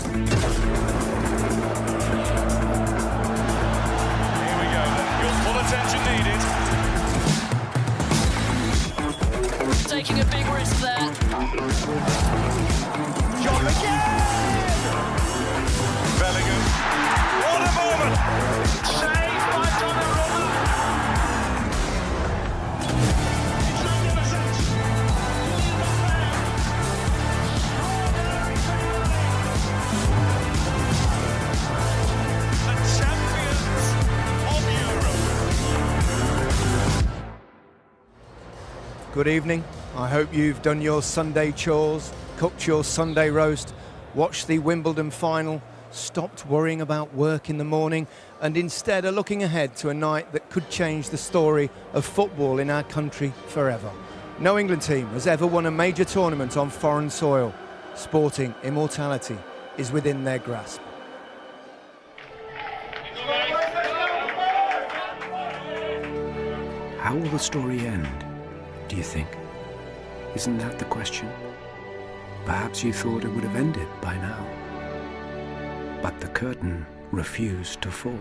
Here we go, your full attention needed. Taking a big risk there. John again! Bellingham. What a moment! Saved by Donnarumma. It's magnificent. The champions of Europe. Good evening. I hope you've done your Sunday chores, cooked your Sunday roast, watched the Wimbledon final, stopped worrying about work in the morning, and instead are looking ahead to a night that could change the story of football in our country forever. No England team has ever won a major tournament on foreign soil. Sporting immortality is within their grasp. How will the story end, do you think? Isn't that the question? Perhaps you thought it would have ended by now. But the curtain refused to fall.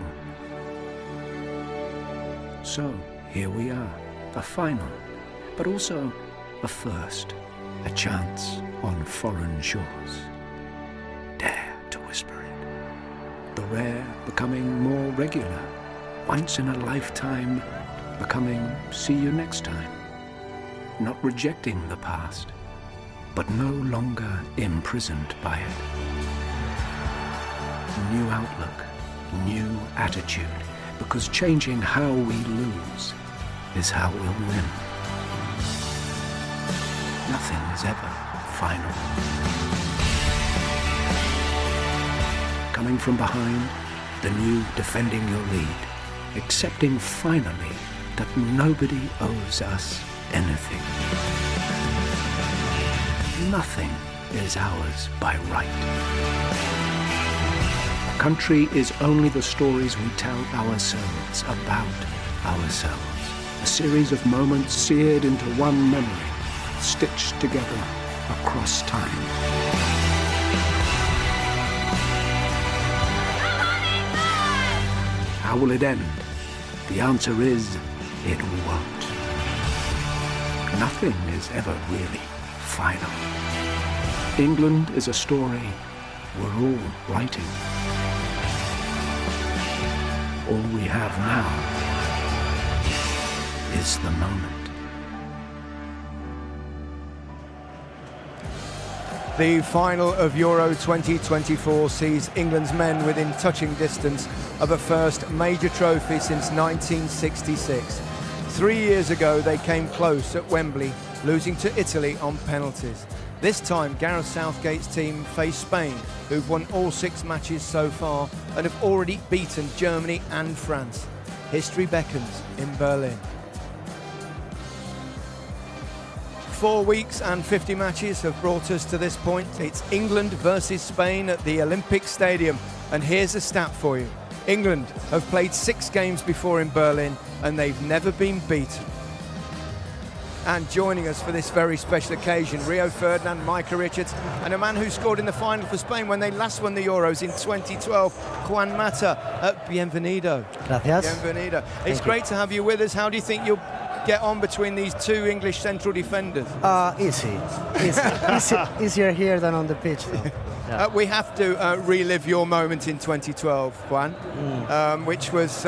So here we are, a final, but also a first, a chance on foreign shores. Dare to whisper it. The rare becoming more regular, once in a lifetime becoming see you next time. Not rejecting the past, but no longer imprisoned by it. New outlook, new attitude, because changing how we lose is how we'll win. Nothing is ever final. Coming from behind, the new defending your lead, accepting finally that nobody owes us anything. Nothing is ours by right. A country is only the stories we tell ourselves about ourselves. A series of moments seared into one memory, stitched together across time. How will it end? The answer is, it won't. Nothing is ever really final. England is a story we're all writing. All we have now is the moment. The final of Euro 2024 sees England's men within touching distance of a first major trophy since 1966. 3 years ago, they came close at Wembley, losing to Italy on penalties. This time, Gareth Southgate's team faced Spain, who've won all 6 matches so far and have already beaten Germany and France. History beckons in Berlin. 4 weeks and 50 matches have brought us to this point. It's England versus Spain at the Olympic Stadium. And here's a stat for you. England have played 6 games before in Berlin and they've never been beaten. And joining us for this very special occasion, Rio Ferdinand, Micah Richards, and a man who scored in the final for Spain when they last won the Euros in 2012, Juan Mata. Bienvenido. Gracias. Bienvenido. It's great to have you with us. How do you think you'll get on between these 2 English central defenders? Easy. Easier here than on the pitch, though. Yeah. We have to relive your moment in 2012, Juan, which was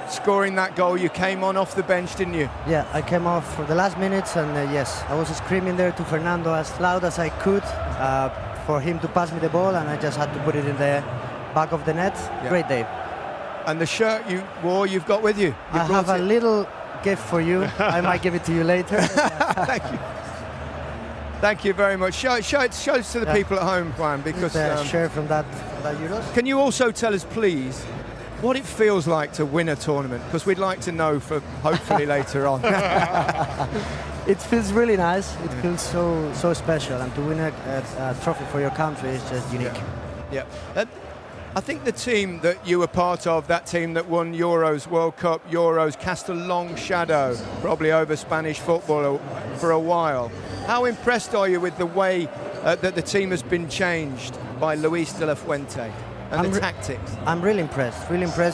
scoring that goal. You came on off the bench, didn't you? Yeah, I came off for the last minutes, and yes, I was screaming there to Fernando as loud as I could for him to pass me the ball, and I just had to put it in the back of the net. Yeah. Great day. And the shirt you wore, you've got with you. I have a little gift for you. I might give it to you later. Thank you. Thank you very much. Show it to the people at home, Juan, because share from that Euros. Can you also tell us, please, what it feels like to win a tournament? Because we'd like to know for hopefully later on. It feels really nice. It feels so special, and to win a trophy for your country is just unique. Yeah. I think the team that you were part of, that team that won Euros, World Cup, Euros, cast a long shadow probably over Spanish football for a while. How impressed are you with the way that the team has been changed by Luis de la Fuente and the tactics? I'm really impressed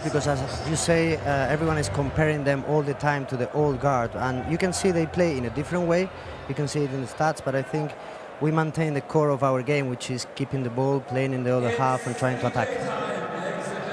because, as you say, everyone is comparing them all the time to the old guard, and you can see they play in a different way. You can see it in the stats, but I think we maintain the core of our game, which is keeping the ball, playing in the other half and trying to attack.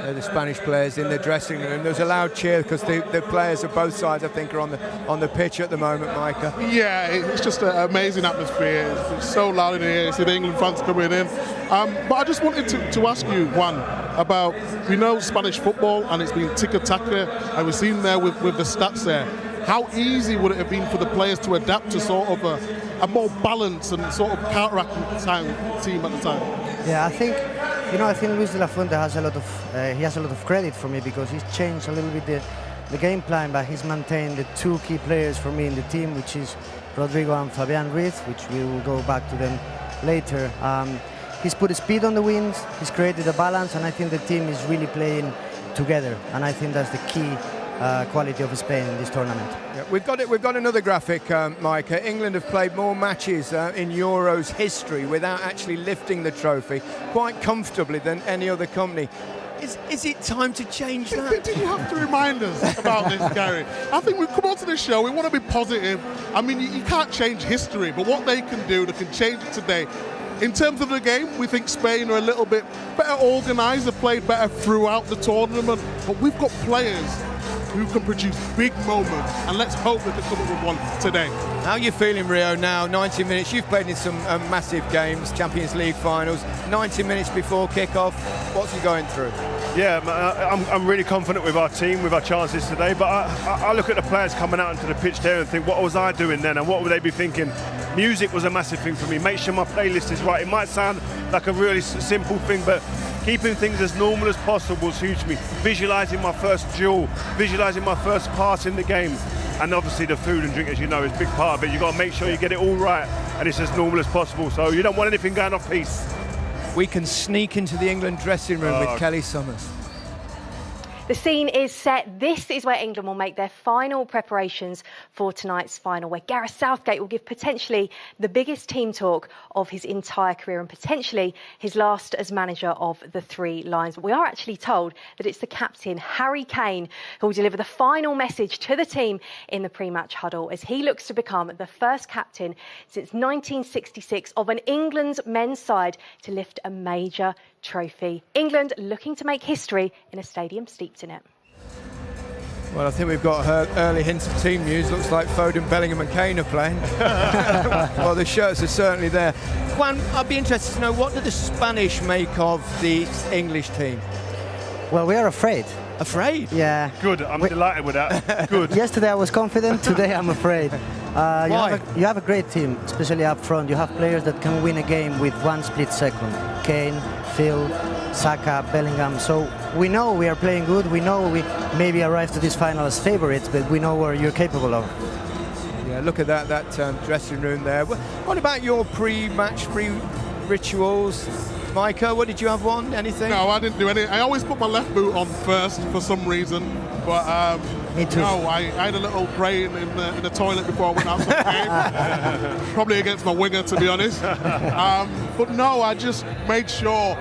The Spanish players in the dressing room. There's a loud cheer because the players of both sides, I think, are on the pitch at the moment, Micah. Yeah, it's just an amazing atmosphere. It's so loud in here. You see the England fans coming in. But I just wanted to ask you, Juan, about, we know Spanish football and it's been tiki-taka, and we've seen there with the stats there. How easy would it have been for the players to adapt to sort of a more balanced and sort of counter-attacking team at the time? Yeah, I think Luis de la Fuente has a lot of credit for me, because he's changed a little bit the game plan, but he's maintained the two key players for me in the team, which is Rodrigo and Fabian Ruiz, which we will go back to them later. He's put speed on the wings, he's created a balance, and I think the team is really playing together, and I think that's the key quality of Spain in this tournament. Yeah, we've got another graphic, Micah. England have played more matches in Euros history without actually lifting the trophy quite comfortably than any other company. Is it time to change that? Did you have to remind us about this, Gary? I think we've come onto this show, we want to be positive. I mean, you can't change history, but what they can do, they can change it today. In terms of the game, we think Spain are a little bit better organised, they've played better throughout the tournament, but we've got players who can produce big moments, and let's hope they can come up with one today. How are you feeling, Rio, now? 90 minutes, you've played in some massive games, Champions League finals, 90 minutes before kick-off, what's you going through? Yeah, I'm really confident with our team, with our chances today, but I look at the players coming out into the pitch there and think, what was I doing then, and what would they be thinking? Music was a massive thing for me. Make sure my playlist is right. It might sound like a really simple thing, but keeping things as normal as possible is huge to me. Visualising my first duel, visualising my first pass in the game, and obviously the food and drink, as you know, is a big part of it. You've got to make sure you get it all right, and it's as normal as possible, so you don't want anything going off piece. We can sneak into the England dressing room with Kelly Summers. The scene is set. This is where England will make their final preparations for tonight's final, where Gareth Southgate will give potentially the biggest team talk of his entire career and potentially his last as manager of the Three Lions. But we are actually told that it's the captain, Harry Kane, who will deliver the final message to the team in the pre-match huddle as he looks to become the first captain since 1966 of an England's men's side to lift a major trophy. England looking to make history in a stadium steeped in it. Well, I think we've got early hints of team news. Looks like Foden, Bellingham and Kane are playing. Well, the shirts are certainly there. Juan, I'd be interested to know, what do the Spanish make of the English team? Well, we are afraid. Afraid? Yeah. Good, I'm delighted with that. Good. Yesterday I was confident, today I'm afraid. Why? You have a great team, especially up front. You have players that can win a game with one split second. Kane, Phil, Saka, Bellingham. So we know we are playing good. We know we maybe arrived to this final as favourites, but we know what you're capable of. Yeah, look at that dressing room there. What about your pre-match rituals? Micah, what did you have one? Anything? No, I didn't do any. I always put my left boot on first for some reason, but Me too. no, I had a little pray in the toilet before I went out to the game. Probably against my winger, to be honest. But no, I just made sure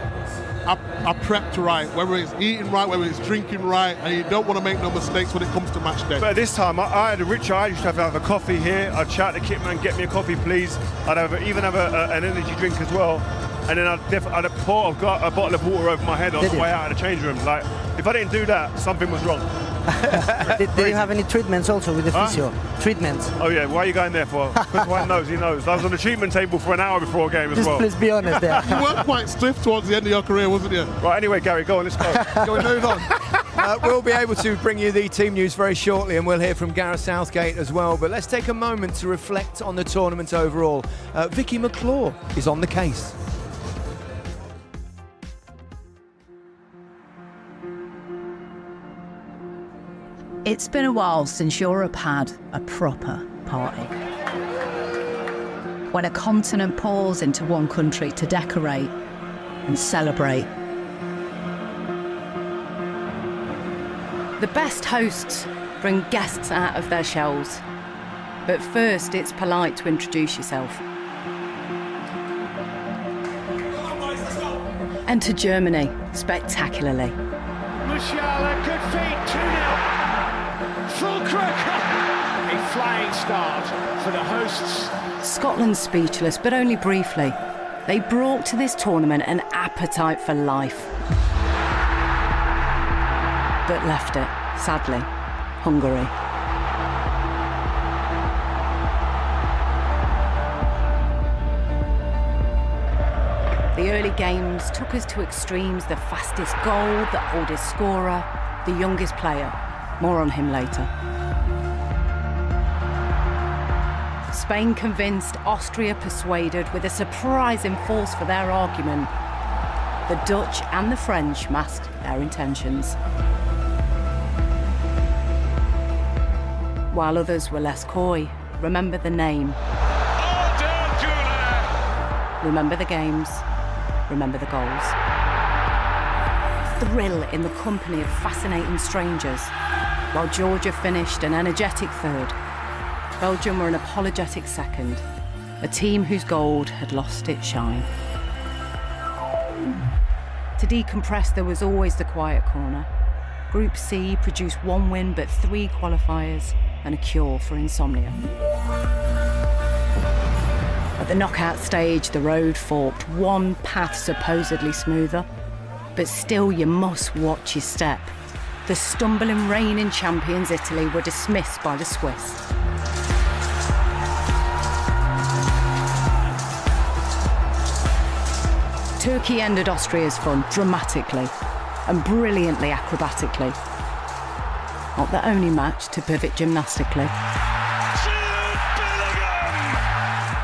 I prepped right, whether it's eating right, whether it's drinking right, and you don't want to make no mistakes when it comes to match day. But this time, I had a ritual. I used to have a coffee here. I'd shout to the kit man, get me a coffee, please. I'd even have an energy drink as well. And then I'd pour a bottle of water over my head on the way out of the change room. Like, if I didn't do that, something was wrong. Did you have any treatments also with the physio? Treatments? Oh yeah, why are you going there for? Because White knows, he knows. I was on the treatment table for an hour before a game as well. Please be honest there. You were quite stiff towards the end of your career, wasn't you? Right, anyway, Gary, go on, let's go. Shall we move on? We'll be able to bring you the team news very shortly, and we'll hear from Gareth Southgate as well. But let's take a moment to reflect on the tournament overall. Vicky McClure is on the case. It's been a while since Europe had a proper party. When a continent pours into one country to decorate and celebrate. The best hosts bring guests out of their shells. But first, it's polite to introduce yourself. Enter Germany spectacularly. Musiala, good feet, 2-0. Full crook. A flying start for the hosts. Scotland speechless, but only briefly. They brought to this tournament an appetite for life. But left it, sadly, Hungary. The early games took us to extremes: the fastest goal, the oldest scorer, the youngest player. More on him later. Spain convinced, Austria persuaded, with a surprising force for their argument. The Dutch and the French masked their intentions. While others were less coy, remember the name. Remember the games. Remember the goals. Thrill in the company of fascinating strangers. While Georgia finished an energetic third, Belgium were an apologetic second, a team whose gold had lost its shine. To decompress, there was always the quiet corner. Group C produced 1 win but 3 qualifiers and a cure for insomnia. At the knockout stage, the road forked, one path supposedly smoother, but still you must watch your step. The stumbling reigning champions Italy were dismissed by the Swiss. Turkey ended Austria's fun dramatically and brilliantly acrobatically. Not the only match to pivot gymnastically.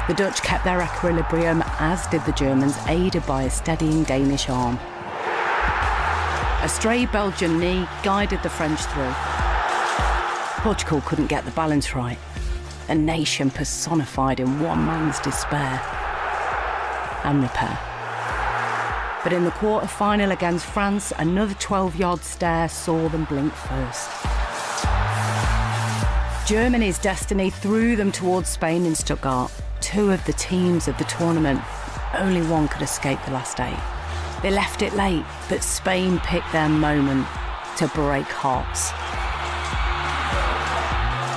The Dutch kept their equilibrium, as did the Germans, aided by a steadying Danish arm. A stray Belgian knee guided the French through. Portugal couldn't get the balance right, a nation personified in one man's despair and repair. But in the quarter-final against France, another 12-yard stare saw them blink first. Germany's destiny threw them towards Spain in Stuttgart. 2 of the teams of the tournament, only one could escape the last 8. They left it late, but Spain picked their moment to break hearts.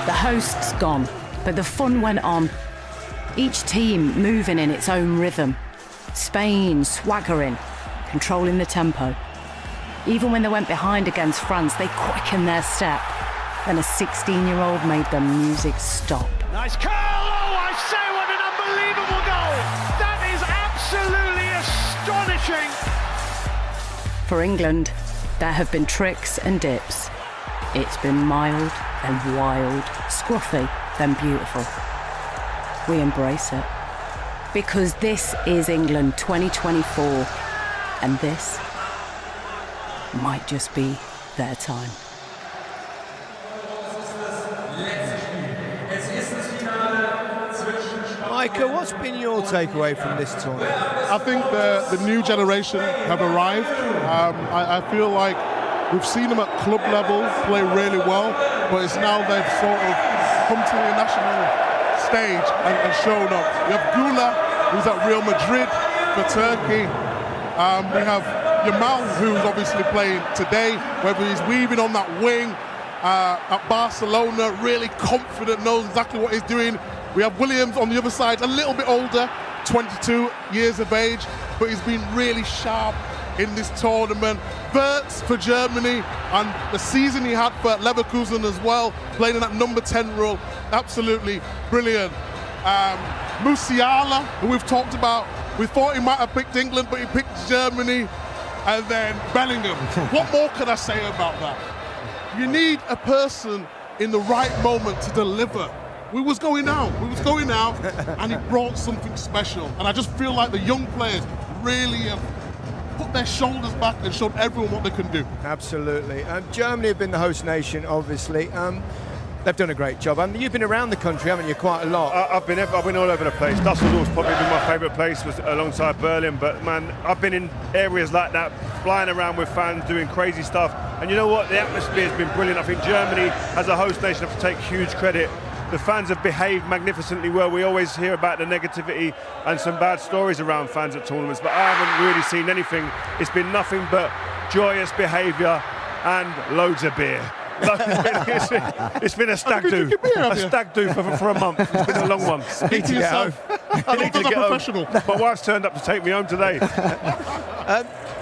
The hosts gone, but the fun went on. Each team moving in its own rhythm. Spain swaggering, controlling the tempo. Even when they went behind against France, they quickened their step. Then a 16-year-old made the music stop. Nice curl! Oh, I say, what an unbelievable goal! That is absolutely astonishing! For England, there have been tricks and dips. It's been mild, then wild, scruffy, then beautiful. We embrace it. Because this is England 2024, and this might just be their time. Micah, what's been your takeaway from this tournament? I think the new generation have arrived. I feel like we've seen them at club level play really well, but it's now they've sort of come to the national stage and shown up. We have Gula, who's at Real Madrid for Turkey. We have Yamal, who's obviously playing today, whether he's weaving on that wing at Barcelona, really confident, knows exactly what he's doing. We have Williams on the other side, a little bit older, 22 years of age, but he's been really sharp in this tournament. Wirtz for Germany, and the season he had for Leverkusen as well, playing in that number 10 role, absolutely brilliant. Musiala, who we've talked about, we thought he might have picked England, but he picked Germany. And then Bellingham. What more can I say about that? You need a person in the right moment to deliver. We was going out, and he brought something special. And I just feel like the young players really have put their shoulders back and showed everyone what they can do. Absolutely. Germany have been the host nation, obviously. They've done a great job. And you've been around the country, haven't you, quite a lot? I've been all over the place. Dusseldorf's probably been my favourite place, was alongside Berlin. But man, I've been in areas like that, flying around with fans, doing crazy stuff. And you know what? The atmosphere has been brilliant. I think Germany, as a host nation, have to take huge credit. The fans have behaved magnificently well. We always hear about the negativity and some bad stories around fans at tournaments, but I haven't really seen anything. It's been nothing but joyous behaviour and loads of beer. It's been a stag do. A stag do for a month. It's been a long one. Speak to yourself. I need to get professional. My wife's turned up to take me home today.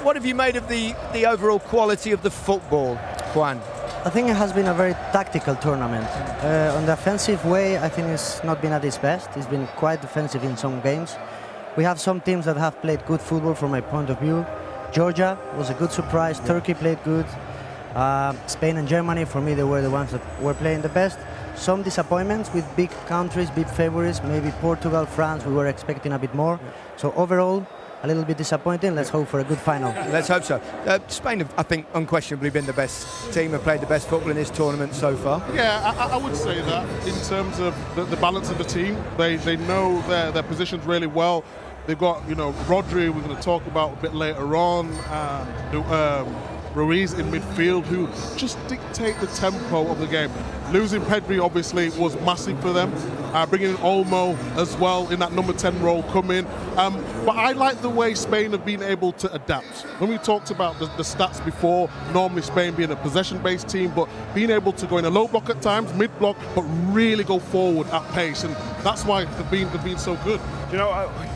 What have you made of the overall quality of the football, Juan? I think it has been a very tactical tournament. On the offensive way, I think it's not been at its best. It's been quite defensive in some games. We have some teams that have played good football from my point of view. Georgia was a good surprise. Turkey played good. Spain and Germany, for me, they were the ones that were playing the best. Some disappointments with big countries, big favorites. Maybe Portugal, France, we were expecting a bit more. So overall, a little bit disappointing. Let's hope for a good final. Let's hope so. Spain have, I think, unquestionably been the best team, have played the best football in this tournament so far. Yeah, I would say that in terms of the balance of the team. They know their positions really well. They've got, Rodri, we're going to talk about a bit later on, Ruiz in midfield, who just dictate the tempo of the game. Losing Pedri obviously was massive for them. Bringing in Olmo as well in that number 10 role coming. But I like the way Spain have been able to adapt. When we talked about the stats before, normally Spain being a possession-based team, but being able to go in a low block at times, mid-block, but really go forward at pace. And that's why they've been so good.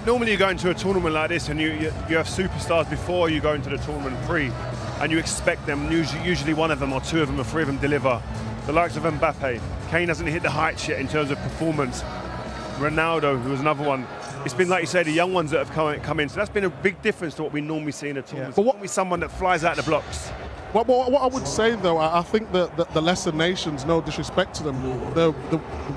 Normally you go into a tournament like this and you have superstars before you go into the tournament pre, and you expect them, usually one of them or two of them or three of them deliver. The likes of Mbappe, Kane hasn't hit the heights yet in terms of performance. Ronaldo, who was another one. It's been, like you say, the young ones that have come in. So that's been a big difference to what we normally see in a tournament. But what we someone that flies out the blocks. What I would say, though, I think that the lesser nations, no disrespect to them, they're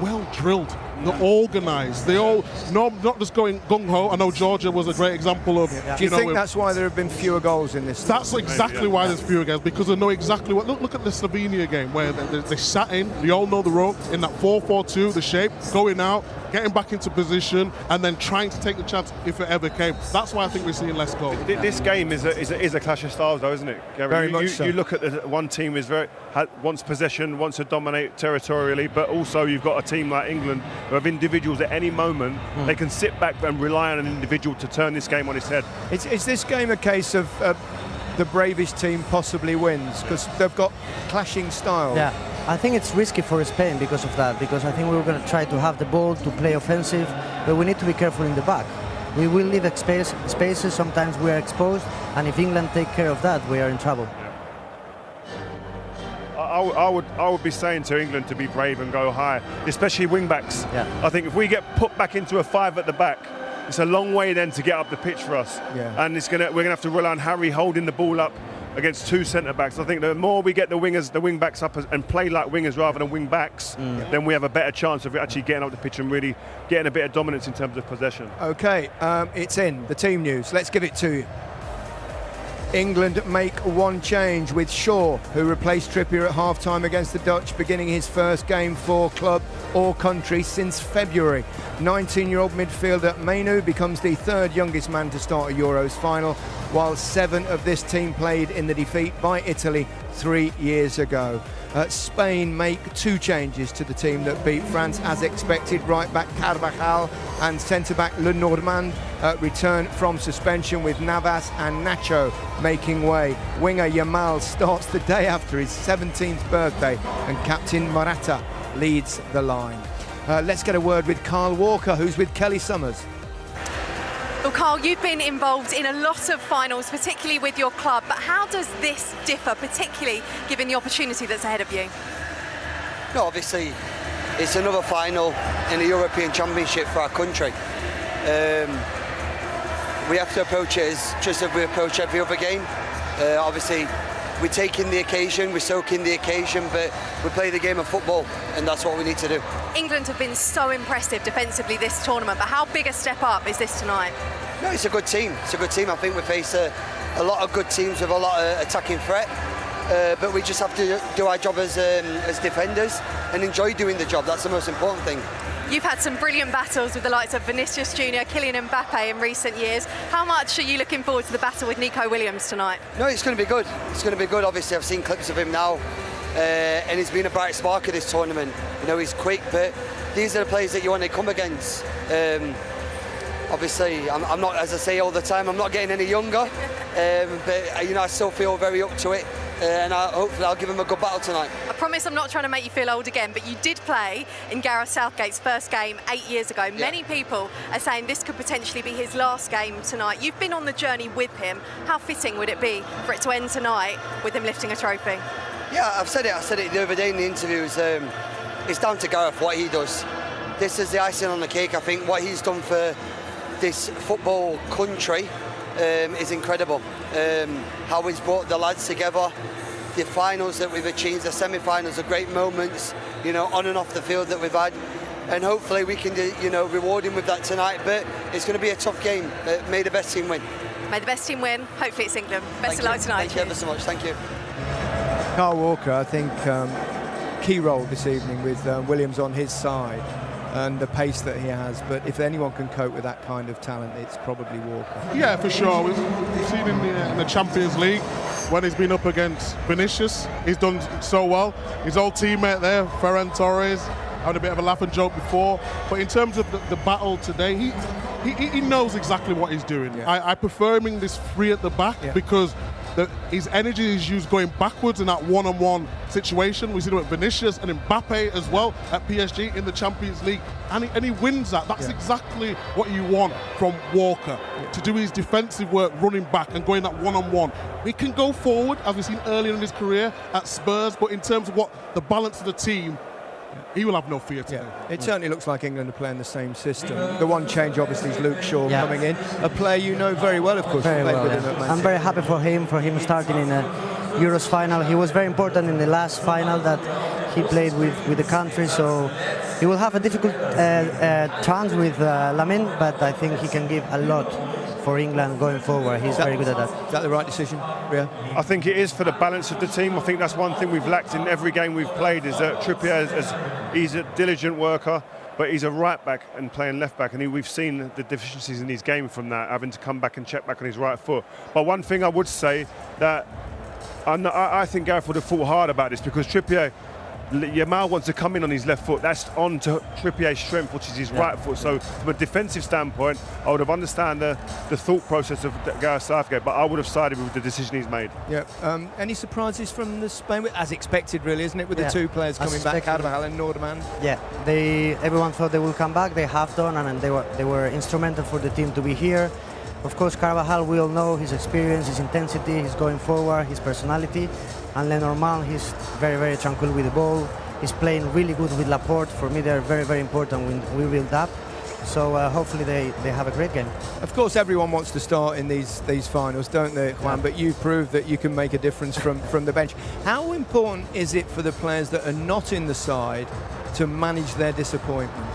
well drilled, they're organised, they all not just going gung-ho. I know Georgia was a great example of. Do you think that's why there have been fewer goals in this? That's exactly why there's fewer goals, because they know exactly what. Look at the Slovenia game where they sat in. We all know the role in that 4-4-2, the shape, going out, getting back into position, and then trying to take the chance if it ever came. That's why I think we're seeing less goals. This game is a clash of styles, though, isn't it, Gary? Very much so. You look at one team wants possession, wants to dominate territorially, but also you've got a team like England who have individuals at any moment. They can sit back and rely on an individual to turn this game on its head. Is this game a case of the bravest team possibly wins, because they've got clashing styles? Yeah, I think it's risky for Spain because of that, because I think we were going to try to have the ball, to play offensive, but we need to be careful in the back. We will leave spaces, sometimes we are exposed, and if England take care of that, we are in trouble. I would be saying to England to be brave and go high, especially wing-backs. Yeah. I think if we get put back into a 5 at the back, it's a long way then to get up the pitch for us. Yeah. And we're going to have to rely on Harry holding the ball up against two centre-backs. I think the more we get the wing-backs up and play like wingers rather than wing-backs, then we have a better chance of actually getting up the pitch and really getting a bit of dominance in terms of possession. OK, it's in, the team news. Let's give it to you. England make one change with Shaw, who replaced Trippier at half-time against the Dutch, beginning his first game for club or country since February. 19-year-old midfielder Mainu becomes the third youngest man to start a Euros final, while 7 of this team played in the defeat by Italy 3 years ago. Spain make 2 changes to the team that beat France as expected. Right-back Carvajal and centre-back Lenormand return from suspension, with Navas and Nacho making way. Winger Yamal starts the day after his 17th birthday, and captain Morata leads the line. Let's get a word with Carl Walker, who's with Kelly Summers. Well, Carl, you've been involved in a lot of finals, particularly with your club, but how does this differ, particularly given the opportunity that's ahead of you? No, obviously, it's another final in the European Championship for our country. We have to approach it as just as we approach every other game. Obviously, we take in the occasion, we soak in the occasion, but we play the game of football, and that's what we need to do. England have been so impressive defensively this tournament, but how big a step up is this tonight? No, it's a good team. It's a good team. I think we face a lot of good teams with a lot of attacking threat, but we just have to do our job as defenders and enjoy doing the job. That's the most important thing. You've had some brilliant battles with the likes of Vinicius Junior, Kylian Mbappe in recent years. How much are you looking forward to the battle with Nico Williams tonight? No, it's going to be good. It's going to be good. Obviously, I've seen clips of him now. and he's been a bright spark of this tournament. You know, he's quick, but these are the players that you want to come against. Obviously, I'm not, as I say all the time, I'm not getting any younger, but you know, I still feel very up to it. And hopefully I'll give him a good battle tonight. I promise I'm not trying to make you feel old again, but you did play in Gareth Southgate's first game 8 years ago. Yeah. Many people are saying this could potentially be his last game tonight. You've been on the journey with him. How fitting would it be for it to end tonight with him lifting a trophy? Yeah, I said it the other day in the interviews. It's down to Gareth, what he does. This is the icing on the cake. I think what he's done for this football country is incredible. How he's brought the lads together, the finals that we've achieved, the semi-finals are great moments, you know, on and off the field that we've had, and hopefully we can, you know, reward him with that tonight. But it's going to be a tough game. May the best team win. May the best team win. Hopefully it's England. Best of luck tonight. Thank you ever so much. Thank you. Kyle Walker, I think, key role this evening with Williams on his side and the pace that he has, but if anyone can cope with that kind of talent, it's probably Walker. Yeah, for sure. We've seen in the Champions League when he's been up against Vinicius, he's done so well. His old teammate there, Ferran Torres, had a bit of a laugh and joke before, but in terms of the battle today, he knows exactly what he's doing. Yeah. I prefer him in this three at the back because his energy is used going backwards in that one-on-one situation. We see him at Vinicius and Mbappe as well at PSG in the Champions League, and he wins that. That's exactly what you want from Walker, to do his defensive work running back and going that one-on-one. He can go forward, as we've seen earlier in his career at Spurs, but in terms of what the balance of the team, he will have no fear today. It certainly looks like England are playing the same system. The one change, obviously, is Luke Shaw coming in, a player you know very well, of course. Very well, I'm very happy for him starting in a Euros final. He was very important in the last final that he played with the country, so he will have a difficult chance with Lamine, but I think he can give a lot for England going forward. He's very good at that. Is that the right decision, Ria? I think it is for the balance of the team. I think that's one thing we've lacked in every game we've played, is that Trippier, he's a diligent worker, but he's a right back and playing left back, and we've seen the deficiencies in his game from that, having to come back and check back on his right foot. But one thing I would say, that I think Gareth would have thought hard about this, because Trippier, Yamal wants to come in on his left foot. That's on to Trippier's strength, which is his right foot. So from a defensive standpoint, I would have understood the thought process of Gareth Southgate, but I would have sided with the decision he's made. Yeah. Any surprises from the Spain? As expected, really, isn't it, with the two players coming back, Carvajal and Norderman? Yeah. Everyone thought they will come back. They have done, and they were instrumental for the team to be here. Of course, Carvajal, we all know his experience, his intensity, his going forward, his personality. And Lenormand, he's very, very tranquil with the ball. He's playing really good with Laporte. For me, they're very, very important when we build up. So hopefully they have a great game. Of course, everyone wants to start in these finals, don't they, Juan? But you proved that you can make a difference from the bench. How important is it for the players that are not in the side to manage their disappointment?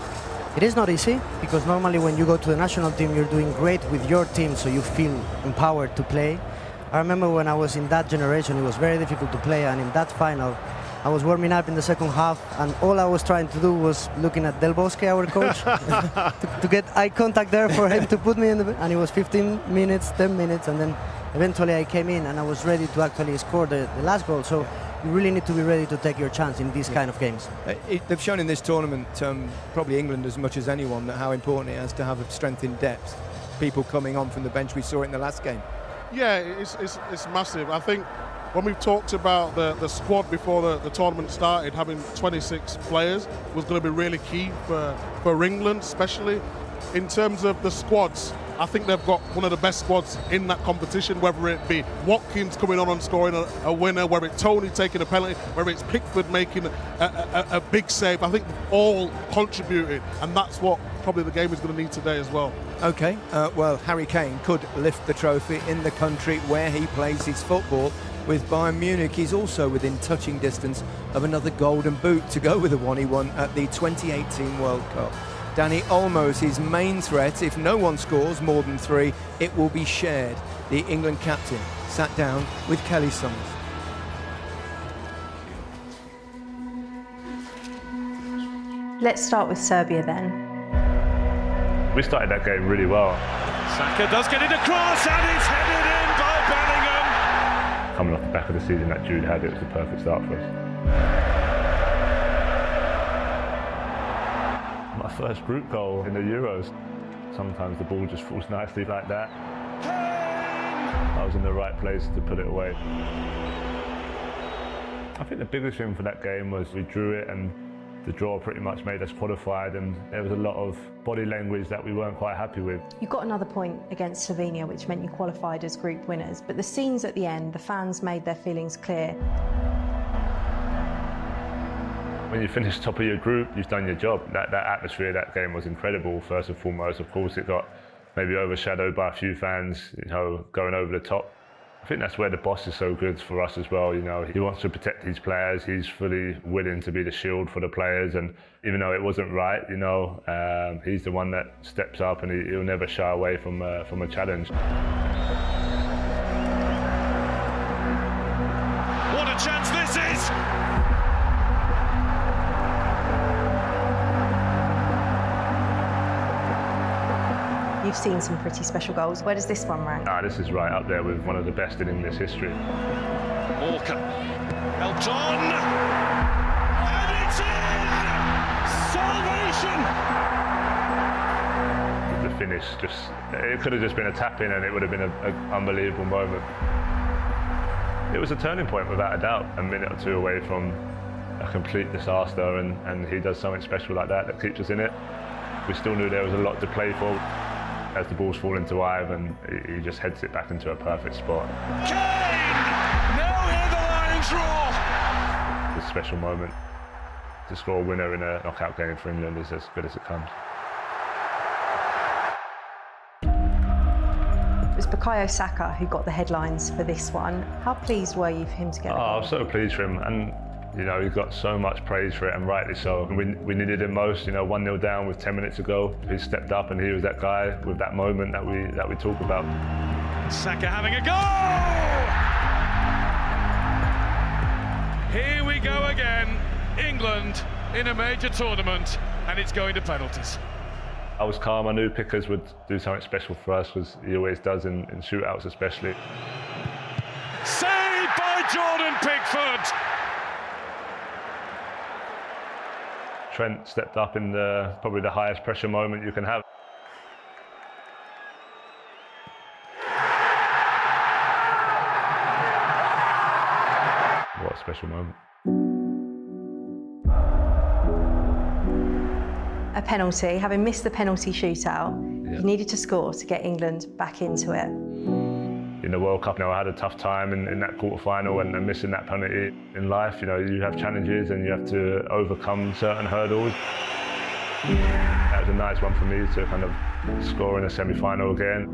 It is not easy, because normally when you go to the national team, you're doing great with your team, so you feel empowered to play. I remember when I was in that generation, it was very difficult to play, and in that final, I was warming up in the second half, and all I was trying to do was looking at Del Bosque, our coach, to get eye contact there for him to put me in and it was 15 minutes, 10 minutes, and then eventually I came in and I was ready to actually score the last goal. So you really need to be ready to take your chance in these kind of games. They've shown in this tournament, probably England as much as anyone, that how important it is to have a strength in depth. People coming on from the bench, we saw it in the last game. Yeah, it's massive. I think when we've talked about the squad before the tournament started, having 26 players was going to be really key for England, especially in terms of the squads. I think they've got one of the best squads in that competition, whether it be Watkins coming on and scoring a winner, whether it's Tony taking a penalty, whether it's Pickford making a big save. I think all contributed, and that's what probably the game is going to need today as well. Okay, well, Harry Kane could lift the trophy in the country where he plays his football. With Bayern Munich, he's also within touching distance of another golden boot to go with the one he won at the 2018 World Cup. Dani Olmo's his main threat. If no one scores more than 3, it will be shared. The England captain sat down with Kelly Summers. Let's start with Serbia then. We started that game really well. Saka does get it across, and it's headed in by Bellingham. Coming off the back of the season that Jude had, it was the perfect start for us. My first group goal in the Euros. Sometimes the ball just falls nicely like that. I was in the right place to put it away. I think the biggest thing for that game was we drew it, and the draw pretty much made us qualified, and there was a lot of body language that we weren't quite happy with. You got another point against Slovenia, which meant you qualified as group winners, but the scenes at the end, the fans made their feelings clear. When you finish top of your group, you've done your job. That atmosphere, that game was incredible, first and foremost. Of course, it got maybe overshadowed by a few fans, going over the top. I think that's where the boss is so good for us as well. He wants to protect his players. He's fully willing to be the shield for the players. And even though it wasn't right, he's the one that steps up, and he'll never shy away from a challenge. What a chance this is! You've seen some pretty special goals. Where does this one rank? This is right up there with one of the best in English history. Walker helped on, and it's in! Salvation! The finish, it could have just been a tap-in, and it would have been an unbelievable moment. It was a turning point without a doubt, a minute or two away from a complete disaster, and he does something special like that keeps us in it. We still knew there was a lot to play for. As the ball's falling to Ivan, he just heads it back into a perfect spot. Kane! Now hear the Lions roar! It's a special moment. To score a winner in a knockout game for England is as good as it comes. It was Bukayo Saka who got the headlines for this one. How pleased were you for him to get the goal? I was so pleased for him, and he got so much praise for it, and rightly so. We needed him most. 1-0 down with 10 minutes to go. He stepped up, and he was that guy with that moment that we talk about. Saka having a go! Here we go again. England in a major tournament, and it's going to penalties. I was calm. I knew Pickers would do something special for us, because he always does in shootouts especially. Saved by Jordan Pickford! Trent stepped up in probably the highest pressure moment you can have. What a special moment. A penalty, having missed the penalty shootout, you needed to score to get England back into it. In the World Cup, I had a tough time in that quarter-final and missing that penalty. In life, you have challenges and you have to overcome certain hurdles. That was a nice one for me to kind of score in a semi-final again.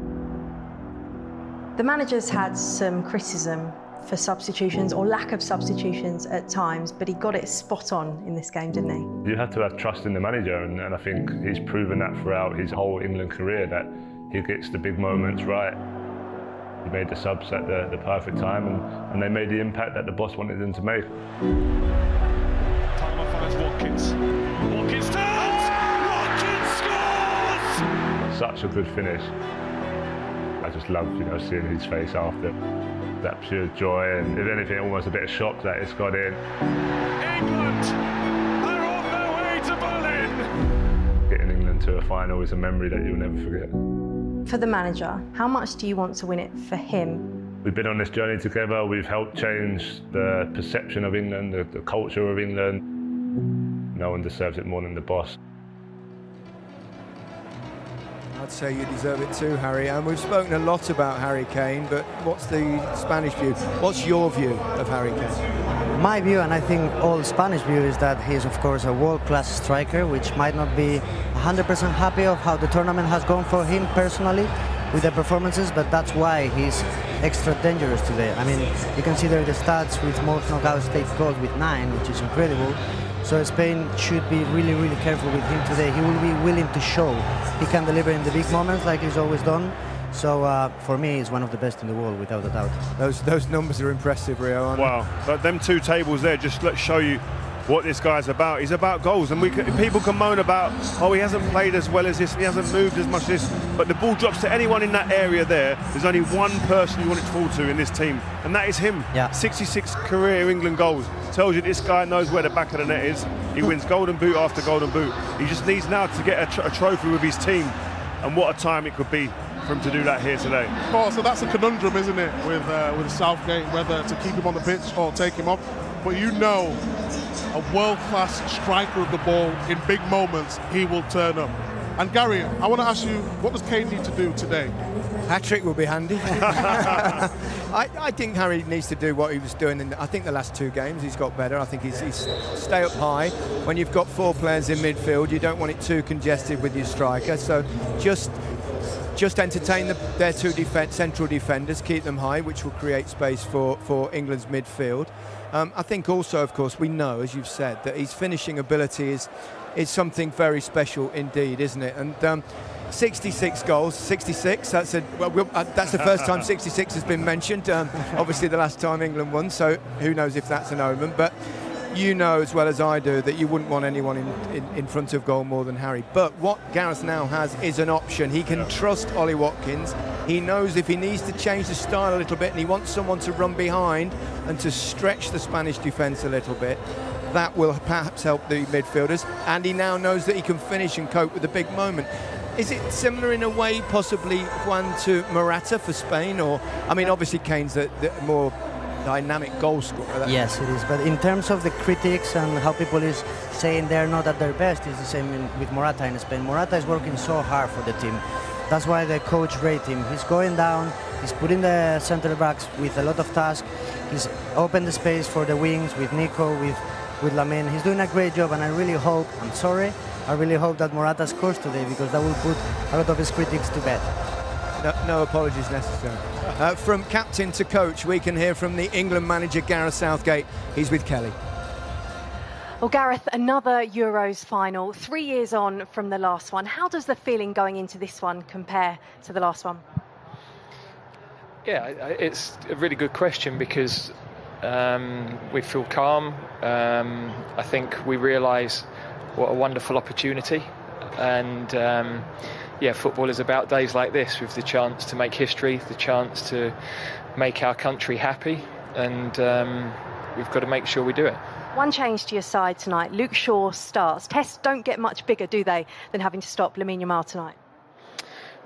The manager's had some criticism for substitutions or lack of substitutions at times, but he got it spot on in this game, didn't he? You have to have trust in the manager, and I think he's proven that throughout his whole England career, that he gets the big moments right. He made the subs at the perfect time, and they made the impact that the boss wanted them to make. Palmer finds Watkins. Watkins turns! Watkins scores! Such a good finish. I just love, seeing his face after. That pure joy, and if anything, almost a bit of shock that it's got in. England are on their way to Berlin! Getting England to a final is a memory that you'll never forget. For the manager, how much do you want to win it for him? We've been on this journey together. We've helped change the perception of England, the culture of England. No one deserves it more than the boss. I'd say you deserve it too, Harry. And we've spoken a lot about Harry Kane, but what's the Spanish view? What's your view of Harry Kane? My view, and I think all Spanish view, is that he's of course a world-class striker, which might not be 100% happy of how the tournament has gone for him personally with the performances, but that's why he's extra dangerous today. I mean, you can see there the stats with most knockout stage goals with 9, which is incredible. So Spain should be really, really careful with him today. He will be willing to show he can deliver in the big moments like he's always done. So for me, he's one of the best in the world, without a doubt. Those numbers are impressive, Rio. Wow, but them two tables there just show you what this guy's about. He's about goals, and people can moan about, oh, he hasn't played as well as this, he hasn't moved as much as this, but the ball drops to anyone in that area there. There's only one person you want it to fall to in this team, and that is him. 66 career England goals. Tells you this guy knows where the back of the net is. He wins golden boot after golden boot. He just needs now to get a trophy with his team, and what a time it could be for him to do that here today. Oh, so that's a conundrum, isn't it, with Southgate, whether to keep him on the pitch or take him off. But you know, a world-class striker of the ball, in big moments, he will turn up. And Gary, I want to ask you, what does Kane need to do today? Hat-trick will be handy. I think Harry needs to do what he was doing in, I think, the last 2 games. He's got better. I think he's stay up high. When you've got 4 players in midfield, you don't want it too congested with your striker. So just entertain their 2 central defenders, keep them high, which will create space for England's midfield. I think also, of course, we know, as you've said, that his finishing ability is something very special indeed, isn't it? And 66 goals, 66, that's the first time 66 has been mentioned. Obviously the last time England won, so who knows if that's an omen. But you know as well as I do that you wouldn't want anyone in front of goal more than Harry. But what Gareth now has is an option. He can trust Ollie Watkins. He knows if he needs to change the style a little bit and he wants someone to run behind and to stretch the Spanish defence a little bit, that will perhaps help the midfielders. And he now knows that he can finish and cope with the big moment. Is it similar in a way, possibly, Juan, to Morata for Spain? Or, I mean, obviously Kane's the more dynamic goal scorer. Yes, it is. But in terms of the critics and how people is saying they're not at their best, it's the same with Morata in Spain. Morata is working so hard for the team. That's why the coach rate him. He's going down, he's putting the centre backs with a lot of tasks. He's opened the space for the wings with Nico, with Lamine. He's doing a great job, and I really hope, I really hope that Morata scores today, because that will put a lot of his critics to bed. No apologies necessary. From captain to coach, we can hear from the England manager, Gareth Southgate. He's with Kelly. Well, Gareth, another Euros final, 3 years on from the last one. How does the feeling going into this one compare to the last one? Yeah, it's a really good question, because we feel calm. I think we realise what a wonderful opportunity. And football is about days like this, with the chance to make history, the chance to make our country happy, and we've got to make sure we do it. One change to your side tonight. Luke Shaw starts. Tests don't get much bigger, do they, than having to stop Lamine Yamal tonight?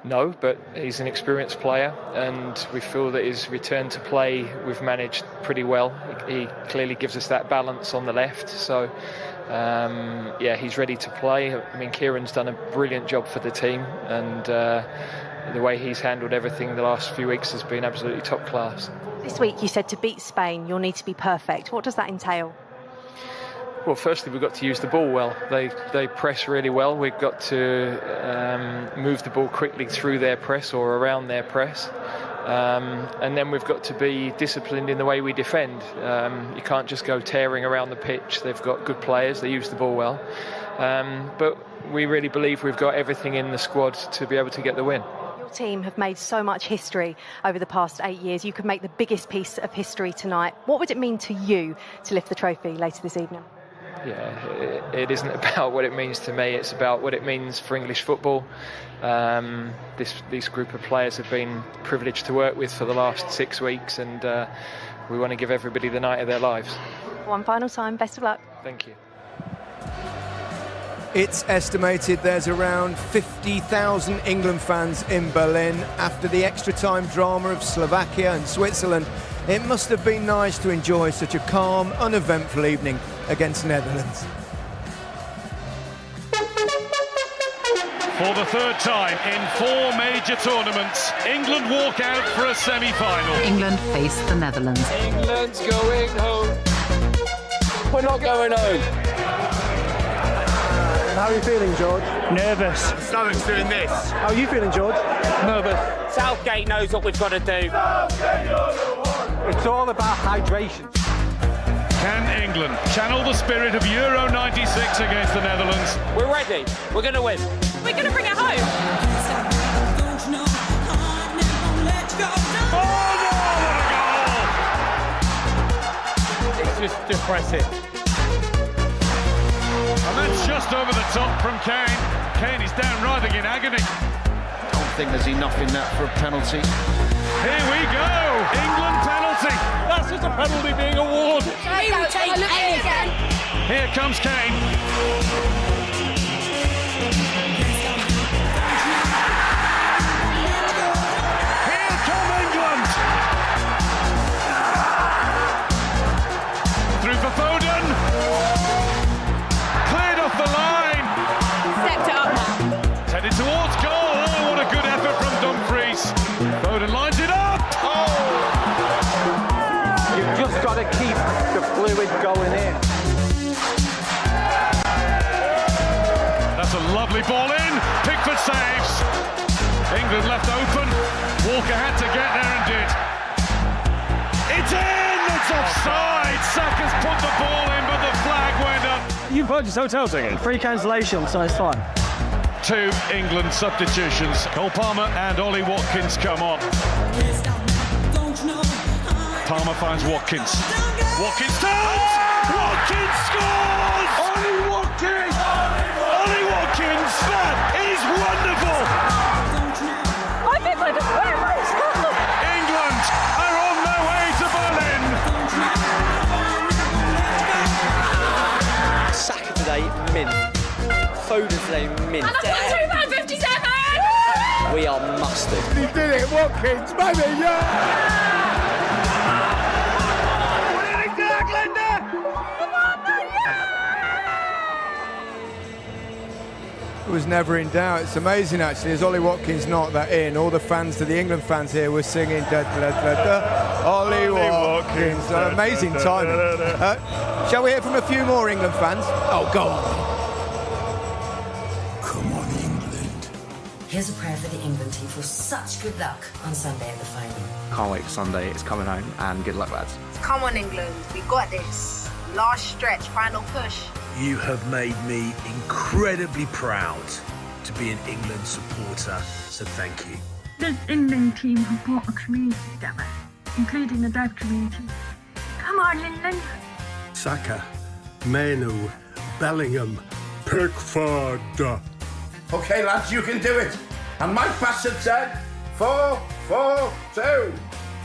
No, but he's an experienced player, and we feel that his return to play we've managed pretty well. He clearly gives us that balance on the left, so he's ready to play. I mean, Kieran's done a brilliant job for the team, and the way he's handled everything the last few weeks has been absolutely top class. This week you said to beat Spain you'll need to be perfect. What does that entail? Well, firstly, we've got to use the ball well. They press really well. We've got to move the ball quickly through their press or around their press. And then we've got to be disciplined in the way we defend. You can't just go tearing around the pitch. They've got good players. They use the ball well. But we really believe we've got everything in the squad to be able to get the win. Your team have made so much history over the past 8 years. You could make the biggest piece of history tonight. What would it mean to you to lift the trophy later this evening? Yeah, it isn't about what it means to me, it's about what it means for English football. This group of players have been privileged to work with for the last 6 weeks, and we want to give everybody the night of their lives. One final time, best of luck. Thank you. It's estimated there's around 50,000 England fans in Berlin after the extra time drama of Slovakia and Switzerland. It must have been nice to enjoy such a calm, uneventful evening against Netherlands. For the third time in 4 major tournaments, England walk out for a semi-final. England face the Netherlands. England's going home. We're not going home. How are you feeling, George? Nervous. The stomach's doing this. How are you feeling, George? Nervous. Southgate knows what we've got to do. It's all about hydration. Can England channel the spirit of Euro 96 against the Netherlands? We're ready. We're going to win. We're going to bring it home. It's just depressing. And that's just over the top from Kane. Kane is down writhing in agony. Don't think there's enough in that for a penalty. Here we go! England penalty! That's just a penalty being awarded. He will take it again. Here comes Kane. Here come England! Through for Foden. Cleared off the line. Stepped it up now. It's headed towards goal. Oh, what a good effort from Dumfries. Foden lines it up. You've just got to keep the fluid going in. That's a lovely ball in. Pickford saves. England left open. Walker had to get there and did. It's in! It's offside! Saka's put the ball in, but the flag went up. You purchased hotel ticket. Free cancellation, so it's fine. 2 England substitutions. Cole Palmer and Ollie Watkins come on. Palmer finds Watkins. Watkins turns! Watkins scores! Ollie Watkins! Ollie Watkins! That is wonderful! I think I just went right. England are on their way to Berlin! Saka today, mint. Foden today, mint. And I've got £2.57! We are mustard. He did it, Watkins, baby, yeah! It was never in doubt. It's amazing, actually, as Ollie Watkins knocked that in. All the fans, the England fans here, were singing da da da da. Ollie Watkins. Amazing timing. Shall we hear from a few more England fans? Oh, go on. Come on, England. Here's a prayer for the England team for such good luck on Sunday at the final. Can't wait for Sunday. It's coming home, and good luck, lads. Come on, England. We got this. Last stretch, final push. You have made me incredibly proud to be an England supporter, so thank you. This England team have brought a community together, including the deaf community. Come on, England. Saka, Menu, Bellingham, Pickford. OK, lads, you can do it. And Mike Bassett said 4-4-2.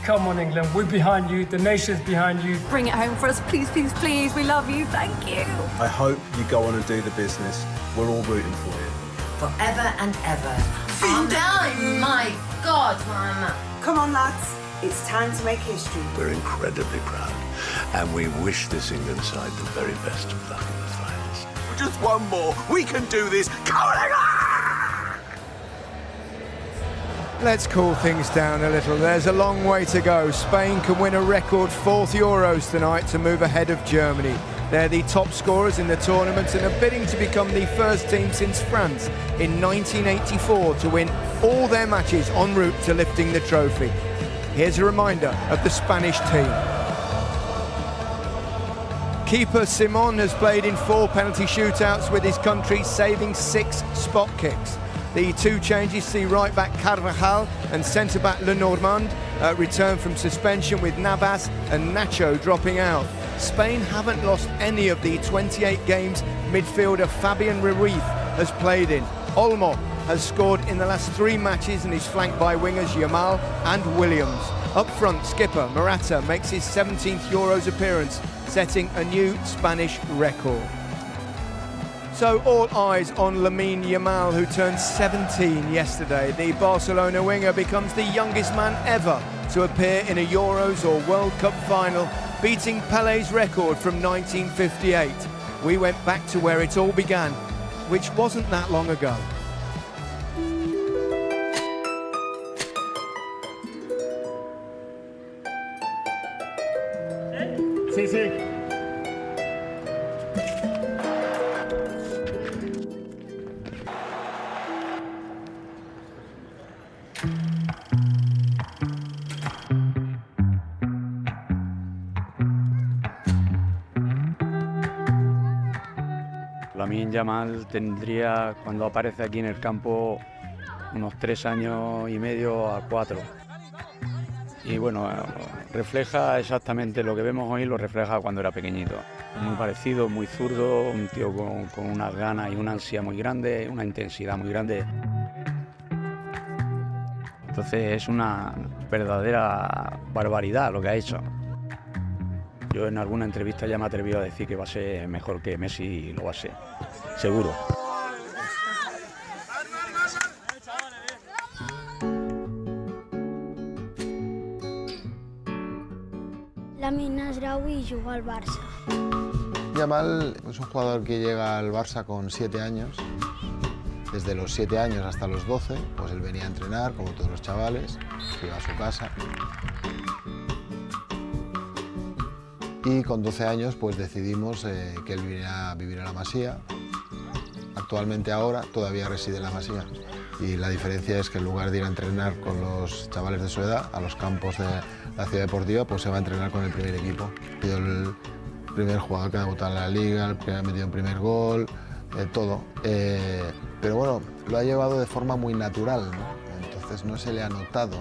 Come on, England, we're behind you, the nation's behind you. Bring it home for us, please, please, please. We love you, thank you. I hope you go on and do the business. We're all rooting for you. Forever and ever. Oh my God, Mama. Come on, lads. It's time to make history. We're incredibly proud, and we wish this England side the very best of luck in the finals. Just one more. We can do this. Come on, England! Let's cool things down a little. There's a long way to go. Spain can win a record 4th Euros tonight to move ahead of Germany. They're the top scorers in the tournament and are bidding to become the first team since France in 1984 to win all their matches en route to lifting the trophy. Here's a reminder of the Spanish team. Keeper Simon has played in 4 penalty shootouts with his country, saving 6 spot kicks. The 2 changes see right-back Carvajal and centre-back Lenormand return from suspension, with Navas and Nacho dropping out. Spain haven't lost any of the 28 games midfielder Fabian Ruiz has played in. Olmo has scored in the last 3 matches and is flanked by wingers Yamal and Williams. Up front, skipper Morata makes his 17th Euros appearance, setting a new Spanish record. So all eyes on Lamine Yamal, who turned 17 yesterday. The Barcelona winger becomes the youngest man ever to appear in a Euros or World Cup final, beating Pele's record from 1958. We went back to where it all began, which wasn't that long ago. Sí, sí. Lamine Yamal tendría, cuando aparece aquí en el campo, unos 3 años y medio a 4. Y bueno, refleja exactamente lo que vemos hoy, lo refleja cuando era pequeñito. muy parecido, muy zurdo, un tío con unas ganas y una ansia muy grande, una intensidad muy grande. Entonces es una verdadera barbaridad lo que ha hecho. Yo en alguna entrevista ya me he atrevido a decir que va a ser mejor que Messi y lo va a ser, seguro. Lamine Nasraoui jugó al Barça. Yamal es un jugador que llega al Barça con 7 años. Desde los 7 años hasta los 12, pues él venía a entrenar, como todos los chavales, iba a su casa. Y con 12 años pues decidimos que él viniera a vivir a la Masía. Actualmente ahora todavía reside en la Masía. Y la diferencia es que en lugar de ir a entrenar con los chavales de su edad, a los campos de la ciudad deportiva, pues se va a entrenar con el primer equipo. Ha sido el primer jugador que ha debutado en la liga, el que ha metido un primer gol, todo. Pero bueno, lo ha llevado de forma muy natural, ¿no? Entonces no se le ha notado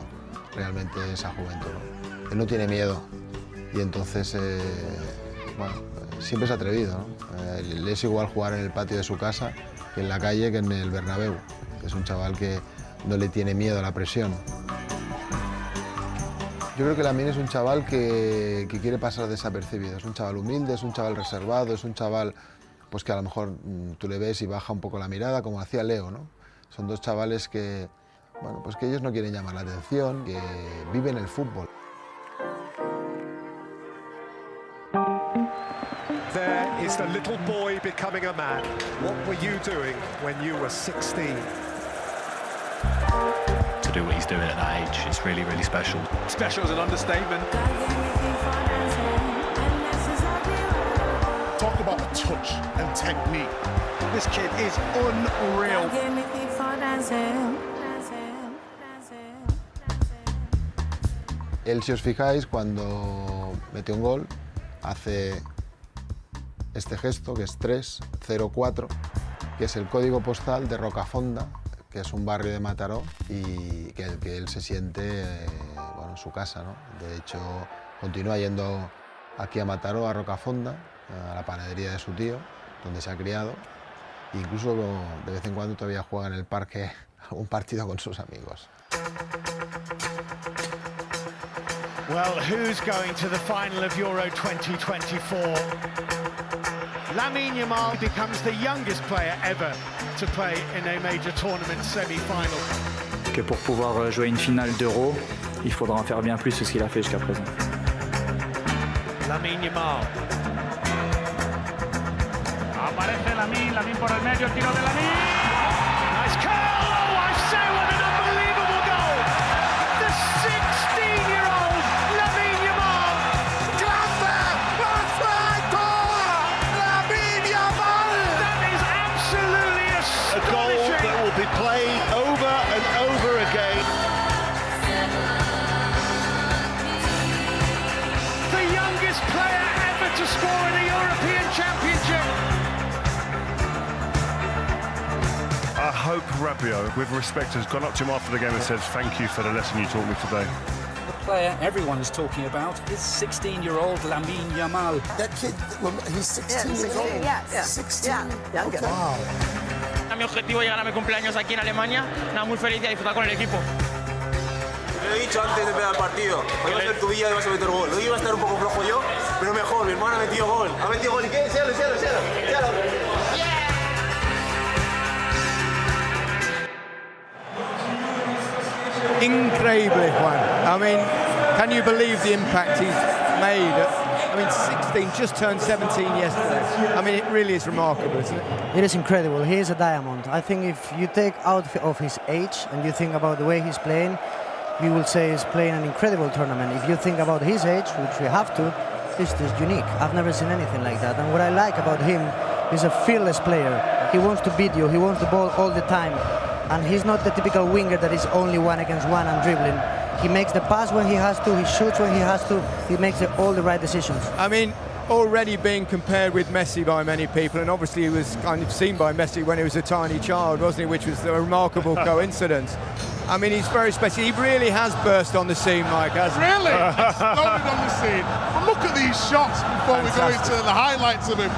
realmente esa juventud, ¿no? Él no tiene miedo y entonces, bueno, siempre se ha atrevido, ¿no? Le es igual jugar en el patio de su casa que en la calle que en el Bernabéu. Es un chaval que no le tiene miedo a la presión. Yo creo que Lamine es un chaval que quiere pasar desapercibido. Es un chaval humilde, es un chaval reservado, es un chaval pues que a lo mejor tú le ves y baja un poco la mirada, como hacía Leo, ¿no? Son dos chavales que, bueno, pues que ellos no quieren llamar la atención, que viven el fútbol. There is the little boy becoming a man. What were you doing when you were 16? To do what he's doing at that age, it's really, really special. Special is an understatement. Talk about the touch and technique. This kid is unreal. Él, si os fijáis, cuando mete un gol, hace este gesto, que es 304, que es el código postal de Rocafonda, que es un barrio de Mataró, y que él se siente bueno, en su casa, ¿no? De hecho, continúa yendo aquí a Mataró, a Rocafonda, a la panadería de su tío, donde se ha criado. E incluso de vez en cuando todavía juega en el parque algún partido con sus amigos. Well, who's going to the final of Euro 2024? Lamine Yamal becomes the youngest player ever to play in a major tournament semi-final. Que pour pouvoir jouer une finale d'Euro, il faudra en faire bien plus que ce qu'il a fait jusqu'à présent. Lamine Yamal. Aparece Lamine por el medio, el tiro de Lamine. Nice curl! Oh, I say, what an unbelievable goal! The 16-year-old Lamine Yamal. Lamine Yamal! That is absolutely astonishing. A goal that will be played over and over again. The youngest player ever to score in a European Championship. I hope Rabiot, with respect, has gone up to him after the game and said, "Thank you for the lesson you taught me today." The player everyone is talking about is 16-year-old Lamine Yamal. That kid, he's 16 years old. Yeah. 16. Yeah. Okay. Wow. Mi objetivo es llegar a mi cumpleaños aquí en Alemania. Nada, muy feliz y a disfrutar con el equipo. Te he dicho antes de empezar el partido, hoy va a ser tu día y vas a meter gol. Hoy iba a estar un poco flojo yo, pero mejor, mi hermano ha metido gol. Ha metido gol, ¿y qué? Séalo. Increíble, Juan. I mean, can you believe the impact he's made? I mean, 16, just turned 17 yesterday. I mean, it really is remarkable, isn't it? It is incredible. He is a diamond. I think if you take out of his age and you think about the way he's playing, you will say he's playing an incredible tournament. If you think about his age, which we have to, this is unique. I've never seen anything like that. And what I like about him, he's a fearless player. He wants to beat you. He wants the ball all the time. And he's not the typical winger that is only 1-against-1 and dribbling. He makes the pass when he has to, he shoots when he has to, he makes all the right decisions. I mean, already being compared with Messi by many people, and obviously he was kind of seen by Messi when he was a tiny child, wasn't he, which was a remarkable coincidence. I mean, he's very special. He really has burst on the scene, Mike, hasn't he? Really? Exploded on the scene. But look at the these shots before we go into the highlights of him.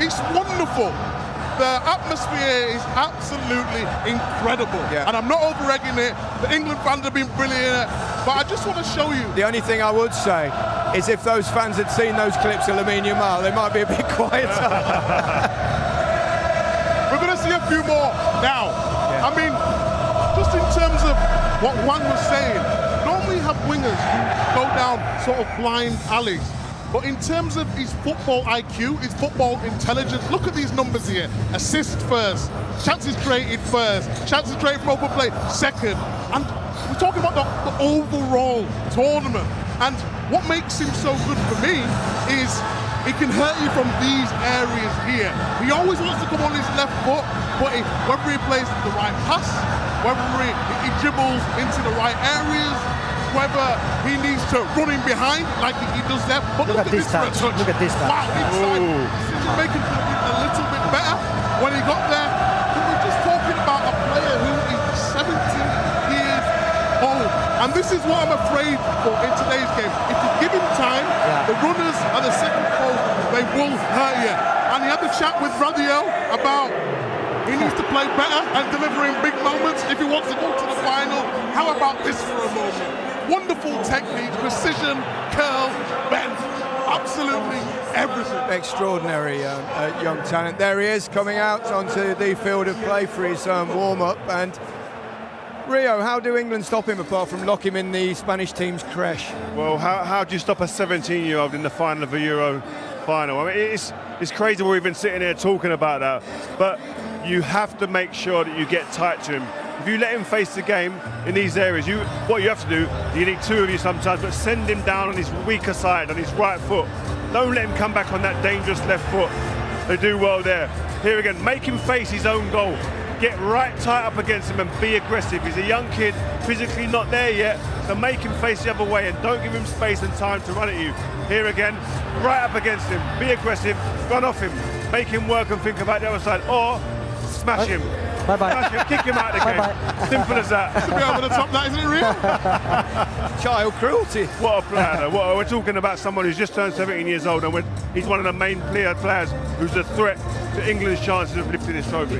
It's wonderful. The atmosphere is absolutely incredible. And I'm not over-egging it. The England fans have been brilliant. But I just want to show you. The only thing I would say is if those fans had seen those clips of Lamine Yamal, they might be a bit quieter. We're going to see a few more now. I mean, just in terms of what Juan was saying, normally have wingers go down sort of blind alleys. But in terms of his football IQ, his football intelligence, look at these numbers here. Assists first, chances created first, chances created from open play second. And we're talking about the overall tournament. And what makes him so good for me is he can hurt you from these areas here. He always wants to come on his left foot, but whether he plays the right pass, whether he dribbles into the right areas, whether he needs to run in behind like he does there. But look at this touch. Look at this touch. Wow, inside. Making it a little bit better when he got there. But we're just talking about a player who is 17 years old. And this is what I'm afraid for in today's game. If you give him time, the runners are the second post, they will hurt you. And he had the chat with Radio about he needs to play better and deliver in big moments if he wants to go to the final. How about this for a moment? Wonderful technique, precision, curl, bend, absolutely everything. Extraordinary young talent. There he is coming out onto the field of play for his warm-up. And Rio, how do England stop him apart from lock him in the Spanish team's creche? Well, how do you stop a 17-year-old in the final of a Euro final? I mean, it's crazy we're even sitting here talking about that, but you have to make sure that you get tight to him. If you let him face the game in these areas, what you have to do, you need two of you sometimes, but send him down on his weaker side, on his right foot. Don't let him come back on that dangerous left foot. They do well there. Here again, make him face his own goal. Get right tight up against him and be aggressive. He's a young kid, physically not there yet, so make him face the other way and don't give him space and time to run at you. Here again, right up against him, be aggressive, run off him, make him work and think about the other side, or smash him. Bye-bye. Smash him, kick him out of the game. Simple as that. To be over the top, that isn't it, real? Child cruelty. What a player. We're talking about someone who's just turned 17 years old, and he's one of the main players who's a threat to England's chances of lifting this trophy.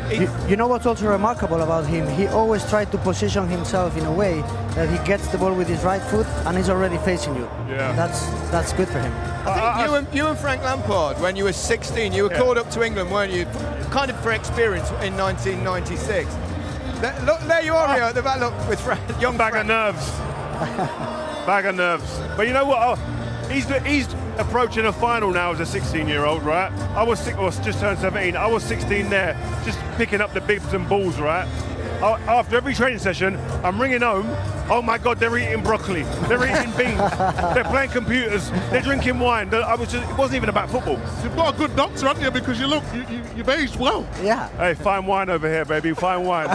You know what's also remarkable about him? He always tried to position himself in a way that he gets the ball with his right foot and he's already facing you. Yeah. That's good for him. I think you and Frank Lampard, when you were 16, you were called up to England, weren't you? Kind of for experience in 1996. Look, there you are, Rio, at the back. Look, with young bag of nerves. Bag of nerves. But you know what? He's approaching a final now as a 16-year-old, right? I was just turned 17. I was 16 there, just picking up the bibs and balls, right? After every training session, I'm ringing home. Oh my God, they're eating broccoli. They're eating beans. They're playing computers. They're drinking wine. It wasn't even about football. You've got a good doctor, haven't you? Because you've aged well. Yeah. Hey, fine wine over here, baby. Fine wine.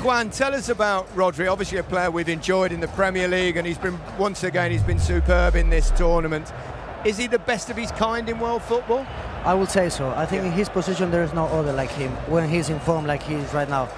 Juan, tell us about Rodri. Obviously a player we've enjoyed in the Premier League, and he's been superb in this tournament. Is he the best of his kind in world football? I would say so. I think in his position there is no other like him when he's in form like he is right now.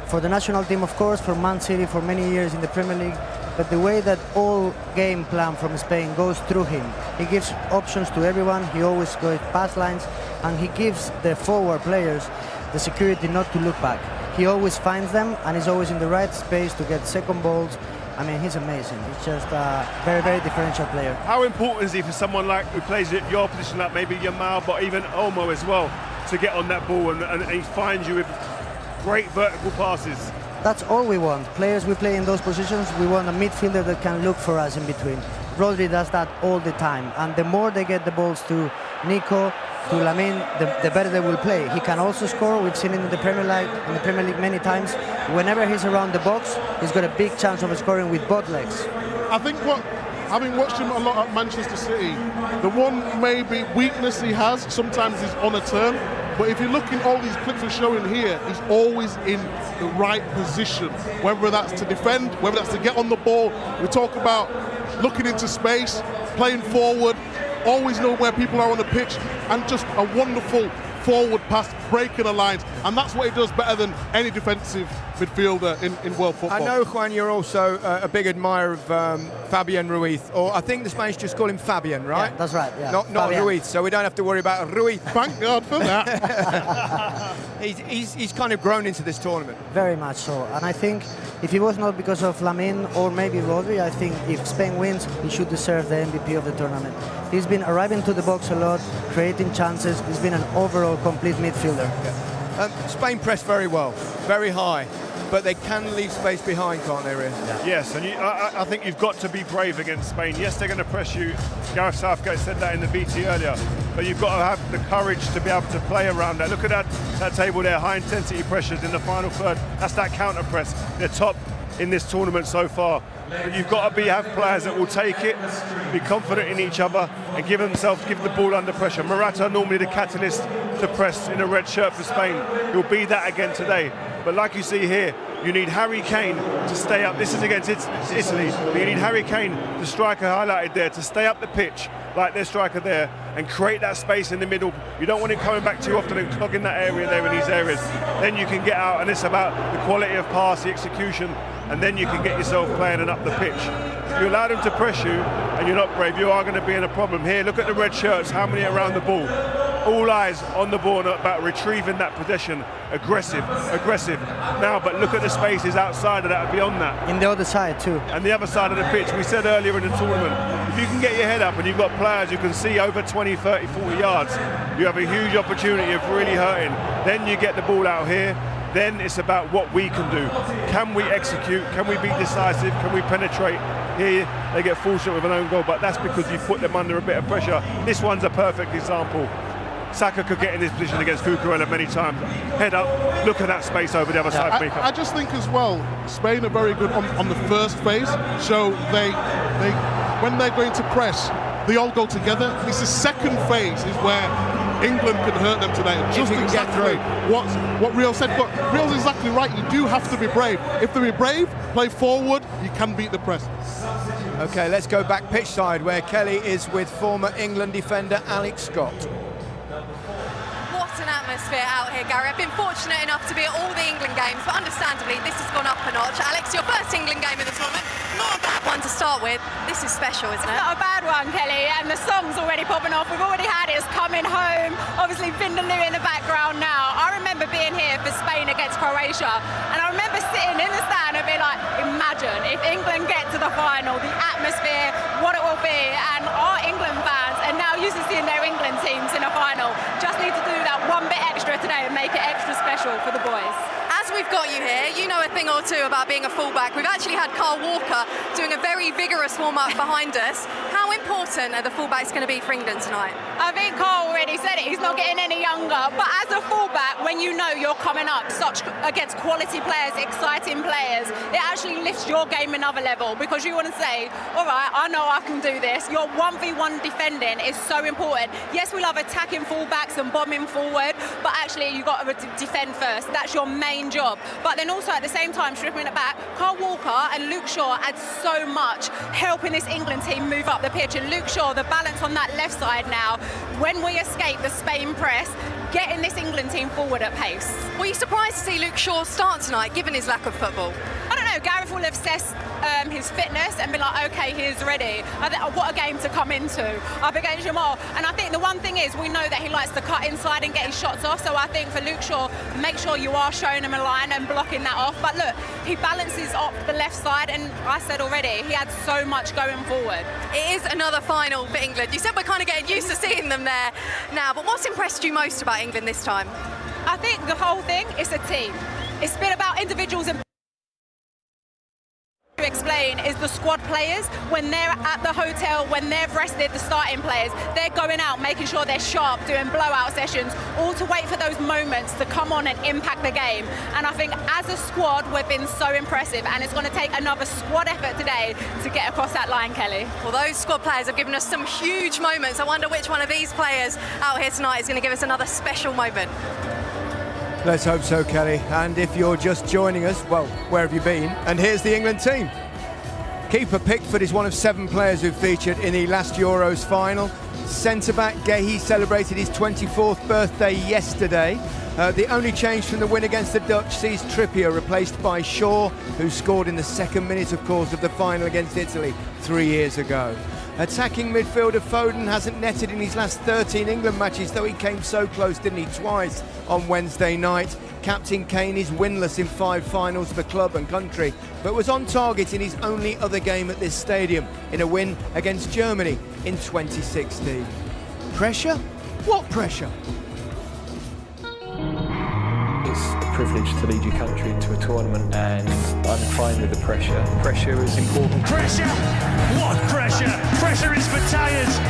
For the national team, of course, for Man City, for many years in the Premier League, but the way that all game plan from Spain goes through him, he gives options to everyone, he always goes pass lines, and he gives the forward players the security not to look back. He always finds them and is always in the right space to get second balls. I mean, he's amazing. He's just a very, very differential player. How important is he for someone like who plays at your position, like maybe Yamal, but even Olmo as well, to get on that ball and he finds you with great vertical passes? That's all we want. Players we play in those positions, we want a midfielder that can look for us in between. Rodri does that all the time, and the more they get the balls to Nico, to Lamine, the better they will play. He can also score. We've seen it in the Premier League many times. Whenever he's around the box, he's got a big chance of scoring with both legs. I think having watched him a lot at Manchester City, the one maybe weakness he has sometimes is on a turn. But if you look in all these clips we're showing here, he's always in the right position, whether that's to defend, whether that's to get on the ball. We talk about looking into space, playing forward, always know where people are on the pitch, and just a wonderful forward pass, breaking the lines, and that's what he does better than any defensive midfielder in world football. I know, Juan, you're also a big admirer of Fabian Ruiz, or I think the Spanish just call him Fabian, right? Yeah, that's right, yeah. Not Ruiz, so we don't have to worry about Ruiz. Thank God for that. he's kind of grown into this tournament. Very much so, and I think if it was not because of Lamine or maybe Rodri, I think if Spain wins, he should deserve the MVP of the tournament. He's been arriving to the box a lot, creating chances. He's been an overall complete midfielder. Yeah. Spain press very well, very high, but they can leave space behind, can't they, Ria? Yeah. Yes, and I think you've got to be brave against Spain. Yes, they're going to press you. Gareth Southgate said that in the VT earlier, but you've got to have the courage to be able to play around that. Look at that table there, high intensity pressures in the final third. That's that counter press. They're top in this tournament so far. But you've got to have players that will take it, be confident in each other, and give the ball under pressure. Morata, normally the catalyst to press in a red shirt for Spain. He'll be that again today. But like you see here, you need Harry Kane to stay up. This is against Italy. But you need Harry Kane, the striker highlighted there, to stay up the pitch like their striker there and create that space in the middle. You don't want him coming back too often and clogging that area there in these areas. Then you can get out, and it's about the quality of pass, the execution, and then you can get yourself playing and up the pitch. If you allow them to press you and you're not brave, you are going to be in a problem. Here, look at the red shirts, how many around the ball. All eyes on the ball about retrieving that possession. Aggressive. Now, but look at the spaces outside of that and beyond that. In the other side too. And the other side of the pitch, we said earlier in the tournament, if you can get your head up and you've got players who can see over 20, 30, 40 yards, you have a huge opportunity of really hurting. Then you get the ball out here. Then it's about what we can do. Can we execute? Can we be decisive? Can we penetrate? Here they get fortunate with an own goal, but that's because you put them under a bit of pressure. This one's a perfect example. Saka could get in this position against Cucurella many times. Head up, look at that space over the other side. I just think as well, Spain are very good on the first phase, so they when they're going to press, they all go together. It's the second phase is where England could hurt them today. Just exactly what Rio said, but Rio's exactly right. You do have to be brave. If they be brave, play forward, you can beat the press. Okay, let's go back pitch side where Kelly is with former England defender Alex Scott. What an atmosphere out here, Gary. I've been fortunate enough to be at all the England games, but understandably this has gone up a notch. Alex, your first England game of the tournament, not a bad one to start with. This is special, isn't it? It's not a bad one, Kelly, and the song's already popping off. We've already had It's Coming Home, obviously Vindaloo in the background now. I remember being here for Spain against Croatia, and I remember sitting in the stand and being like, imagine if England get to the final, the atmosphere, what it will be, and our England fans are now used to seeing their England teams in a final. Just need to do that one bit extra today and make it extra special for the boys. As we've got you here, you know a thing or two about being a fullback. We've actually had Carl Walker doing a very vigorous warm-up behind us. How important are the fullbacks going to be for England tonight? I think Carl already said it, he's not getting any younger, but as a fullback, when you know you're coming up against quality players, exciting players, it actually lifts your game another level, because you want to say, all right, I know I can do this. Your 1v1 defending is so important. Yes, we love attacking fullbacks and bombing forward, but actually you've got to defend first. That's your main job. But then also at the same time, stripping it back, Carl Walker and Luke Shaw add so much, helping this England team move up the pitch. And Luke Shaw, the balance on that left side now, when we escape the Spain press, getting this England team forward at pace. Were you surprised to see Luke Shaw start tonight, given his lack of football? I don't know, Gareth will assess his fitness and be like, okay, he's ready. I think, what a game to come into up against Jamal. And I think the one thing is, we know that he likes to cut inside and get his shots off, so I think for Luke Shaw, make sure you are showing him a line and blocking that off. But look, he balances off the left side, and I said already, he had so much going forward. It is another final for England. You said we're kind of getting used to seeing them there now, but what's impressed you most about England this time? I think the whole thing is a team. It's been about individuals and to explain is the squad players, when they're at the hotel, when they've rested, the starting players, they're going out making sure they're sharp, doing blowout sessions, all to wait for those moments to come on and impact the game. And I think as a squad we've been so impressive, and it's going to take another squad effort today to get across that line, Kelly. Well, those squad players have given us some huge moments. I wonder which one of these players out here tonight is going to give us another special moment. Let's hope so, Kelly. And if you're just joining us, well, where have you been? And here's the England team. Keeper Pickford is one of 7 players who featured in the last Euros final. Centre-back Gehi celebrated his 24th birthday yesterday. The only change from the win against the Dutch sees Trippier replaced by Shaw, who scored in the second minute, of course, of the final against Italy 3 years ago. Attacking midfielder Foden hasn't netted in his last 13 England matches, though he came so close, didn't he, twice on Wednesday night. Captain Kane is winless in 5 finals for club and country, but was on target in his only other game at this stadium, in a win against Germany in 2016. Pressure? What pressure? It's a privilege to lead your country into a tournament, and I'm fine with the pressure. Pressure is important. Pressure! What pressure? Pressure is for tyres!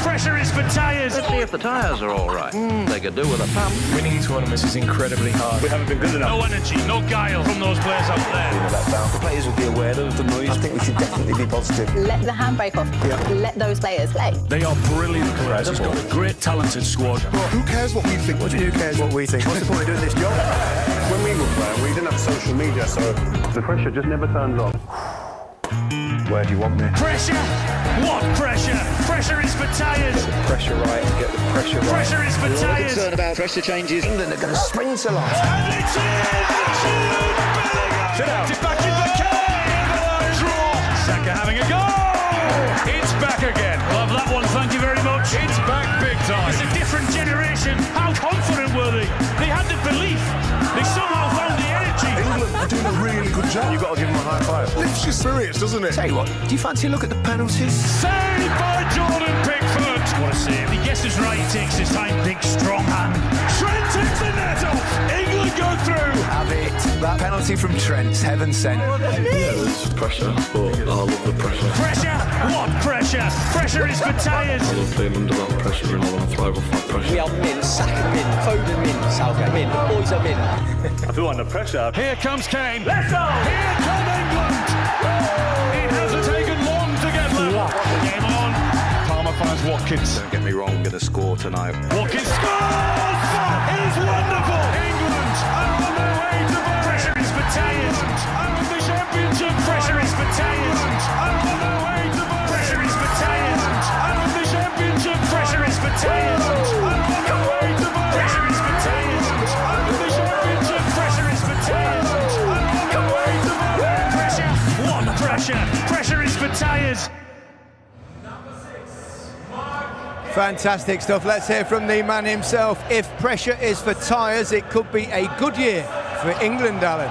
Pressure is for tyres! Let's see if the tyres are all right. They could do with a pump. Winning tournaments is incredibly hard. We haven't been good enough. No energy, no guile from those players out there. The players will be aware of the noise. I think we should definitely be positive. Let the handbrake off. Let those players play. They are brilliant players. He's got a great, talented squad. Who cares what we think? Who cares what we think? What's the point of doing this job? When we were playing, we didn't have social media, so the pressure just never turns off. Where do you want me? Pressure! What pressure? Pressure is for tyres! Get the pressure right and get the pressure right. Pressure is for tyres! Concerned about pressure changes. England are going to spring to life. And it's in! Sit down. It's back in the cave! Draw! Saka having a go! It's back again. Love that one, thank you very much. It's back big time. It's a different generation. How confident were they? They had the belief. They somehow found the energy. England are doing a really good job. You've got to give him a high five. Lifts your spirits, doesn't it? Tell you what, do you fancy a look at the penalties? Saved by Jordan Pickford. What a save. He guesses right, he takes his time. Big, strong hand. Trent takes the net off. England go through. Have it. That penalty from Trent's heaven sent. Yeah, there's pressure, but I love the pressure. Pressure? What pressure? Pressure is for tyres. I love playing under that pressure and I want to thrive off that pressure. We are mint, Saka mint, Foden mint, Southgate mint, the boys are mint. I feel under pressure. Here comes Kane. Let's go! Here come England! It hasn't taken long to get level. Game on. Palmer finds Watkins. Don't get me wrong, going to score tonight. Watkins scores! It is wonderful! England are on their way to the pressure is for tyres. Are in the championship. Pressure is for tyres. Are on their way to the pressure is for tyres. Are in the championship. Pressure is for tyres. Are on their way to the pressure is for tyres. Are in the championship. Pressure is for tyres. Are on their way to the pressure. What pressure? Pressure is for tyres. Fantastic stuff. Let's hear from the man himself. If pressure is for tyres, it could be a good year for England, Alan.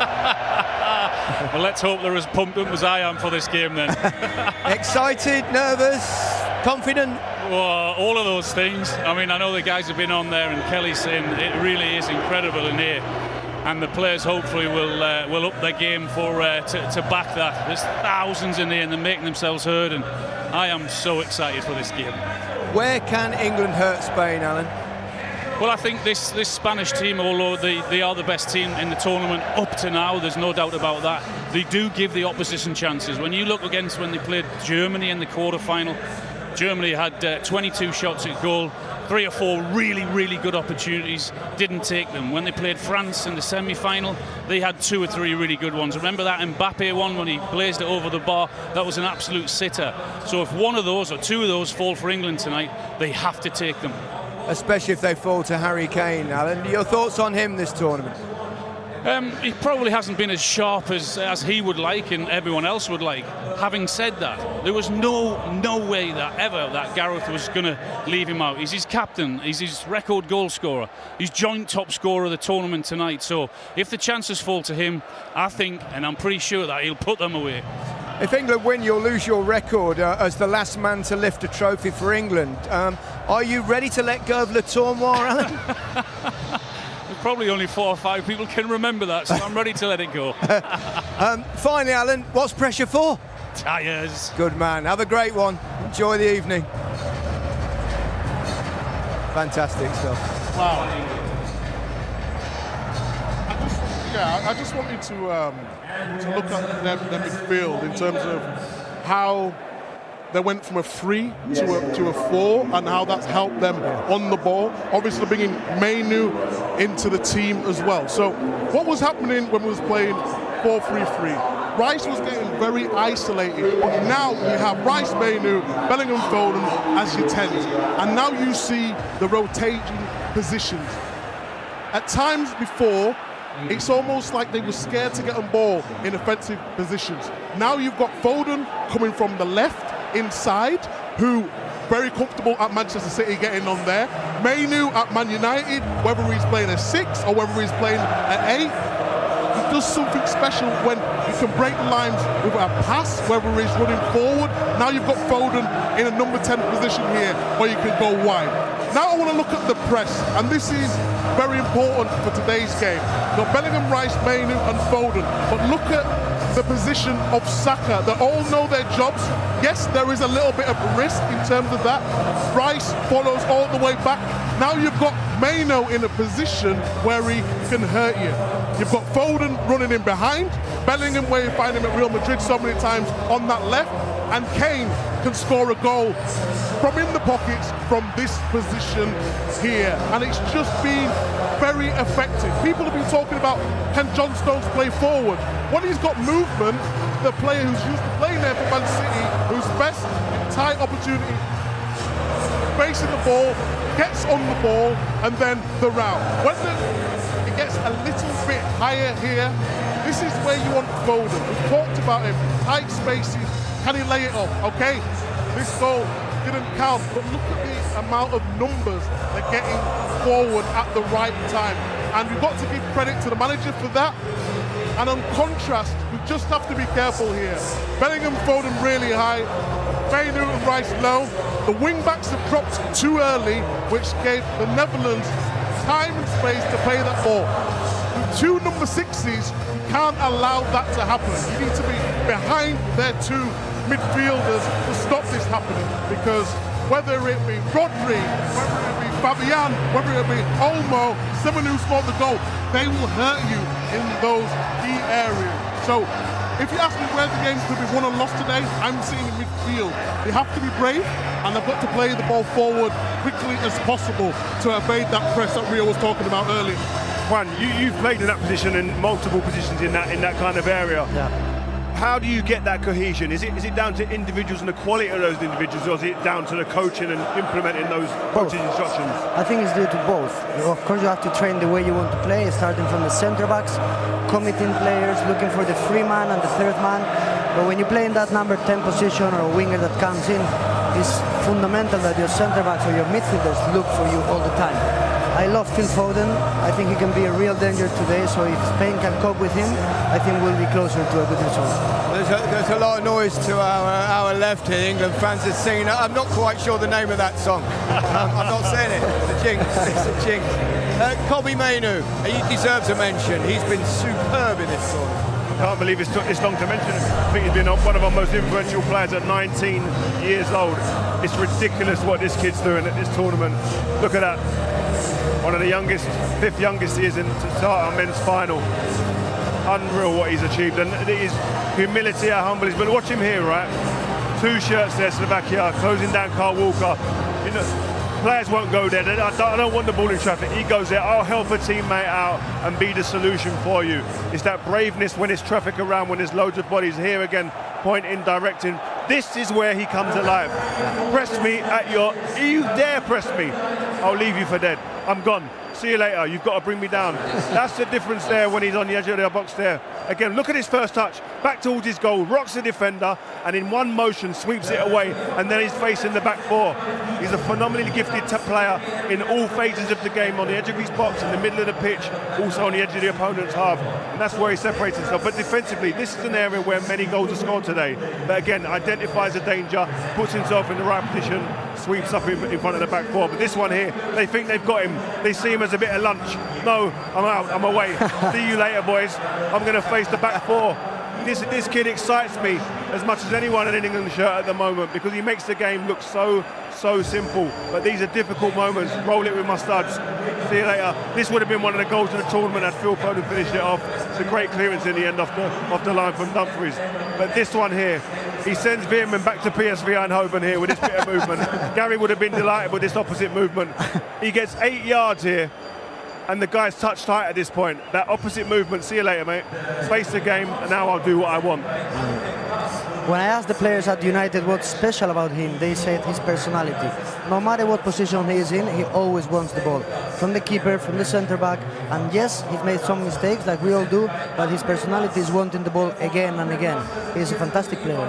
Well, let's hope they're as pumped up as I am for this game then. Excited, nervous, confident? Well, all of those things. I mean, I know the guys have been on there and Kelly's saying it really is incredible in here. And the players hopefully will up their game for to back that. There's thousands in there and they're making themselves heard, and I am so excited for this game. Where can England hurt Spain, Alan? Well, I think this Spanish team, although they are the best team in the tournament up to now, there's no doubt about that, they do give the opposition chances. When you look against when they played Germany in the quarter-final, Germany had 22 shots at goal, 3 or 4 really, really good opportunities, didn't take them. When they played France in the semi-final, they had 2 or 3 really good ones. Remember that Mbappe one when he blazed it over the bar? That was an absolute sitter. So if one of those or 2 of those fall for England tonight, they have to take them. Especially if they fall to Harry Kane, Alan. Your thoughts on him this tournament? He probably hasn't been as sharp as he would like and everyone else would like. Having said that, there was no way that Gareth was going to leave him out. He's his captain, he's his record goal scorer, he's joint top scorer of the tournament tonight. So if the chances fall to him, I think, and I'm pretty sure that he'll put them away. If England win, you'll lose your record as the last man to lift a trophy for England. Are you ready to let go of Le Tournoi, Alan? Probably only 4 or 5 people can remember that, so I'm ready to let it go. Finally, Alan, what's pressure for? Tyres. Good man. Have a great one. Enjoy the evening. Fantastic stuff. Wow. I just wanted to look at their midfield in terms of how they went from a 3 to a 4 and how that's helped them on the ball. Obviously bringing Mainu into the team as well. So what was happening when we was playing 4-3-3? Rice was getting very isolated, but now you have Rice, Mainu, Bellingham, Foden as your 10s, and now you see the rotating positions. At times before, it's almost like they were scared to get on ball in offensive positions. Now you've got Foden coming from the left inside, who very comfortable at Manchester City getting on there. Mainu at Man United, whether he's playing a 6 or whether he's playing an 8, he does something special when you can break the lines with a pass, whether he's running forward. Now you've got Foden in a number 10 position here where you can go wide. Now I want to look at the press, and this is very important for today's game. You've got Bellingham, Rice, Mainu and Foden, but look at the position of Saka. They all know their jobs. Yes, there is a little bit of risk in terms of that. Rice follows all the way back. Now you've got Mainu in a position where he can hurt you. You've got Foden running in behind, Bellingham where you find him at Real Madrid so many times on that left, and Kane can score a goal from in the pockets from this position here, and it's just been very effective. People have been talking about, can John Stones play forward? When he's got movement, the player who's used to playing there for Man City, who's best in tight opportunity, facing the ball, gets on the ball, and then the route. When it gets a little bit higher here, this is where you want Foden. We've talked about him, tight spaces, can he lay it off? Okay, this goal didn't count, but look at the amount of numbers they're getting forward at the right time. And we've got to give credit to the manager for that. And on contrast, we just have to be careful here. Bellingham, Foden really high, Mainu and Rice low. The wing-backs have dropped too early, which gave the Netherlands time and space to play that ball. With 2 number 6s, you can't allow that to happen. You need to be behind their 2 midfielders to stop this happening, because whether it be Rodri, whether it be Fabian, whether it be Olmo, someone who scored the goal, they will hurt you in those key areas. So if you ask me where the game could be won or lost today, I'm seeing in midfield. They have to be brave, and they've got to play the ball forward quickly as possible to evade that press that Rio was talking about earlier. Juan, you've played in that position and multiple positions in that kind of area. Yeah. How do you get that cohesion? Is it down to individuals and the quality of those individuals, or is it down to the coaching and implementing those coaching instructions? I think it's due to both. Of course, you have to train the way you want to play, starting from the centre backs, committing players, looking for the free man and the third man. But when you play in that number 10 position, or a winger that comes in, it's fundamental that your centre backs or your midfielders look for you all the time. I love Phil Foden. I think he can be a real danger today, so if Spain can cope with him, I think we'll be closer to a good result. There's a lot of noise to our left here. England fans are singing. I'm not quite sure the name of that song. I'm not saying it. It's a jinx. It's a jinx. Kobbie Mainu, he deserves a mention. He's been superb in this tournament. I can't believe it's took this long to mention him. I think he's been one of our most influential players at 19 years old. It's ridiculous what this kid's doing at this tournament. Look at that. One of the youngest, 5th youngest he is in to start our men's final. Unreal what he's achieved, and his humility, how humble he's been. Watch him here, right? 2 shirts there, Slovakia, closing down Carl Walker. You know, players won't go there. I don't want the ball in traffic. He goes there. I'll help a teammate out and be the solution for you. It's that braveness when there's traffic around, when there's loads of bodies. Here again, pointing, directing. This is where he comes alive. Press me at your... You dare press me, I'll leave you for dead. I'm gone. See you later. You've got to bring me down. That's the difference there when he's on the edge of the box there. Again, look at his first touch. Back towards his goal, rocks the defender, and in one motion sweeps it away, and then he's facing the back 4. He's a phenomenally gifted player in all phases of the game, on the edge of his box, in the middle of the pitch, also on the edge of the opponent's half. And that's where he separates himself. But defensively, this is an area where many goals are scored today. But again, identifies a danger, puts himself in the right position, sweeps up in front of the back 4. But this one here, they think they've got him. They see him as a bit of lunch. No, I'm out, I'm away. See you later, boys. I'm going to face the back 4. This kid excites me as much as anyone in an England shirt at the moment, because he makes the game look so simple. But these are difficult moments. Roll it with my studs. See you later. This would have been one of the goals of the tournament had Phil Foden finished it off. It's a great clearance in the end off the line from Dumfries. But this one here, he sends Veerman back to PSV Eindhoven here with this bit of movement. Gary would have been delighted with this opposite movement. He gets 8 yards here. and the guy's touch tight at this point. That opposite movement, see you later, mate. Face the game, and now I'll do what I want. When I asked the players at United what's special about him, they said his personality. No matter what position he is in, he always wants the ball. From the keeper, from the centre-back, and yes, he's made some mistakes like we all do, but his personality is wanting the ball again and again. He's a fantastic player.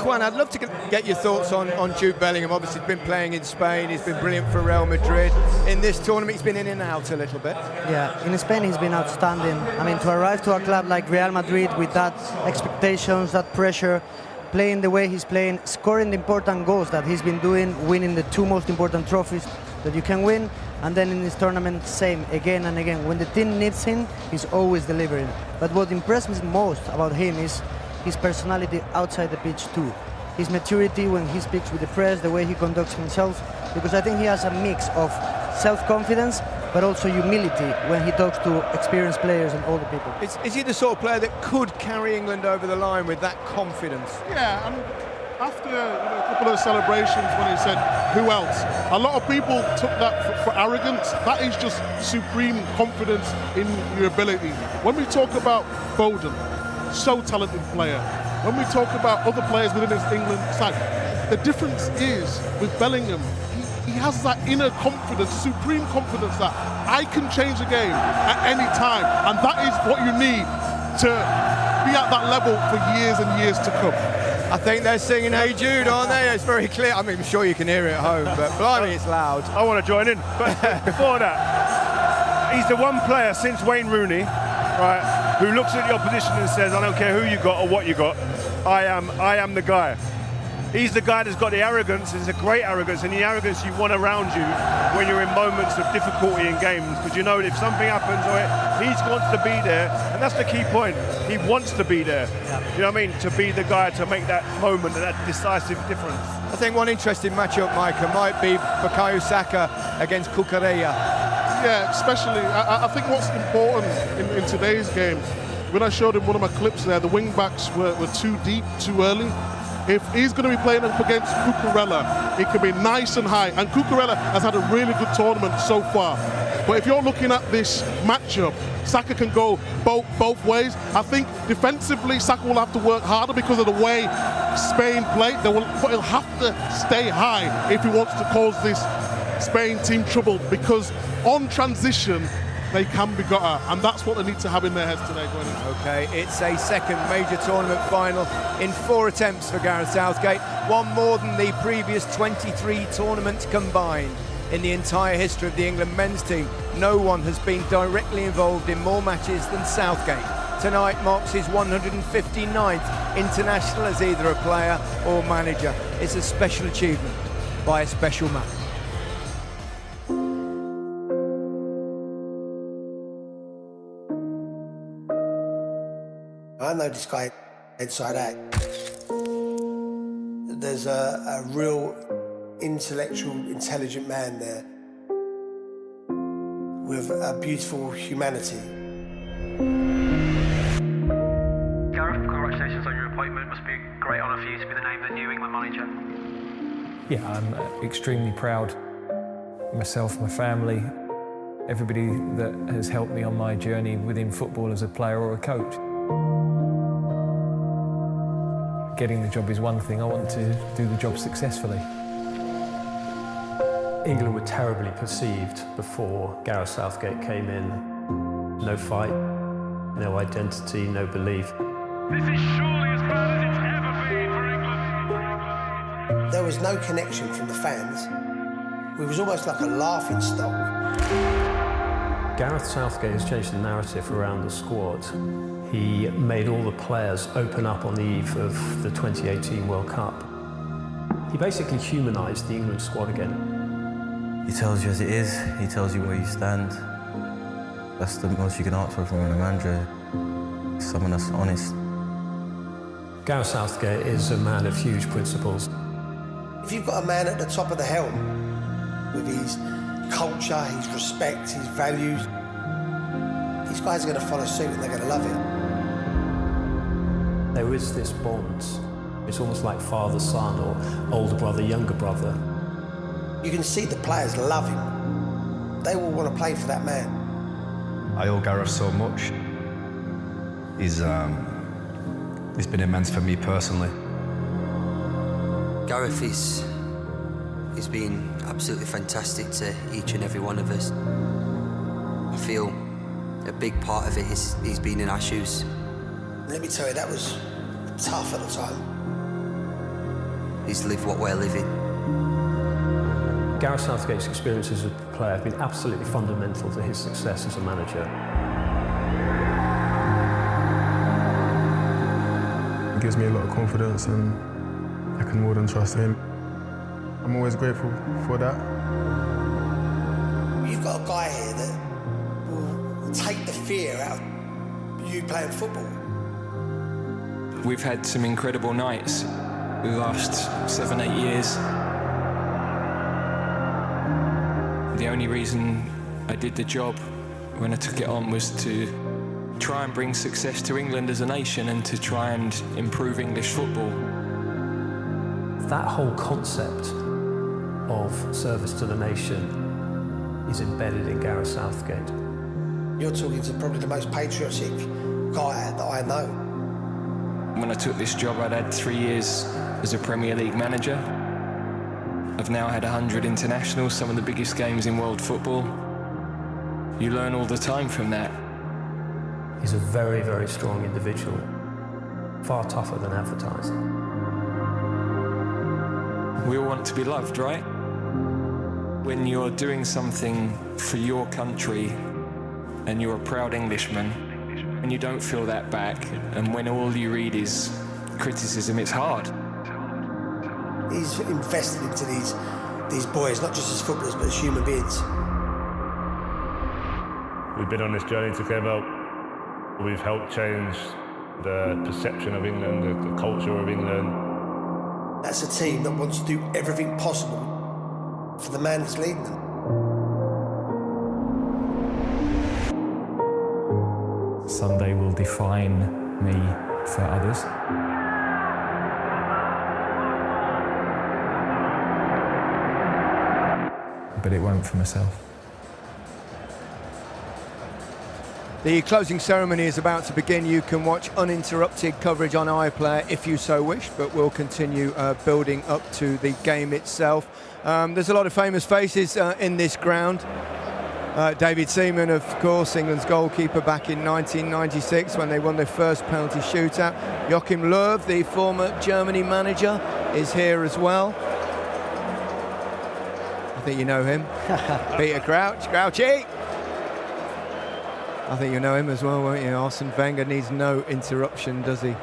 Juan, I'd love to get your thoughts on Jude Bellingham. Obviously, he's been playing in Spain, he's been brilliant for Real Madrid. In this tournament, he's been in and out a little bit. Yeah, in Spain he's been outstanding. I mean, to arrive to a club like Real Madrid with that expectations, that pressure, playing the way he's playing, scoring the important goals that he's been doing, winning the two most important trophies that you can win, and then in this tournament, same, again and again. When the team needs him, he's always delivering. But what impressed me most about him is his personality outside the pitch too. His maturity when he speaks with the press, the way he conducts himself, because I think he has a mix of self-confidence but also humility when he talks to experienced players and older people. Is he the sort of player that could carry England over the line with that confidence? Yeah, and after a couple of celebrations when he said, who else? A lot of people took that for arrogance. That is just supreme confidence in your ability. When we talk about Foden, so talented player. When we talk about other players within this England side, the difference is with Bellingham, he has that inner confidence, supreme confidence that I can change the game at any time, and that is what you need to be at that level for years and years to come. I think they're singing Hey Jude, aren't they? It's very clear. I mean, I'm sure you can hear it at home, but blimey, it's loud. I want to join in. But before that, he's the one player since Wayne Rooney, right, who looks at the opposition and says, I don't care who you got or what you got, I am the guy. He's the guy that's got the arrogance. It's a great arrogance, and the arrogance you want around you when you're in moments of difficulty in games, because you know if something happens, he wants to be there, and that's the key point. He wants to be there. You know what I mean? To be the guy to make that moment and that decisive difference. I think one interesting matchup, Micah, might be Bukayo Saka against Cucurella. Yeah, especially, I think what's important in today's game, when I showed him one of my clips there, the wing backs were too deep, too early. If he's going to be playing up against Cucurella, it can be nice and high. And Cucurella has had a really good tournament so far. But if you're looking at this matchup, Saka can go both ways. I think defensively, Saka will have to work harder because of the way Spain play. But he'll have to stay high if he wants to cause this Spain team trouble, because on transition, they can be got at, and that's what they need to have in their heads today going into. Okay, it's a second major tournament final in 4 attempts for Gareth Southgate, one more than the previous 23 tournaments combined. In the entire history of the England men's team, no one has been directly involved in more matches than Southgate. Tonight marks his 159th international as either a player or manager. It's a special achievement by a special man. I know this guy inside out. There's a real intellectual, intelligent man there with a beautiful humanity. Gareth, congratulations on your appointment. It must be a great honour for you to be the name of the new England manager. Yeah, I'm extremely proud. Myself, my family, everybody that has helped me on my journey within football as a player or a coach. Getting the job is one thing, I want to do the job successfully. England were terribly perceived before Gareth Southgate came in. No fight, no identity, no belief. This is surely as bad as it's ever been for England. There was no connection from the fans. We was almost like a laughing stock. Gareth Southgate has changed the narrative around the squad. He made all the players open up on the eve of the 2018 World Cup. He basically humanised the England squad again. He tells you as it is, he tells you where you stand. That's the most you can ask for from a manager, someone that's honest. Gareth Southgate is a man of huge principles. If you've got a man at the top of the helm with his culture, his respect, his values, these guys are going to follow suit and they're going to love it. There is this bond. It's almost like father-son or older brother, younger brother. You can see the players love him. They all want to play for that man. I owe Gareth so much. He's been immense for me personally. Gareth he's been absolutely fantastic to each and every one of us. I feel a big part of it is he's been in our shoes. Let me tell you, that was tough at the time. He's lived what we're living. Gareth Southgate's experience as a player have been absolutely fundamental to his success as a manager. It gives me a lot of confidence and I can more than trust him. I'm always grateful for that. You've got a guy here that will take the fear out of you playing football. We've had some incredible nights the last 7-8 years. The only reason I did the job when I took it on was to try and bring success to England as a nation and to try and improve English football. That whole concept of service to the nation is embedded in Gareth Southgate. You're talking to probably the most patriotic guy that I know. When I took this job, I'd had 3 years as a Premier League manager. I've now had 100 internationals, some of the biggest games in world football. You learn all the time from that. He's a very, very strong individual, far tougher than advertising. We all want to be loved, right? When you're doing something for your country and you're a proud Englishman and you don't feel that back, and when all you read is criticism, it's hard. He's invested into these boys, not just as footballers, but as human beings. We've been on this journey together. We've helped change the perception of England, the culture of England. That's a team that wants to do everything possible for the man that's leading them. Sunday will define me for others. But it won't for myself. The closing ceremony is about to begin. You can watch uninterrupted coverage on iPlayer if you so wish, but we'll continue building up to the game itself. There's a lot of famous faces in this ground. David Seaman, of course, England's goalkeeper back in 1996 when they won their first penalty shootout. Joachim Löw, the former Germany manager, is here as well. I think you know him. Peter Crouch, Crouchy. I think you know him as well, won't you? Arsene Wenger needs no interruption, does he?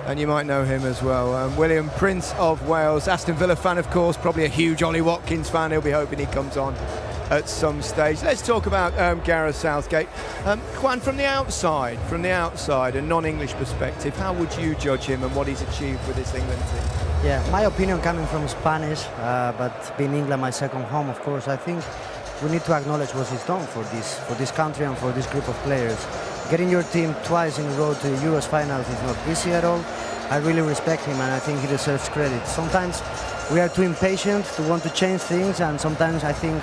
And you might know him as well. William, Prince of Wales, Aston Villa fan, of course, probably a huge Ollie Watkins fan. He'll be hoping he comes on at some stage. Let's talk about Gareth Southgate. Juan, from the outside, a non-English perspective, how would you judge him and what he's achieved with this England team? Yeah, my opinion coming from Spanish, but being England my second home, of course, I think we need to acknowledge what he's done for this country and for this group of players. Getting your team twice in a row to the Euros finals is not easy at all. I really respect him and I think he deserves credit. Sometimes we are too impatient to want to change things, and sometimes I think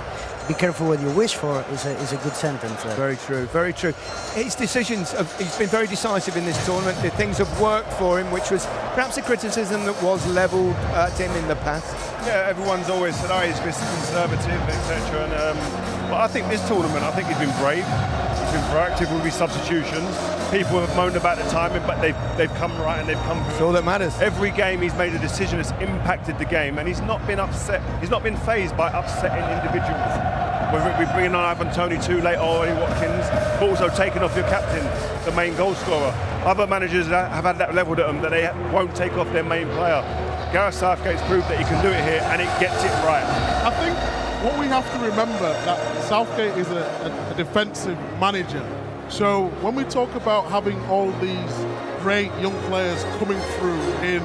be careful what you wish for is a good sentence. Very true, very true. His decisions, he's been very decisive in this tournament. The things have worked for him, which was perhaps a criticism that was levelled at him in the past. Yeah, everyone's always said, oh, he's a bit conservative, etc. But I think this tournament, I think he's been brave. He's been proactive with his substitutions. People have moaned about the timing, but they've come right and they've come through. That's all that matters. Every game he's made a decision that's impacted the game, and he's not been upset. He's not been fazed by upsetting individuals. Whether it be bringing on Ivan Toney too late or Ollie Watkins, but also taking off your captain, the main goal scorer. Other managers have had that levelled at them that they won't take off their main player. Gareth Southgate's proved that he can do it here, and it gets it right. I think what we have to remember that Southgate is a defensive manager. So when we talk about having all these great young players coming through in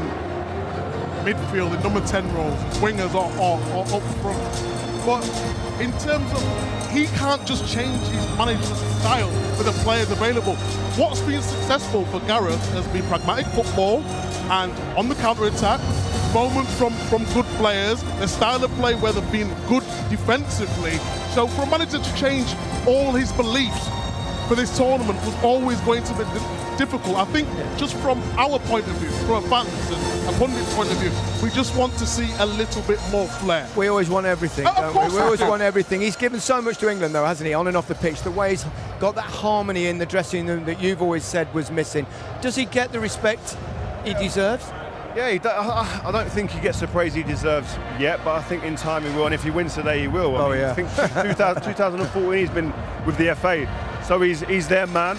midfield, in number 10 roles, wingers or up front, but in terms of, he can't just change his management style with the players available. What's been successful for Gareth has been pragmatic football and on the counter-attack, moments from good players, their style of play where they've been good defensively. So for a manager to change all his beliefs for this tournament was always going to be difficult. I think just from our point of view, from a fans and a pundit's point of view, we just want to see a little bit more flair. We always want everything, don't we? We always want everything. He's given so much to England, though, hasn't he, on and off the pitch? The way he's got that harmony in the dressing room that you've always said was missing. Does he get the respect he deserves? Yeah, I don't think he gets the praise he deserves yet, but I think in time he will, and if he wins today, he will. I think 2014 he's been with the FA, so he's their man.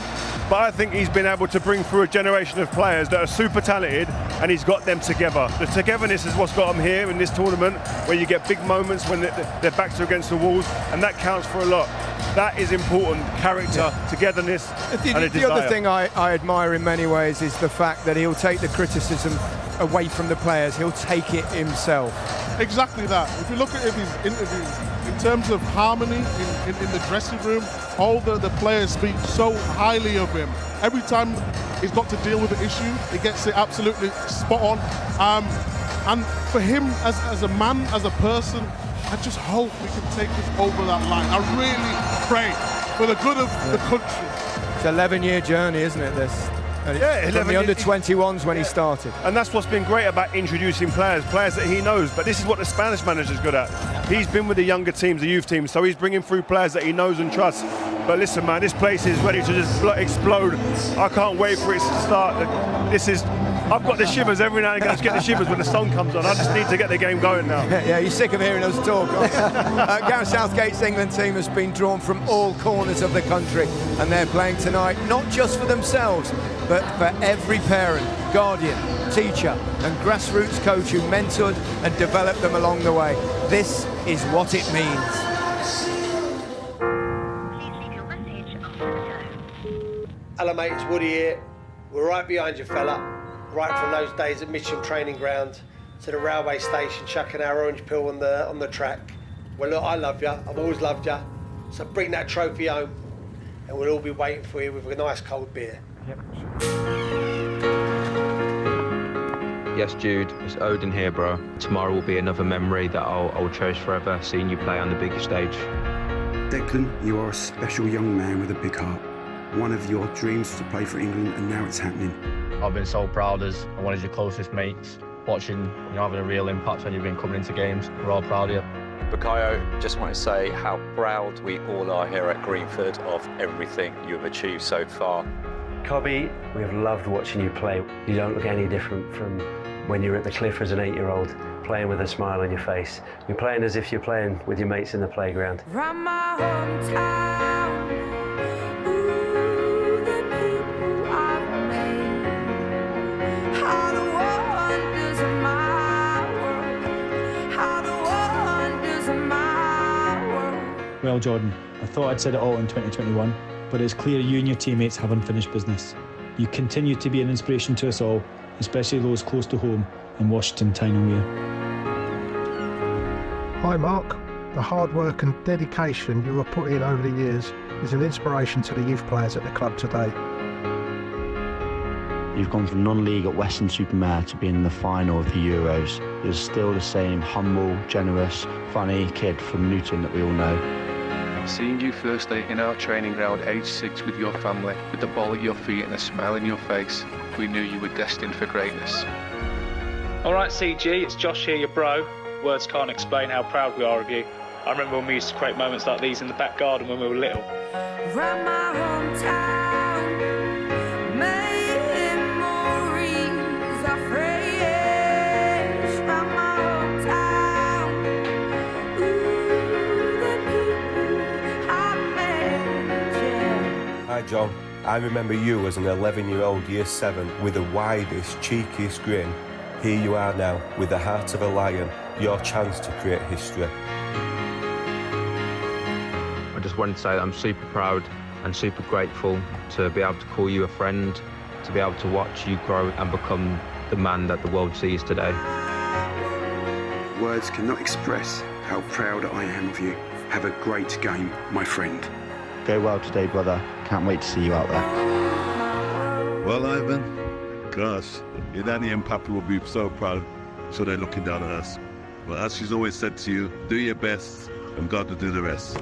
But I think he's been able to bring through a generation of players that are super talented, and he's got them together. The togetherness is what's got them here in this tournament, where you get big moments when their backs are against the walls, and that counts for a lot. That is important, character, togetherness, and a desire. The other thing I admire in many ways is the fact that he'll take the criticism away from the players. He'll take it himself. Exactly that. If you look at his interviews, in terms of harmony in the dressing room, all the players speak so highly of him. Every time he's got to deal with an issue, he gets it absolutely spot on. And for him as a man, as a person, I just hope we can take this over that line. I really pray for the good of the country. It's an 11-year journey, isn't it, this? Yeah, from the under-21s when he started. And that's what's been great about introducing players that he knows. But this is what the Spanish manager's good at. He's been with the younger teams, the youth teams, so he's bringing through players that he knows and trusts. But listen, man, this place is ready to just explode. I can't wait for it to start. I've got the shivers every now and again. I just get the shivers when the song comes on. I just need to get the game going now. Yeah, you're sick of hearing us talk. Gareth Southgate's England team has been drawn from all corners of the country, and they're playing tonight not just for themselves, but for every parent, guardian, teacher and grassroots coach who mentored and developed them along the way. This is what it means. Hello mate, it's Woody here. We're right behind you, fella. Right from those days at Mitcham training ground to the railway station, chucking our orange peel on the track. Well look, I love you, I've always loved you. So bring that trophy home and we'll all be waiting for you with a nice cold beer. Yep. Yes, Jude, it's Odin here, bro. Tomorrow will be another memory that I'll cherish forever, seeing you play on the biggest stage. Declan, you are a special young man with a big heart. One of your dreams was to play for England, and now it's happening. I've been so proud as one of your closest mates, watching you having a real impact when you've been coming into games. We're all proud of you. Bukayo, just want to say how proud we all are here at Greenford of everything you have achieved so far. Cobby, we have loved watching you play. You don't look any different from when you were at the Cliff as an 8-year-old, playing with a smile on your face. You're playing as if you're playing with your mates in the playground. From my hometown, ooh, the people I've made, how the wonders of my world, how the wonders of my world. Well, Jordan, I thought I'd said it all in 2021, but it's clear you and your teammates have unfinished business. You continue to be an inspiration to us all, especially those close to home in Washington, Tyne and Wear. Hi Mark, the hard work and dedication you have put in over the years is an inspiration to the youth players at the club today. You've gone from non-league at Weston-super-Mare to being in the final of the Euros. You're still the same humble, generous, funny kid from Newton that we all know. Seeing you first day in our training ground, age 6, with your family, with the ball at your feet and a smile on your face, we knew you were destined for greatness. Alright CG, it's Josh here, your bro. Words can't explain how proud we are of you. I remember when we used to create moments like these in the back garden when we were little. From my hometown, memories are fresh. From my hometown, ooh, the people I met, yeah. Hi John, I remember you as an 11-year-old year 7 with the widest, cheekiest grin. Here you are now, with the heart of a lion, your chance to create history. I just wanted to say that I'm super proud and super grateful to be able to call you a friend, to be able to watch you grow and become the man that the world sees today. Words cannot express how proud I am of you. Have a great game, my friend. Go well today, brother. Can't wait to see you out there. Well, Ivan, gosh, your daddy and Papa will be so proud. so they're looking down on us. But as she's always said to you, do your best and God will do the rest.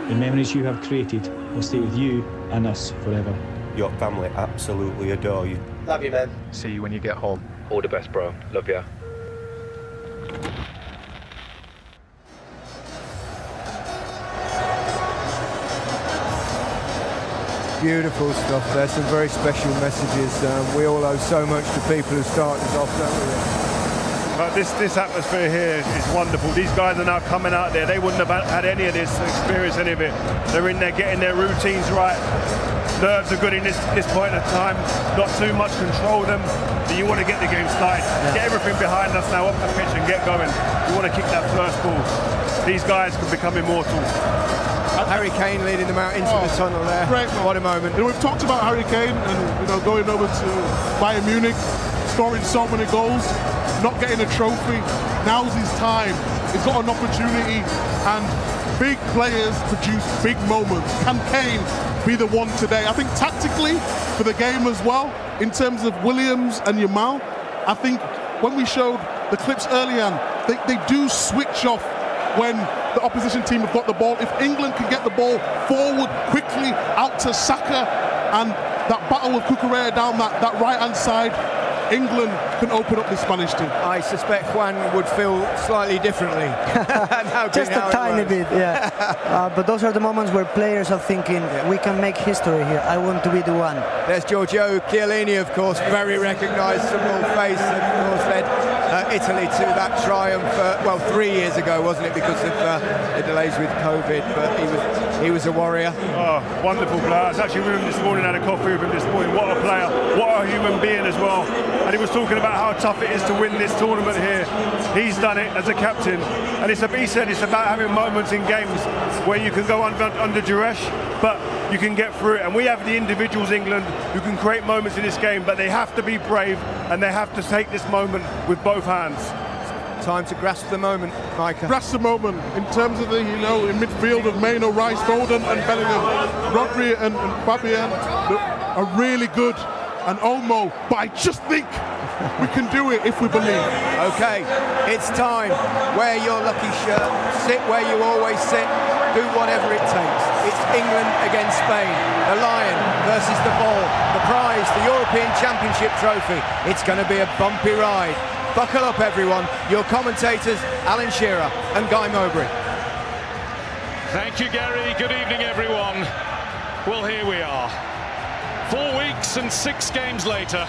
The memories you have created will stay with you and us forever. Your family absolutely adore you. Love you, man. See you when you get home. All the best, bro. Love ya. Beautiful stuff there, some very special messages. We all owe so much to people who started us off, don't we? But this atmosphere here is wonderful. These guys are now coming out there. They wouldn't have had any of this, experienced any of it. They're in there getting their routines right. Nerves are good in this point of time. Not too much control them. But you want to get the game started. Get everything behind us now off the pitch and get going. You want to kick that first ball. These guys can become immortal. Harry Kane leading them out into the tunnel there. Great. What a moment. We've talked about Harry Kane and going over to Bayern Munich, scoring so many goals, not getting a trophy. Now's his time. He's got an opportunity, and big players produce big moments. Can Kane be the one today? I think tactically for the game as well, in terms of Williams and Yamal, I think when we showed the clips earlier, they do switch off when the opposition team have got the ball. If England can get the ball forward quickly out to Saka and that battle with Cucurella down that right-hand side, England can open up the Spanish team. I suspect Juan would feel slightly differently. Just a tiny bit, yeah. But those are the moments where players are thinking, we can make history here. I want to be the one. There's Giorgio Chiellini, of course, very recognisable face, and of course led Italy to that triumph, 3 years ago, wasn't it, because of the delays with COVID, but he was a warrior. Oh, wonderful player. I was actually with him this morning, had a coffee with him this morning. What a player, what a human being as well. And he was talking about how tough it is to win this tournament here. He's done it as a captain, and he said it's about having moments in games where you can go under duress, but you can get through it. And we have the individuals, England, who can create moments in this game, but they have to be brave and they have to take this moment with both hands. Time to grasp the moment, Micah. Grasp the moment in terms of the, in midfield of Maino, Rice, Foden and Bellingham. Rodri and Fabian are really good, and Olmo, but I just think we can do it if we believe. Okay, it's time. Wear your lucky shirt, sit where you always sit, do whatever it takes. It's England against Spain, the lion versus the ball, the prize, the European Championship trophy. It's going to be a bumpy ride. Buckle up, everyone. Your commentators, Alan Shearer and Guy Mowbray. Thank you, Gary. Good evening, everyone. Well, here we are. 4 weeks and 6 games later,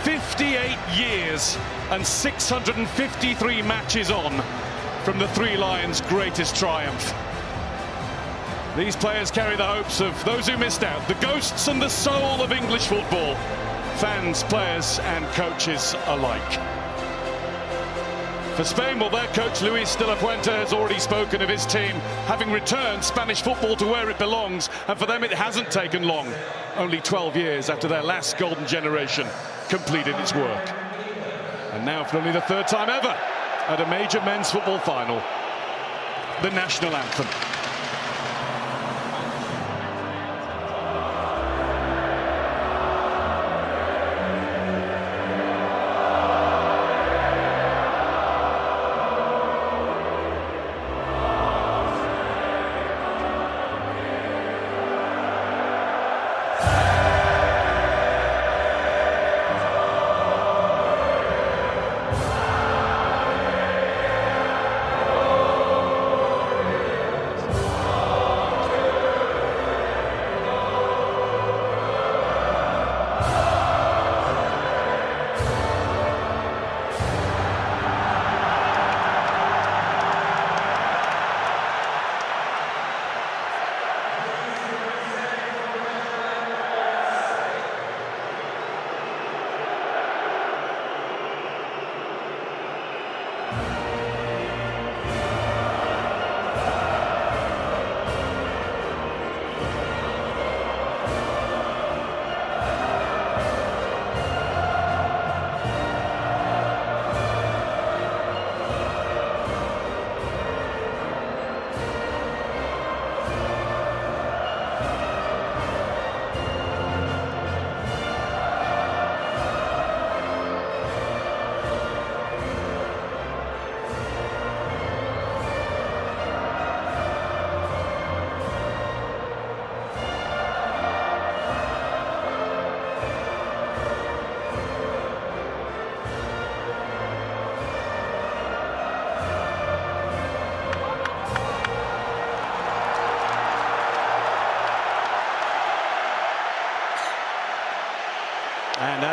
58 years and 653 matches on from the Three Lions' greatest triumph. These players carry the hopes of those who missed out, the ghosts and the soul of English football, fans, players and coaches alike. For Spain, well, their coach Luis de la Fuente has already spoken of his team having returned Spanish football to where it belongs, and for them it hasn't taken long, only 12 years after their last golden generation completed its work. And now, for only the 3rd time ever at a major men's football final, the national anthem.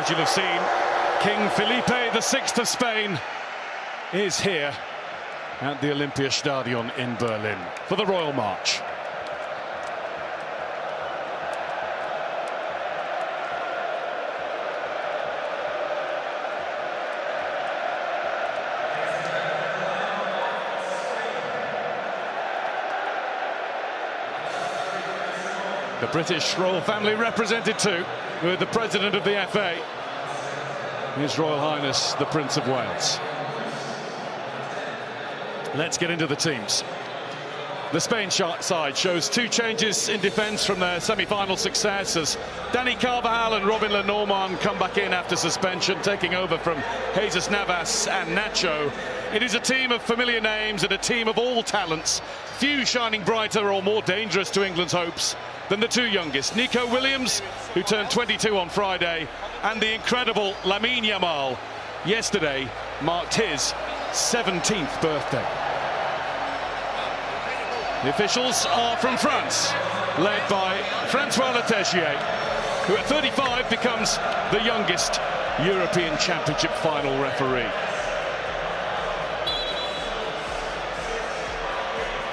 as you'll have seen, King Felipe VI of Spain is here at the Olympiastadion in Berlin for the Royal March. The British royal family represented too, with the President of the FA, His Royal Highness the Prince of Wales. Let's get into the teams. The Spain side shows two changes in defence from their semi-final success as Dani Carvajal and Robin Lenormand come back in after suspension, taking over from Jesus Navas and Nacho. It is a team of familiar names and a team of all talents, few shining brighter or more dangerous to England's hopes than the two youngest, Nico Williams, who turned 22 on Friday, and the incredible Lamine Yamal. Yesterday marked his 17th birthday. The officials are from France, led by Francois Letergier, who at 35 becomes the youngest European Championship final referee.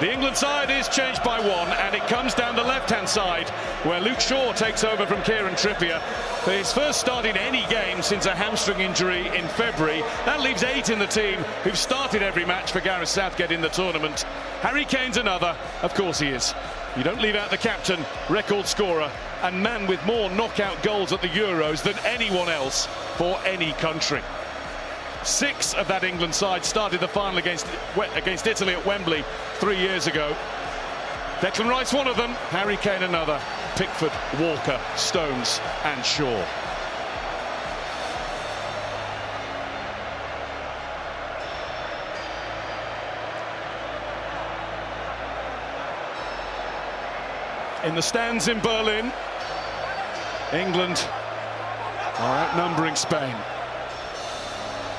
The England side is changed by one, and it comes down the left-hand side, where Luke Shaw takes over from Kieran Trippier for his first start in any game since a hamstring injury in February. That leaves 8 in the team who've started every match for Gareth Southgate in the tournament. Harry Kane's another, of course he is. You don't leave out the captain, record scorer, and man with more knockout goals at the Euros than anyone else for any country. 6 of that England side started the final against Italy at Wembley 3 years ago. Declan Rice one of them, Harry Kane another, Pickford, Walker, Stones and Shaw. In the stands in Berlin, England are outnumbering Spain.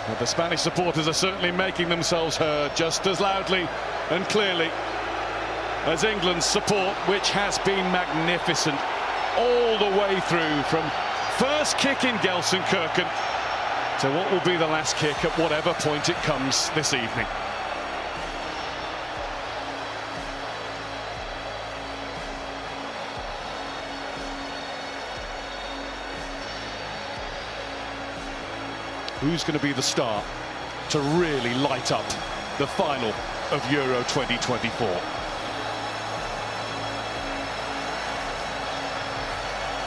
But the Spanish supporters are certainly making themselves heard just as loudly and clearly as England's support, which has been magnificent all the way through, from first kick in Gelsenkirchen to what will be the last kick at whatever point it comes this evening. Who's going to be the star to really light up the final of Euro 2024?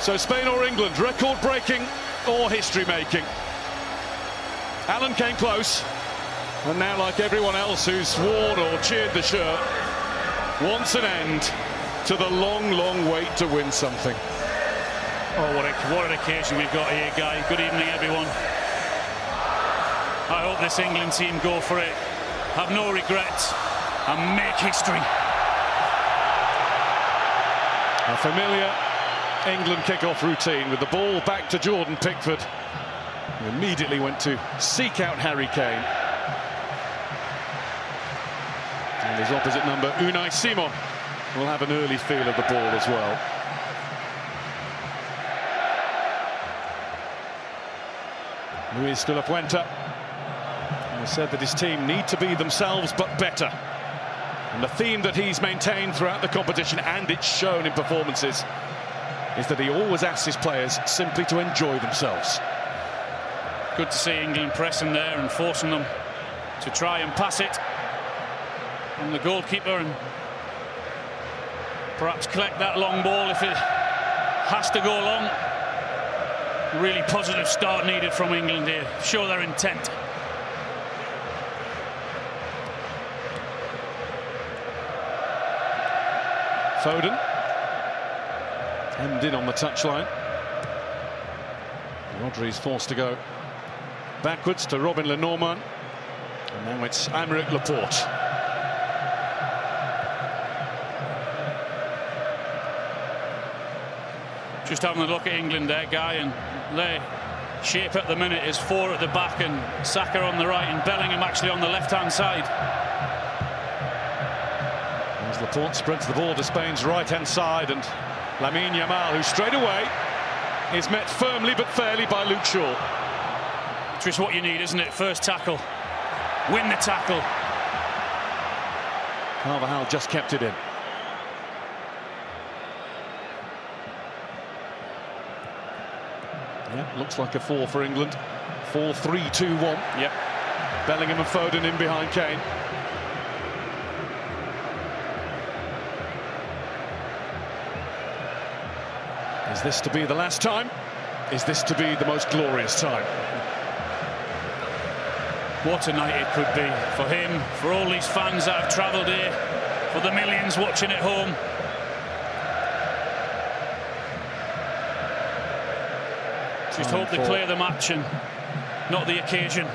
So Spain or England, record-breaking or history-making? Alan came close, and now, like everyone else who's worn or cheered the shirt, wants an end to the long, long wait to win something. Oh, what an occasion we've got here, Guy. Good evening, everyone. I hope this England team go for it, have no regrets, and make history. A familiar England kick-off routine with the ball back to Jordan Pickford, who immediately went to seek out Harry Kane. And his opposite number, Unai Simon, will have an early feel of the ball as well. Luis de la Puente said that his team need to be themselves but better, and the theme that he's maintained throughout the competition, and it's shown in performances, is that he always asks his players simply to enjoy themselves. Good to see England pressing there and forcing them to try and pass it from the goalkeeper and perhaps collect that long ball if it has to go long. Really positive start needed from England here, show their intent. Foden hemmed in on the touchline. Rodri's forced to go backwards to Robin Lenormand, and now it's Aymeric Laporte. Just having a look at England there, Guy, and their shape at the minute is 4 at the back and Saka on the right and Bellingham actually on the left-hand side. As Laporte spreads the ball to Spain's right-hand side, and Lamine Yamal, who straight away is met firmly but fairly by Luke Shaw. It's just what you need, isn't it? First tackle, win the tackle. Carvajal just kept it in. Yeah, looks like a 4 for England. 4-3-2-1. Yep. Bellingham and Foden in behind Kane. Is this to be the last time? Is this to be the most glorious time? What a night it could be for him, for all these fans that have travelled here, for the millions watching at home. Just hope they clear the match and not the occasion.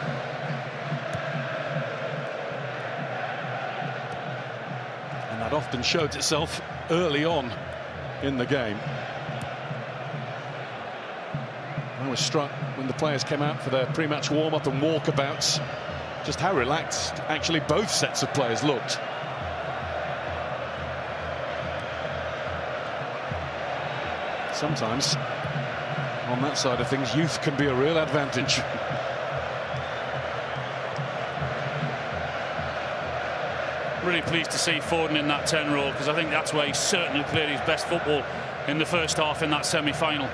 And that often showed itself early on in the game. I was struck when the players came out for their pre-match warm-up and walkabouts, just how relaxed actually both sets of players looked. Sometimes, on that side of things, youth can be a real advantage. Really pleased to see Foden in that 10 role, because I think that's where he certainly played his best football in the first half in that semi-final.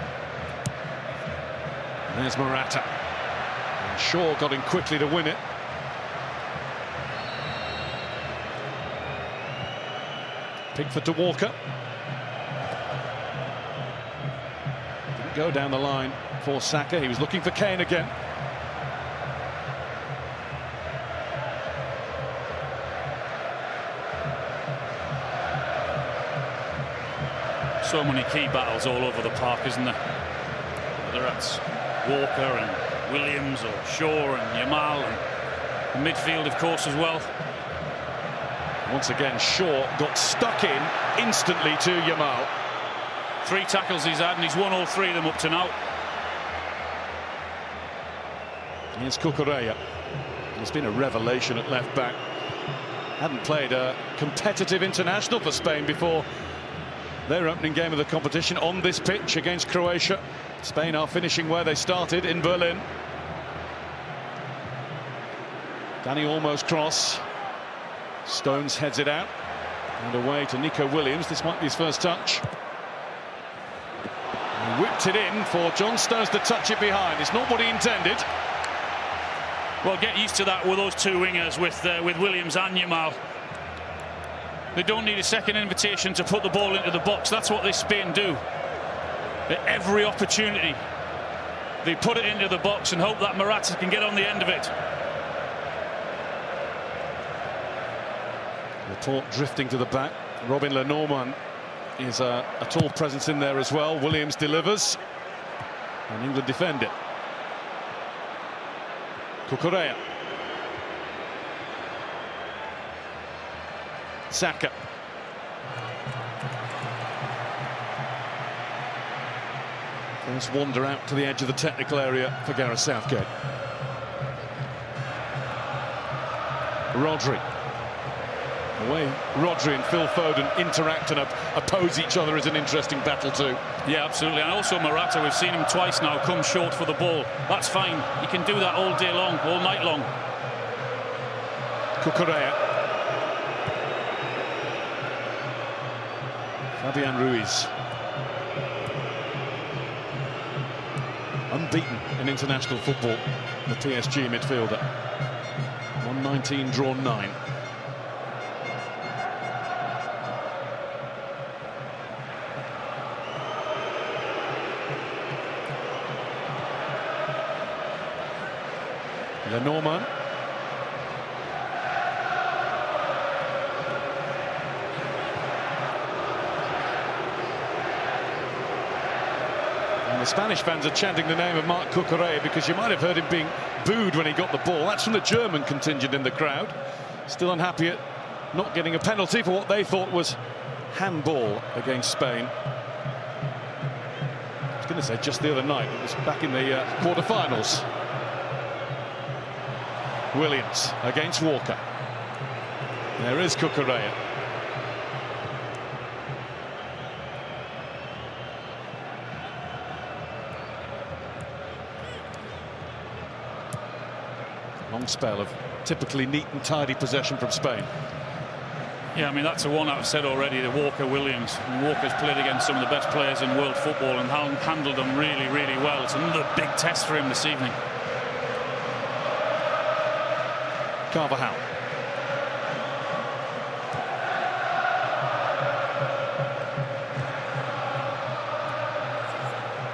There's Morata. And Shaw got in quickly to win it. Pickford to Walker. Didn't go down the line for Saka. He was looking for Kane again. So many key battles all over the park, isn't there? Whether that's Walker and Williams or Shaw and Yamal, and the midfield, of course, as well. Once again, Shaw got stuck in instantly to Yamal. 3 tackles he's had, and he's won all 3 of them up to now. Here's Cucurella. He's been a revelation at left back. Hadn't played a competitive international for Spain before their opening game of the competition on this pitch against Croatia. Spain are finishing where they started, in Berlin. Danny Olmo's cross. Stones heads it out. And away to Nico Williams. This might be his first touch. He whipped it in for John Stones to touch it behind. It's not what he intended. Well, get used to that with those 2 wingers, with Williams and Yamal. They don't need a second invitation to put the ball into the box. That's what this Spain do. At every opportunity, they put it into the box and hope that Morata can get on the end of it. Laporte drifting to the back. Robin Lenormand is a tall presence in there as well. Williams delivers, and England defend it. Cucurella. Saka. First wander out to the edge of the technical area for Gareth Southgate. Rodri. The way Rodri and Phil Foden interact and oppose each other is an interesting battle too. Yeah, absolutely. And also Morata, we've seen him twice now come short for the ball. That's fine. He can do that all day long, all night long. Cucurella. Fabian Ruiz. Unbeaten in international football, the PSG midfielder. 119 drawn 9. Lenormand. And the Spanish fans are chanting the name of Marc Cucurella because you might have heard him being booed when he got the ball. That's from the German contingent in the crowd. Still unhappy at not getting a penalty for what they thought was handball against Spain. I was going to say just the other night, it was back in the quarter-finals. Williams against Walker. There is Cucurella. Long spell of typically neat and tidy possession from Spain. Yeah, I mean, that's the one I've said already, the Walker-Williams. Walker's played against some of the best players in world football and handled them really, really well. It's another big test for him this evening. Carvajal.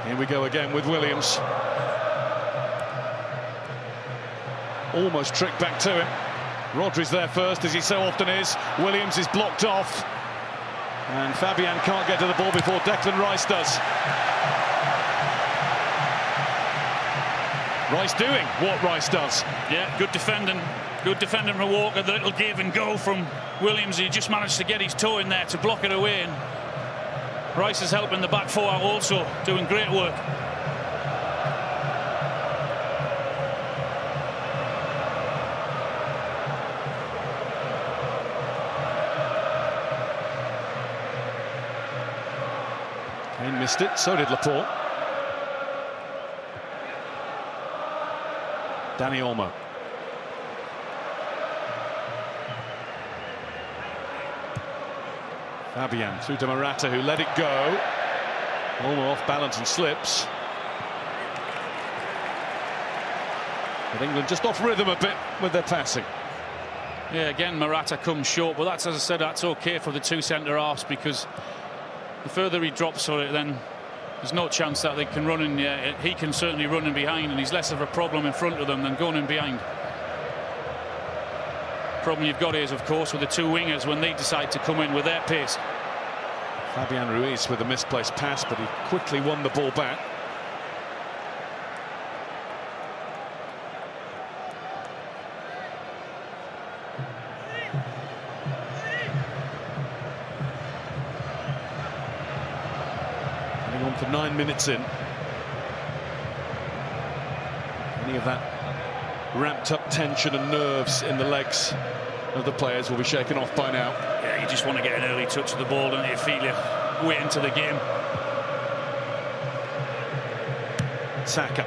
Here we go again with Williams. Almost tricked back to him. Rodri's there first, as he so often is. Williams is blocked off. And Fabian can't get to the ball before Declan Rice does. Rice doing what Rice does. Yeah, good defending. Good defending from Walker. The little give and go from Williams. He just managed to get his toe in there to block it away. And Rice is helping the back four out also, doing great work. Kane missed it, so did Laporte. Dani Olmo. Fabian through to Morata, who let it go. Olmo off balance and slips. But England just off rhythm a bit with their passing. Yeah, again, Morata comes short, but that's, as I said, that's okay for the two centre-halves, because the further he drops on it, then there's no chance that they can run in. He can certainly run in behind, and he's less of a problem in front of them than going in behind. Problem you've got is, of course, with the two wingers when they decide to come in with their pace. Fabian Ruiz with a misplaced pass, but he quickly won the ball back. Getting on for 9 minutes in. Any of that ramped up tension and nerves in the legs of the players will be shaken off by now. Yeah, you just want to get an early touch of the ball, don't you? Feel your way into the game. Saka.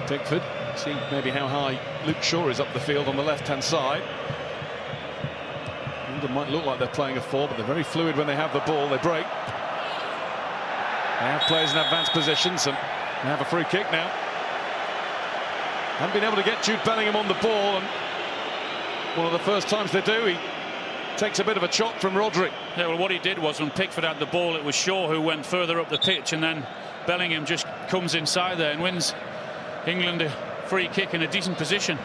Pickford. See maybe how high Luke Shaw is up the field on the left-hand side. England might look like they're playing a 4, but they're very fluid when they have the ball. They break. They have players in advanced positions, and they have a free kick now. Haven't been able to get Jude Bellingham on the ball, and one of the first times they do, he takes a bit of a chop from Rodri. Yeah, well, what he did was, when Pickford had the ball, it was Shaw who went further up the pitch, and then Bellingham just comes inside there and wins England a free kick in a decent position.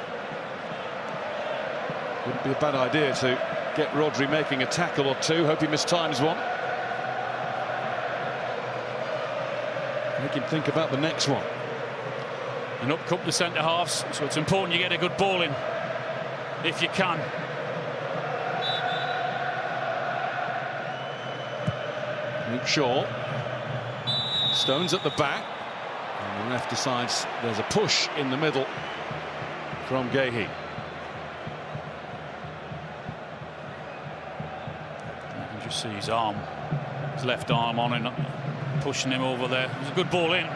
Wouldn't be a bad idea to get Rodri making a tackle or two. Hope he mistimes one. Make him think about the next one. And up come the centre-halves, so it's important you get a good ball in, if you can. Luke Shaw. Stones at the back. And the ref decides there's a push in the middle from Gehi. You can just see his arm, his left arm on him, pushing him over there. It was a good ball in.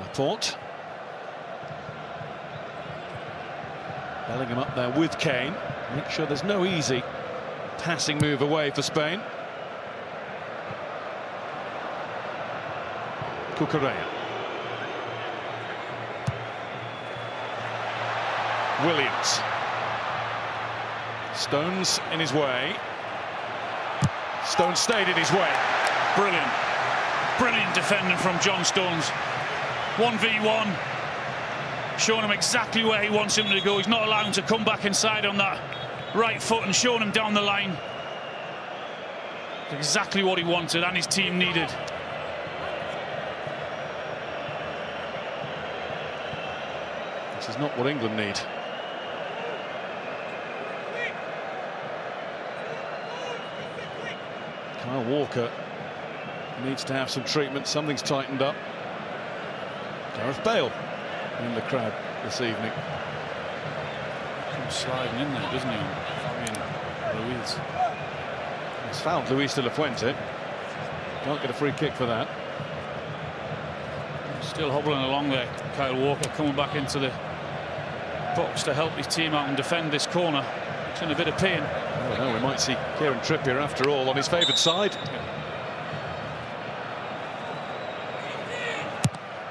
Laporte. Bellingham up there with Kane. Make sure there's no easy passing move away for Spain. Cucurella. Williams. Stones in his way. Stones stayed in his way. Brilliant. Brilliant defending from John Stones. 1v1. Showing him exactly where he wants him to go. He's not allowing him to come back inside on that right foot and showing him down the line. Exactly what he wanted and his team needed. This is not what England need. Kyle Walker needs to have some treatment. Something's tightened up. Gareth Bale in the crowd this evening. Comes sliding in there, doesn't he? Fabian Luiz. He's fouled Luis de la Fuente. Can't get a free kick for that. Still hobbling along there, Kyle Walker coming back into the box to help his team out and defend this corner. It's in a bit of pain. Oh no, we might see Kieran Trippier after all on his favoured side.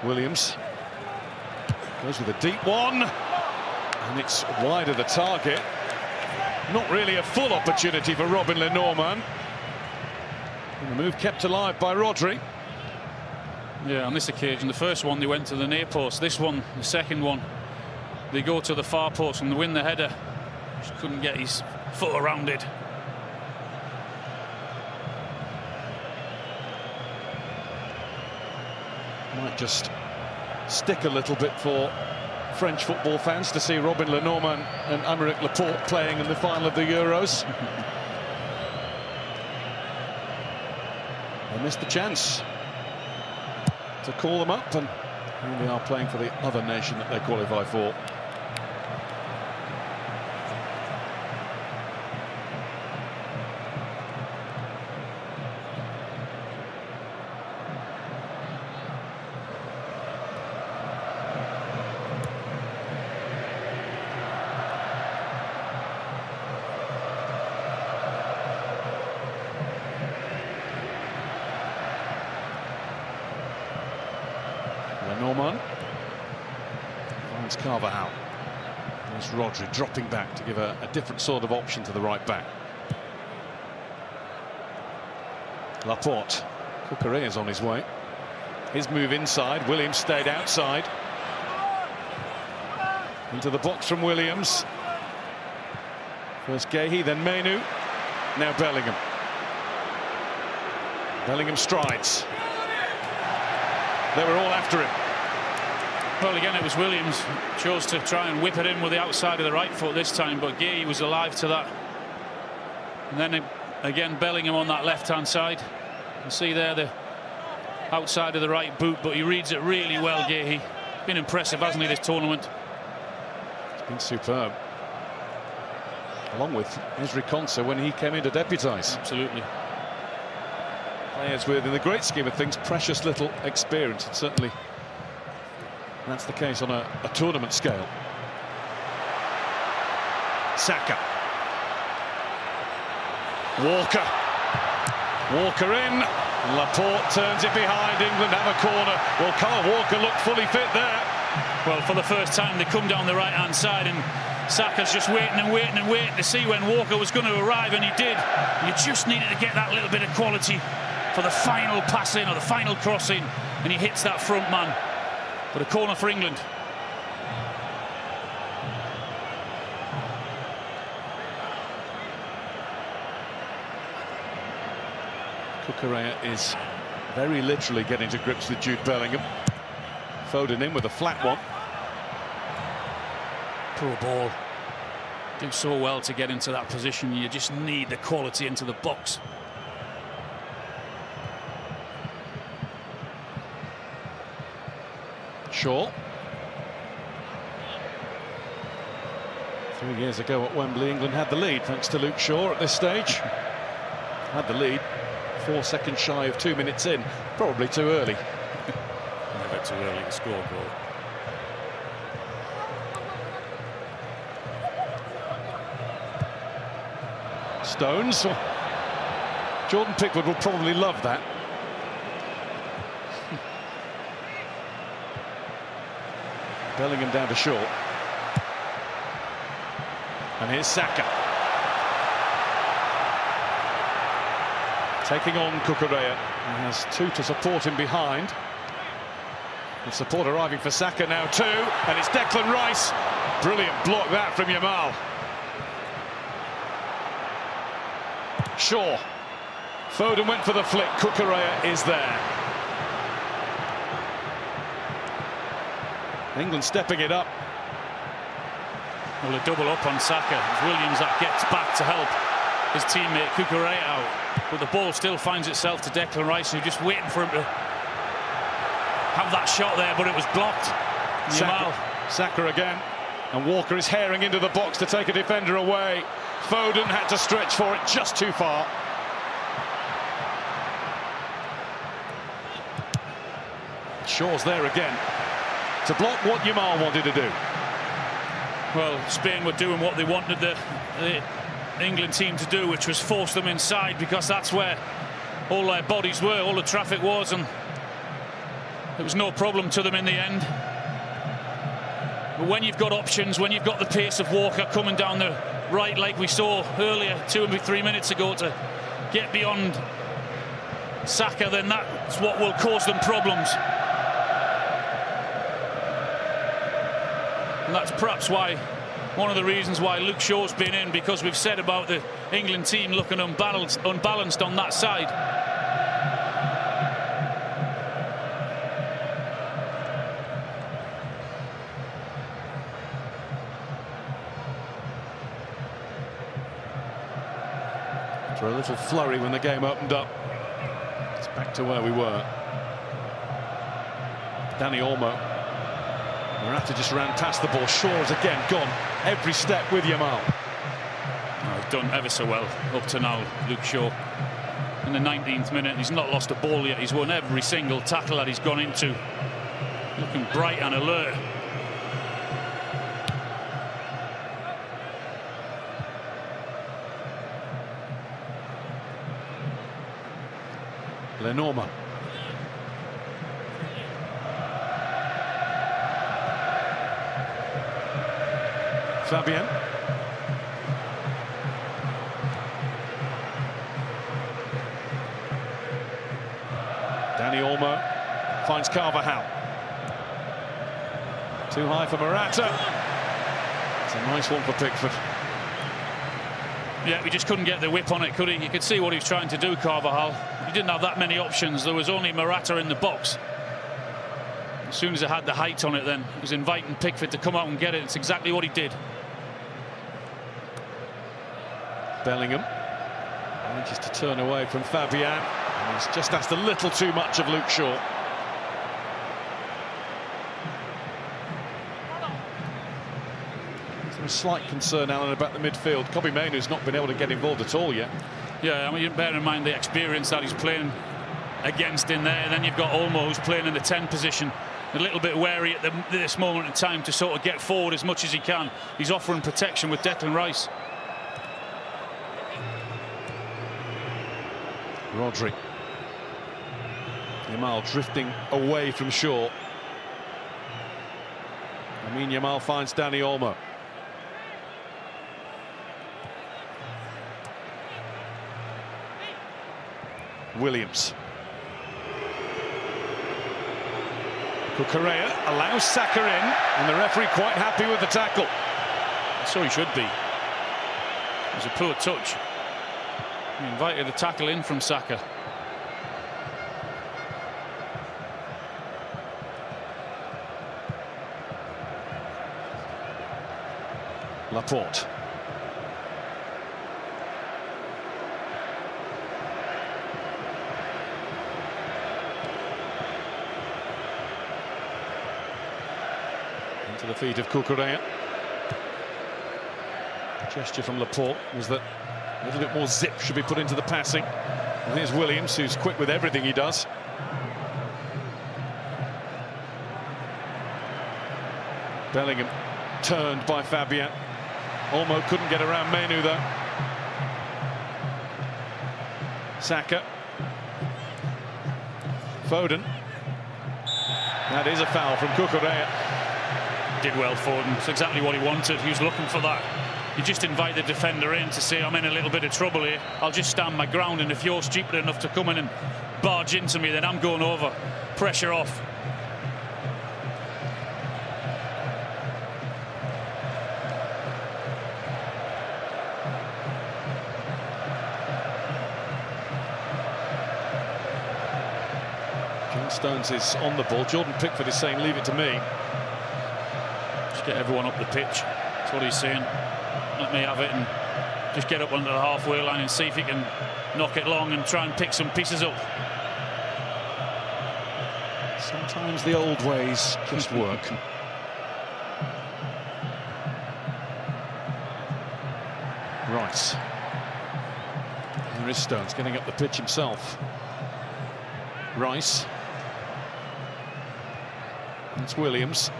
Williams goes with a deep one, and it's wide of the target. Not really a full opportunity for Robin Lenormand. And the move kept alive by Rodri. Yeah, on this occasion, the first one they went to the near post. This one, the second one, they go to the far post and they win the header. Just couldn't get his foot around it. Might just stick a little bit for French football fans to see Robin Lenormand and Aymeric Laporte playing in the final of the Euros. They missed the chance to call them up, and here they are playing for the other nation that they qualify for. Lenormand finds Carvajal. There's Rodri dropping back to give a different sort of option to the right back. Laporte. Cucurella is on his way. His move inside. Williams stayed outside. Into the box from Williams. First Guehi, then Menu. Now Bellingham. Bellingham strides. They were all after him. Well, again, it was Williams chose to try and whip it in with the outside of the right foot this time, but Guehi was alive to that. And then again, Bellingham on that left-hand side. You can see there the outside of the right boot, but he reads it really well, Guehi. Been impressive, hasn't he, this tournament? It's been superb. Along with Ezri Konsa when he came in to deputise. Absolutely. Players with, in the great scheme of things, precious little experience, and certainly that's the case on a tournament scale. Saka. Walker in. Laporte turns it behind. England have a corner. Well, Kyle Walker looked fully fit there. Well, for the first time, they come down the right-hand side, and Saka's just waiting and waiting and waiting to see when Walker was going to arrive, and he did. You just needed to get that little bit of quality for the final pass in or the final crossing, and he hits that front man. But a corner for England. Cucurella is very literally getting to grips with Jude Bellingham. Foden in with a flat one. Poor ball. Do so well to get into that position. You just need the quality into the box. Shaw. 3 years ago at Wembley, England had the lead thanks to Luke Shaw at this stage. Had the lead 4 seconds shy of 2 minutes in. Probably too early. Never too early to score a goal. Stones. Jordan Pickford will probably love that. Bellingham down to Shaw. And here's Saka. Taking on Cucurella. He has two to support him behind. The support arriving for Saka now too. And it's Declan Rice. Brilliant block that from Yamal. Shaw. Foden went for the flick. Cucurella is there. England stepping it up. Well, a double up on Saka. It's Williams that gets back to help. his teammate Cucurella out, but the ball still finds itself to Declan Rice, who's just waiting for him to have that shot there, but it was blocked. Saka again, and Walker is herring into the box to take a defender away. Foden had to stretch for it just too far. Shaw's there again to block what Yamal wanted to do. Well, Spain were doing what they wanted the England team to do, which was force them inside, because that's where all their bodies were, all the traffic was, and it was no problem to them in the end. But when you've got options, when you've got the pace of Walker coming down the right, like we saw earlier 2 or 3 minutes ago, to get beyond Saka, then that's what will cause them problems. And that's perhaps why, one of the reasons why Luke Shaw's been in, because we've said about the England team looking unbalanced on that side. For a little flurry when the game opened up. It's back to where we were. Danny Olmo. Morata just ran past the ball. Shaw's again gone every step with Yamal. Oh, he's done ever so well up to now, Luke Shaw. In the 19th minute, he's not lost a ball yet. He's won every single tackle that he's gone into. Looking bright and alert. Lenormand. Fabian. Danny Olmo finds Carvajal. Too high for Morata. It's a nice one for Pickford. Yeah, we just couldn't get the whip on it, could he? You could see what he was trying to do, Carvajal. He didn't have that many options. There was only Morata in the box. As soon as it had the height on it, then it was inviting Pickford to come out and get it. It's exactly what he did. Bellingham manages to turn away from Fabian, and he's just asked a little too much of Luke Shaw. There's a slight concern, Alan, about the midfield. Kobbie Mainoo's not been able to get involved at all yet. Yeah, I mean, bear in mind the experience that he's playing against in there. And then you've got Olmo, who's playing in the 10 position. A little bit wary at this moment in time to sort of get forward as much as he can. He's offering protection with Declan Rice. Rodri. Yamal drifting away from Shaw. Yamal finds Danny Olmo. Williams. Cucurella allows Saka in, and the referee quite happy with the tackle. So he should be. It was a poor touch. He invited a tackle in from Saka. Laporte. Into the feet of Cucurella. The gesture from Laporte was that a little bit more zip should be put into the passing. And here's Williams, who's quick with everything he does. Bellingham turned by Fabian. Olmo couldn't get around Mainoo though. Saka. Foden. That is a foul from Cucurella. Did well, Foden. It's exactly what he wanted. He was looking for that. You just invite the defender in to say, I'm in a little bit of trouble here. I'll just stand my ground, and if you're stupid enough to come in and barge into me, then I'm going over. Pressure off. Stones is on the ball. Jordan Pickford is saying, leave it to me. Just get everyone up the pitch. That's what he's saying. Let me have it and just get up under the halfway line and see if he can knock it long and try and pick some pieces up. Sometimes the old ways just work. Rice. There is Stones getting up the pitch himself. Rice. It's Williams.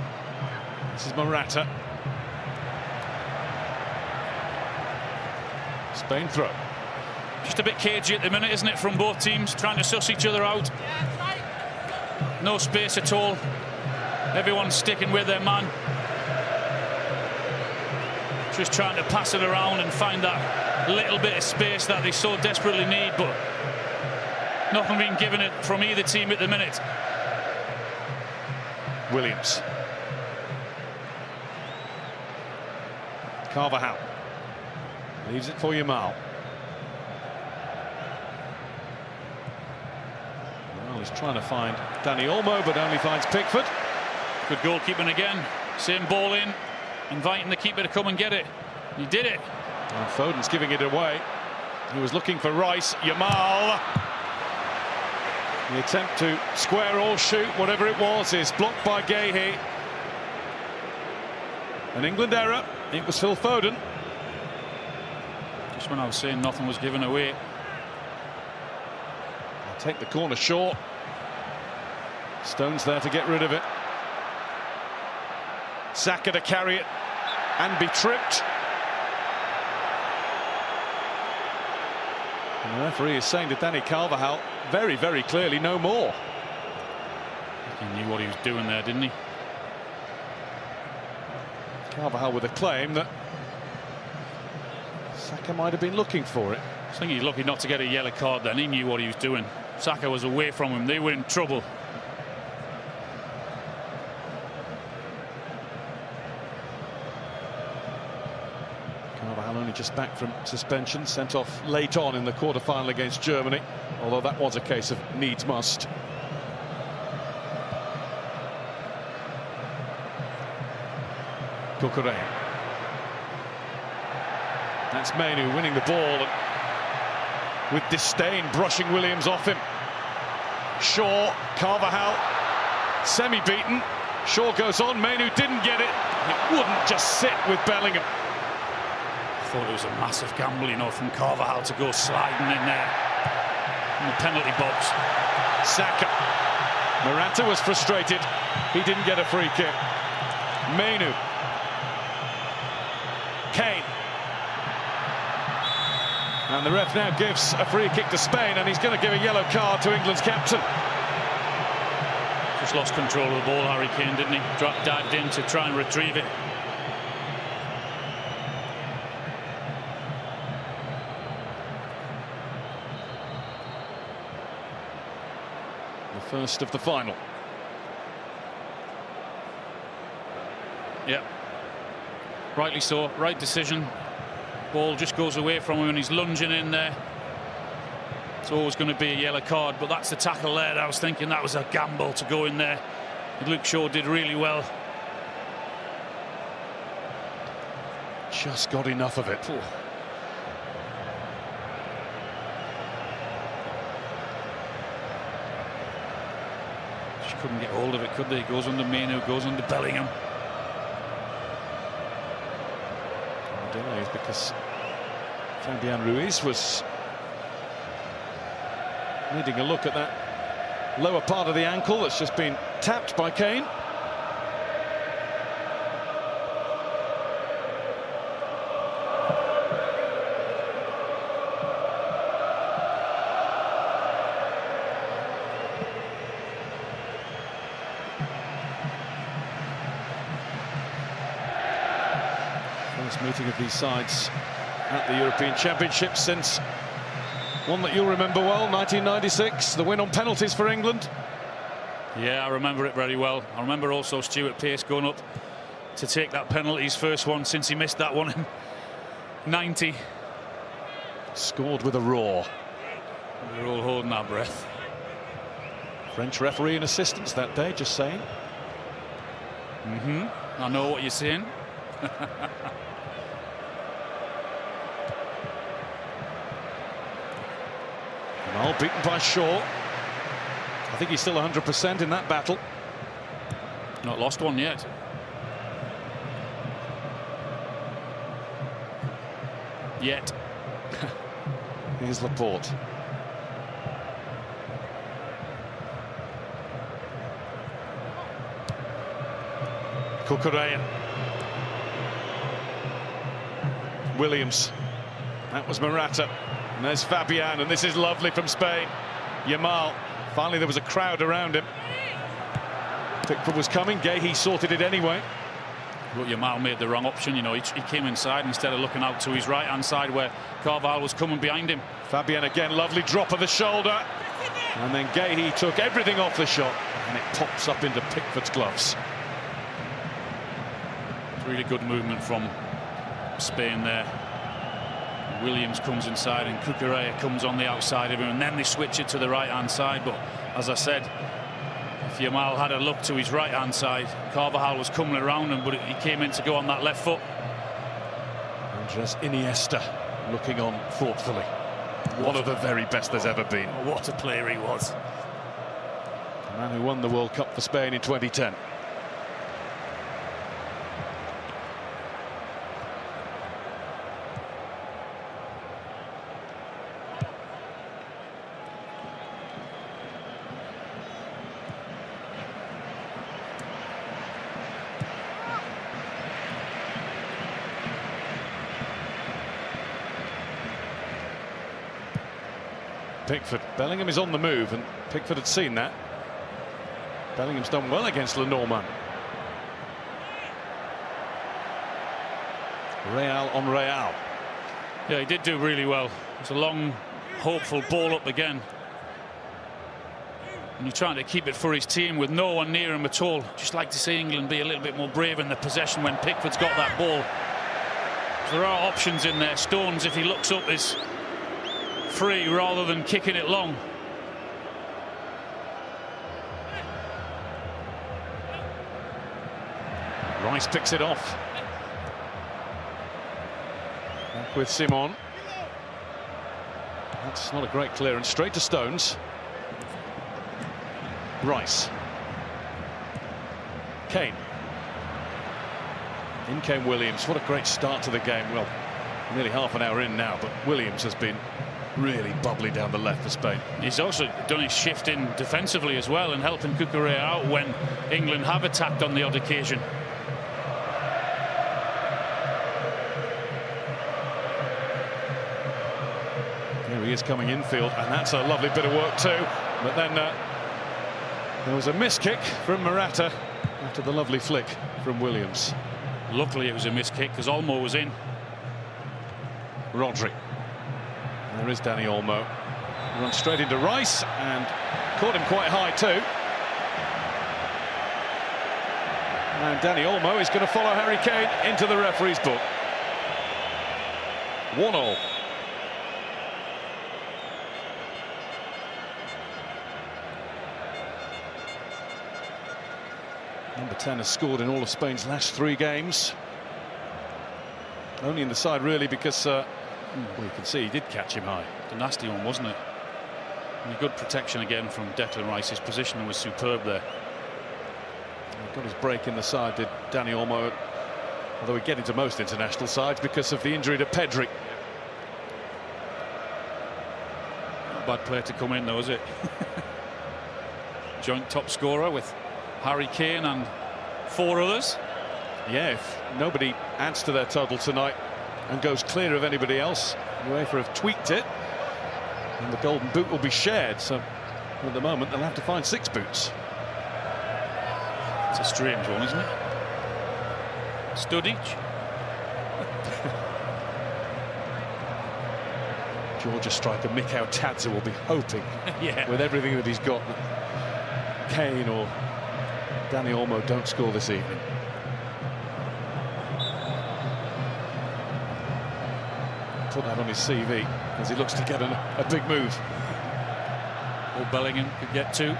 This is Morata. Spain throw. Just a bit cagey at the minute, isn't it, from both teams, trying to suss each other out. No space at all. Everyone's sticking with their man. Just trying to pass it around and find that little bit of space that they so desperately need, but nothing being given it from either team at the minute. Williams. Carvajal. Leaves it for Yamal. Well, he's trying to find Dani Olmo, but only finds Pickford. Good goalkeeping again. Same ball in, inviting the keeper to come and get it. He did it. And Foden's giving it away. He was looking for Rice. Yamal. The attempt to square or shoot, whatever it was, is blocked by Guehi. An England error. It was Phil Foden. Just when I was saying nothing was given away. I'll take the corner short. Stones there to get rid of it. Saka to carry it and be tripped. And the referee is saying to Dani Carvajal very, very clearly, no more. He knew what he was doing there, didn't he? Carvajal with a claim that Saka might have been looking for it. I think he's lucky not to get a yellow card then. He knew what he was doing. Saka was away from him. They were in trouble. Carvajal only just back from suspension, sent off late on in the quarter-final against Germany, although that was a case of needs must. Cucurella. That's Mainu winning the ball and with disdain brushing Williams off him. Shaw, Carvajal, semi-beaten. Shaw goes on, Mainu didn't get it. It wouldn't just sit with Bellingham. I thought it was a massive gamble, you know, from Carvajal to go sliding in there in the penalty box. Saka. Morata was frustrated. He didn't get a free kick. Mainu. Kane. And the ref now gives a free kick to Spain, and he's going to give a yellow card to England's captain. Just lost control of the ball, Harry Kane, didn't he? Dived in to try and retrieve it. The first of the final. Yep. Rightly so, right decision. Ball just goes away from him and he's lunging in there. It's always going to be a yellow card, but that's the tackle there. I was thinking that was a gamble to go in there. Luke Shaw did really well. Just got enough of it. Just couldn't get hold of it, could they? Goes under Mainu, goes under Bellingham. Delays because Fabian Ruiz was needing a look at that lower part of the ankle that's just been tapped by Kane. Meeting of these sides at the European Championships since one that you'll remember well, 1996, the win on penalties for England. Yeah, I remember it very well. I remember also Stuart Pearce going up to take that penalty, his first one since he missed that one in 90. Scored with a roar. We were all holding our breath. French referee and assistants that day, just saying. I know what you're saying. Jamal beaten by Shaw. I think he's still 100% in that battle. Not lost one yet. Here's Laporte. Cucurella. Williams. That was Morata. And there's Fabian, and this is lovely from Spain. Yamal. Finally, there was a crowd around him. Pickford was coming. Gahey sorted it anyway. But Yamal made the wrong option, you know. He came inside instead of looking out to his right-hand side where Carvalho was coming behind him. Fabian again, lovely drop of the shoulder. And then Gahey took everything off the shot, and it pops up into Pickford's gloves. Really good movement from Spain there. Williams comes inside and Cucurella comes on the outside of him, and then they switch it to the right-hand side. But as I said, if Yamal had a look to his right-hand side, Carvajal was coming around him, but he came in to go on that left foot. Andres Iniesta looking on thoughtfully. One of the very best there's ever been. What a player he was. The man who won the World Cup for Spain in 2010. Pickford. Bellingham is on the move, and Pickford had seen that. Bellingham's done well against Lenormand. Real on Real. Yeah, he did do really well. It's a long, hopeful ball up again. And you're trying to keep it for his team with no one near him at all. Just like to see England be a little bit more brave in the possession when Pickford's got that ball. There are options in there. Stones, if he looks up, is free rather than kicking it long. Rice picks it off. Back with Simon. That's not a great clearance. Straight to Stones. Rice. Kane. In came Williams. What a great start to the game. Well, nearly half an hour in now, but Williams has been really bubbly down the left for Spain. He's also done his shift in defensively as well and helping Cucurella out when England have attacked on the odd occasion. There he is coming infield, and that's a lovely bit of work too. But then there was a miss kick from Morata after the lovely flick from Williams. Luckily it was a miss kick because Olmo was in. Rodri. There is Danny Olmo. Runs straight into Rice and caught him quite high too. And Danny Olmo is going to follow Harry Kane into the referee's book. 1-1. Number 10 has scored in all of Spain's last 3 games. Only in the side really because well, you can see he did catch him high. A nasty one, wasn't it? And a good protection again from Declan Rice. His position was superb there. He got his break in the side, did Danny Olmo, although we get into most international sides because of the injury to Pedri. Not a bad player to come in though, is it? Joint top scorer with Harry Kane and 4 others. Yeah, if nobody adds to their total tonight and goes clear of anybody else, UEFA have tweaked it, and the golden boot will be shared. So at the moment they'll have to find 6 boots. It's a strange one, isn't it? Studic. Georgia striker Mikhail Tadze will be hoping, yeah, with everything that he's got, that Kane or Danny Olmo don't score this evening. Put that on his CV as he looks to get a big move. Or Bellingham could get 2.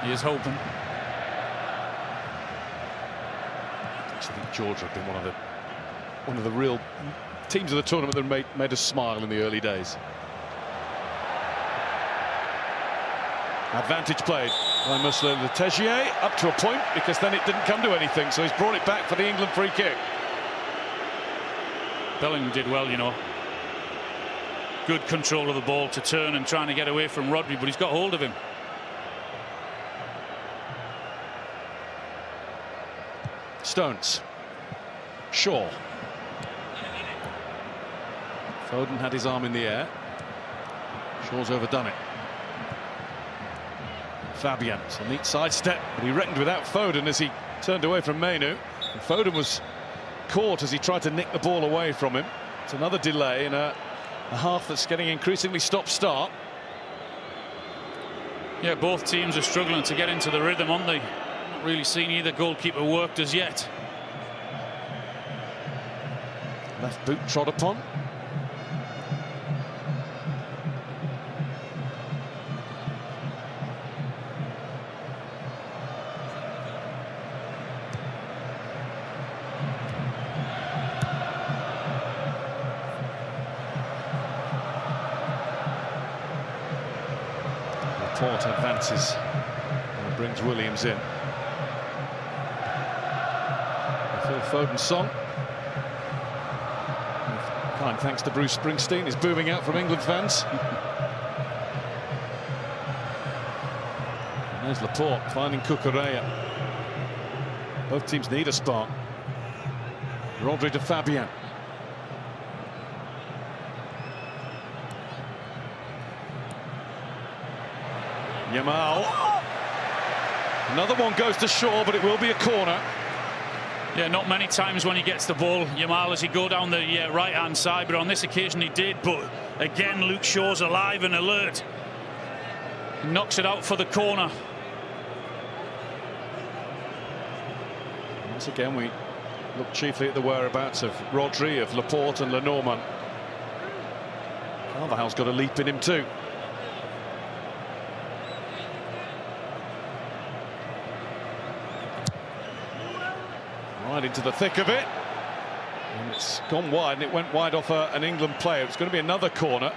He is hoping. I think Georgia have been one of the real teams of the tournament that made us smile in the early days. Advantage played by Musler Le Tegier up to a point, because then it didn't come to anything, so he's brought it back for the England free kick. Bellingham did well, you know. Good control of the ball to turn and trying to get away from Rodri, but he's got hold of him. Stones. Shaw. Foden had his arm in the air. Shaw's overdone it. Fabian, it's a neat sidestep, but he reckoned without Foden as he turned away from Mainu. And Foden was caught as he tried to nick the ball away from him. It's another delay in a half that's getting increasingly stop-start. Yeah, both teams are struggling to get into the rhythm, aren't they? Not really seen either goalkeeper worked as yet. Left boot trod upon. Laporte advances and brings Williams in. Phil Foden's song, kind thanks to Bruce Springsteen, is booming out from England fans. And there's Laporte finding Cucurella. Both teams need a spark. Rodri to Fabian. Yamal. Another one goes to Shaw, but it will be a corner. Yeah, not many times when he gets the ball, Yamal, as he go down the right-hand side, but on this occasion he did. But again, Luke Shaw's alive and alert. He knocks it out for the corner. Once again, we look chiefly at the whereabouts of Rodri, of Laporte and Lenormand. Carvajal's got a leap in him too. Right into the thick of it, and it's gone wide, and it went wide off an England player. It's going to be another corner.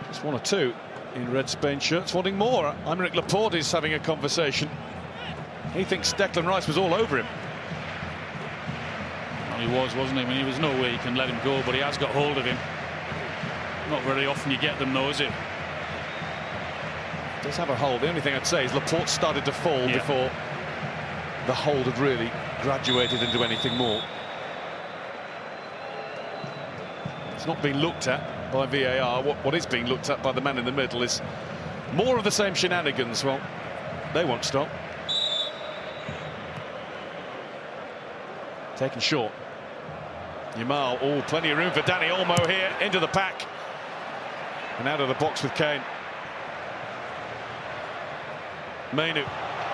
Just one or two in red Spain shirts wanting more. Aymeric Laporte is having a conversation. He thinks Declan Rice was all over him. Well, he was, wasn't he? I mean, there was no way he can let him go, but he has got hold of him. Not very often you get them though, is it? Does have a hold. The only thing I'd say is Laporte started to fall before the hold had really graduated into anything more. It's not being looked at by VAR. What is being looked at by the man in the middle is more of the same shenanigans. Well, they won't stop. Taken short. Yamal, oh, plenty of room for Dani Olmo here, into the pack. And out of the box with Kane. Mainu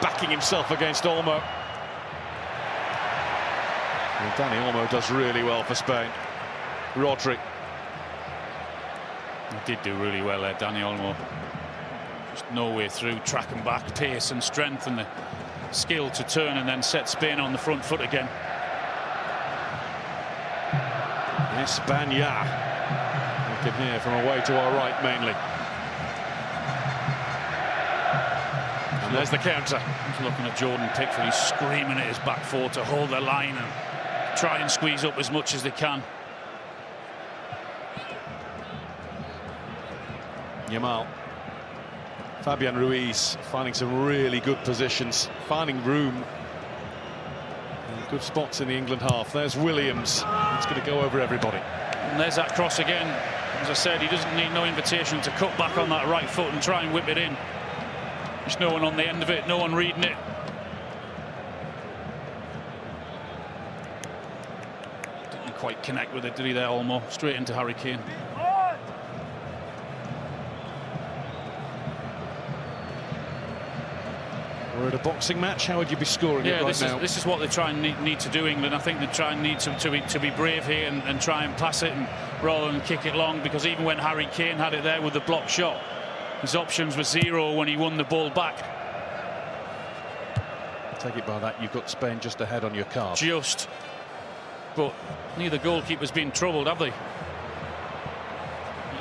backing himself against Olmo. Well, Dani Olmo does really well for Spain. Rodri. He did do really well there, Dani Olmo. Just no way through, track and back, pace and strength and the skill to turn and then set Spain on the front foot again. Espana. We can hear from away to our right mainly. And there's the counter. He's looking at Jordan Pickford. He's screaming at his back four to hold the line and try and squeeze up as much as they can. Yamal. Fabian Ruiz finding some really good positions, finding room. And good spots in the England half. There's Williams. It's going to go over everybody. And there's that cross again. As I said, he doesn't need no invitation to cut back on that right foot and try and whip it in. There's no one on the end of it, no one reading it. Didn't quite connect with it, did he there, Olmo? Straight into Harry Kane. We're at a boxing match. How would you be scoring it right now? This is what they try and need to do, England. I think they try and need to be brave here and try and pass it and rather than kick it long, because even when Harry Kane had it there with the block shot, his options were zero when he won the ball back. Take it by that, you've got Spain just ahead on your card. Just. but neither goalkeeper's been troubled, have they?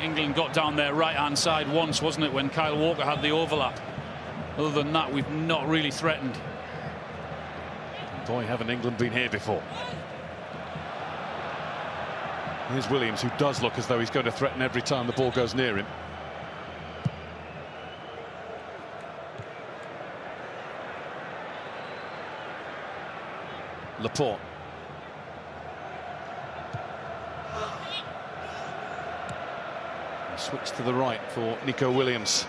England got down their right-hand side once, wasn't it, when Kyle Walker had the overlap? Other than that, we've not really threatened. Boy, haven't England been here before. Here's Williams, who does look as though he's going to threaten every time the ball goes near him. Laporte. Switch to the right for Nico Williams.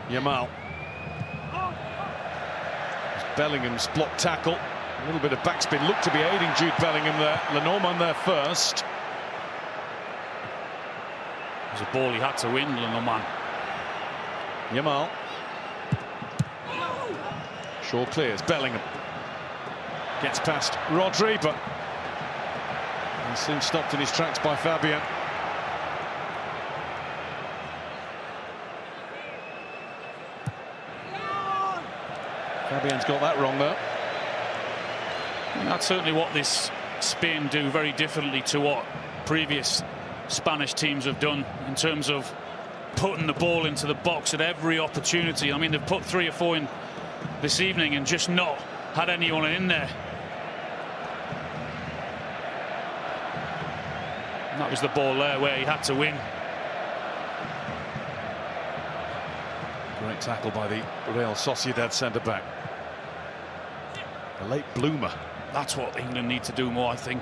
Yamal. Bellingham's block tackle. A little bit of backspin looked to be aiding Jude Bellingham there. Lenormand there first. It was a ball he had to win, Lenormand. Yamal. Shaw clears. Bellingham gets past Rodri, but he's soon stopped in his tracks by Fabian. Fabian's got that wrong though. And that's certainly what this Spain do very differently to what previous Spanish teams have done in terms of putting the ball into the box at every opportunity. I mean, they've put 3 or 4 in this evening and just not had anyone in there. And that was the ball there where he had to win. Great tackle by the Real Sociedad centre-back. The late bloomer. That's what England need to do more, I think,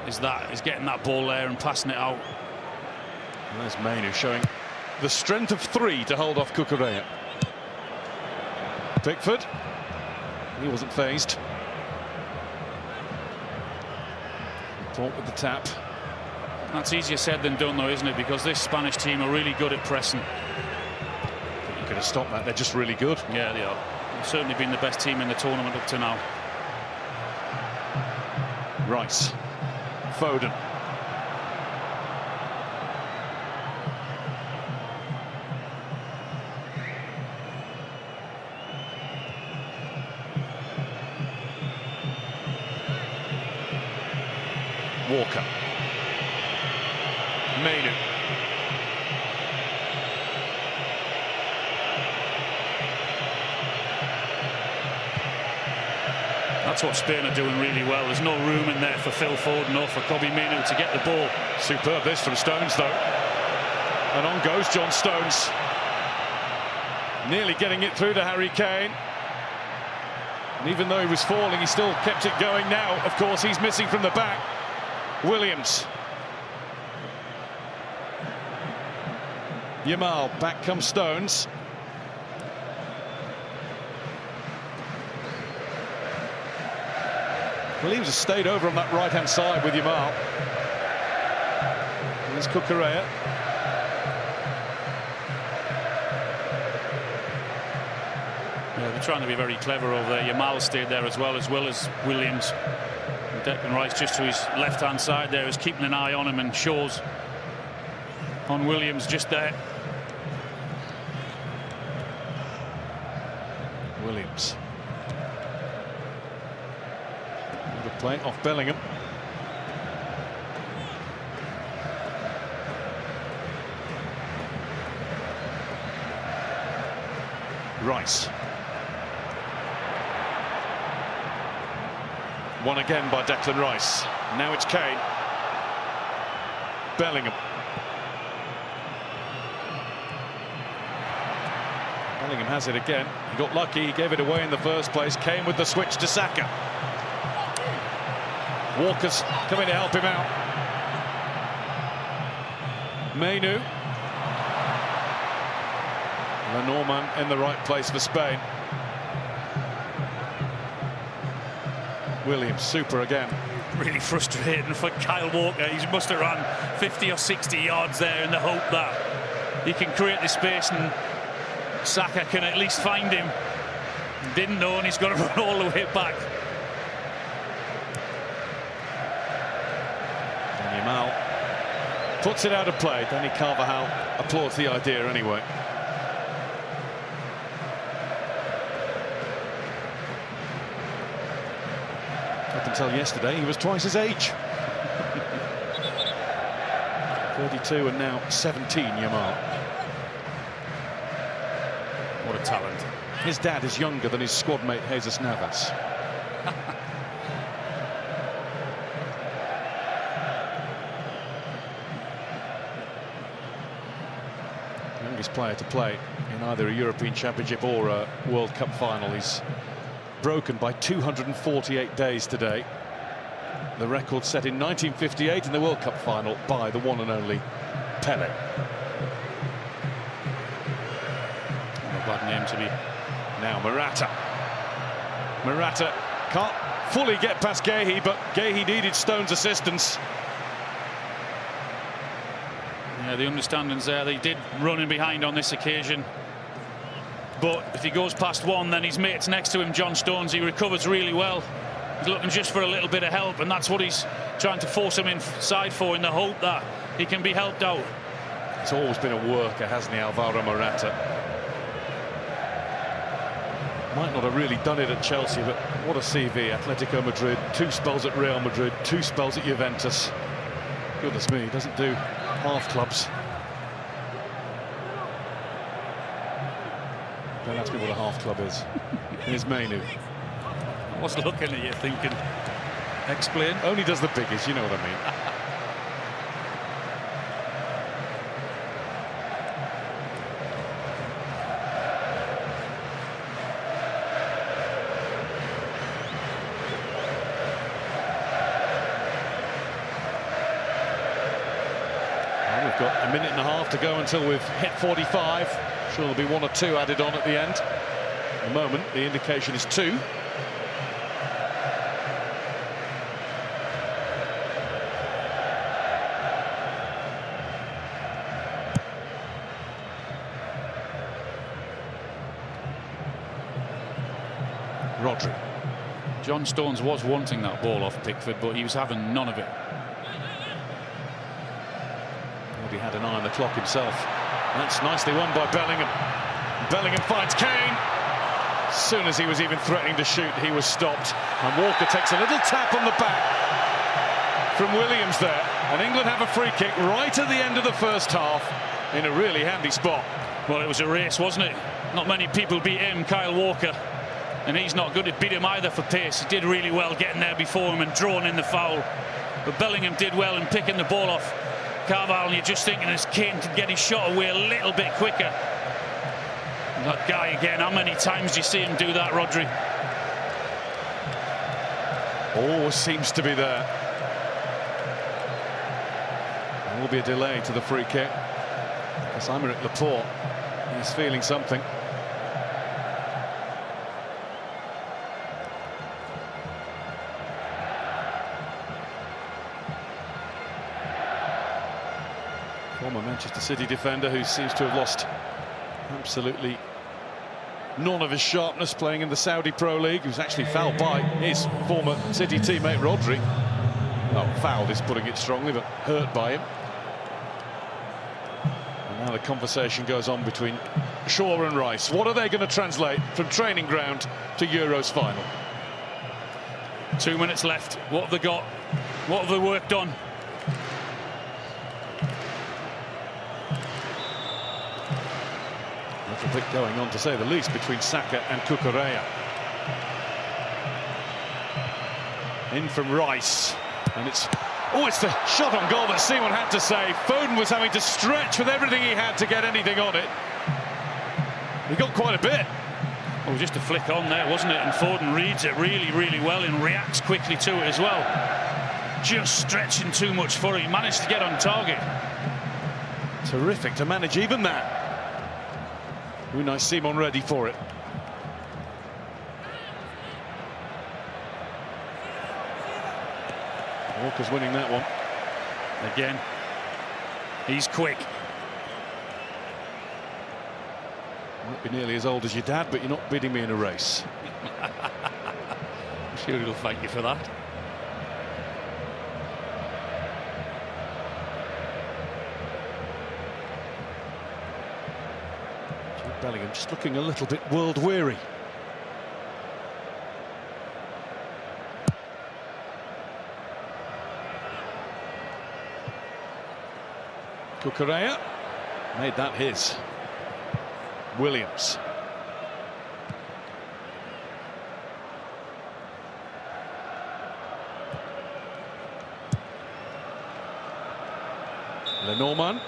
is getting that ball there and passing it out. And there's Mainu showing the strength of 3 to hold off Cucurella. Pickford. He wasn't phased. Laporte with the tap. That's easier said than done, though, isn't it? Because this Spanish team are really good at pressing. You could have stopped that. They're just really good. Yeah, they are. They've certainly been the best team in the tournament up to now. Rice. Foden. Walker. Mainu. That's what Spain are doing really well. There's no room in there for Phil Foden or for Kobbie Mainoo to get the ball. Superb this from Stones, though. And on goes John Stones. Nearly getting it through to Harry Kane. And even though he was falling, he still kept it going now. Of course, he's missing from the back. Williams. Yamal, back comes Stones. Williams has stayed over on that right-hand side with Yamal. Here's Cucurella. Yeah, they're trying to be very clever over there. Yamal stayed there as well as Williams. And Declan Rice just to his left-hand side there is keeping an eye on him, and Shaw's on Williams just there. Williams. Good play off Bellingham. Rice. One again by Declan Rice. Now it's Kane. Bellingham. Bellingham has it again. He got lucky, he gave it away in the first place. Kane with the switch to Saka. Walker's coming to help him out. Mainu. Lenormand in the right place for Spain. Williams, super again. Really frustrating for Kyle Walker. He must have run 50 or 60 yards there in the hope that he can create the space and Saka can at least find him. Didn't know, and he's got to run all the way back. And Yamal puts it out of play. Danny Carvajal applauds the idea anyway. Up until yesterday, he was twice his age. 32 and now 17, Yamal. What a talent. His dad is younger than his squad mate, Jesus Navas. Youngest player to play in either a European Championship or a World Cup final. He's broken by 248 days today. The record set in 1958 in the World Cup final by the one and only Pele. A bad name to be. Now Morata. Morata can't fully get past Guehi, but Guehi needed Stone's assistance. Yeah, the understanding's there. They did run in behind on this occasion. But if he goes past one, then his mate's next to him, John Stones. He recovers really well. He's looking just for a little bit of help, and that's what he's trying to force him inside for, in the hope that he can be helped out. It's always been a worker, hasn't he, Alvaro Morata? Might not have really done it at Chelsea, but what a CV. Atletico Madrid, 2 spells at Real Madrid, 2 spells at Juventus. Goodness me, he doesn't do half clubs. Don't ask me what a half club is. Here's Mainu. I was looking at you thinking, explain. Only does the biggest, you know what I mean. Well, we've got a minute and a half to go until we've hit 45. Sure, there'll be 1 or 2 added on at the end. At the moment, the indication is 2. Rodri. John Stones was wanting that ball off Pickford, but he was having none of it. Maybe had an eye on the clock himself. That's nicely won by Bellingham. Bellingham finds Kane. As soon as he was even threatening to shoot, he was stopped. And Walker takes a little tap on the back from Williams there. And England have a free kick right at the end of the first half in a really handy spot. Well, it was a race, wasn't it? Not many people beat him, Kyle Walker. And he's not good at beat him either for pace. He did really well getting there before him and drawing in the foul. But Bellingham did well in picking the ball off Carvalho, and you're just thinking as Kane could get his shot away a little bit quicker. And that guy again, how many times do you see him do that, Rodri? Always seems to be there. There will be a delay to the free kick. As Aymeric Laporte, he's feeling something. Former Manchester City defender who seems to have lost absolutely none of his sharpness playing in the Saudi Pro League, who's actually fouled by his former City teammate Rodri. Well, fouled is putting it strongly, but hurt by him. And now the conversation goes on between Shaw and Rice. What are they going to translate from training ground to Euros final? 2 minutes left. What have they got? What have they worked on? A bit going on, to say the least, between Saka and Cucurella. In from Rice, and it's the shot on goal that Simon had to save. Foden was having to stretch with everything he had to get anything on it. He got quite a bit. Oh, just a flick on there, wasn't it? And Foden reads it really, really well and reacts quickly to it as well. Just stretching too much for it. He managed to get on target. Terrific to manage even that. Unai Simon ready for it. Walker's winning that one. Again, he's quick. Might be nearly as old as your dad, but you're not beating me in a race. I'm sure he'll thank you for that. Bellingham just looking a little bit world weary. Cucurella made that his. Williams. Lenormand,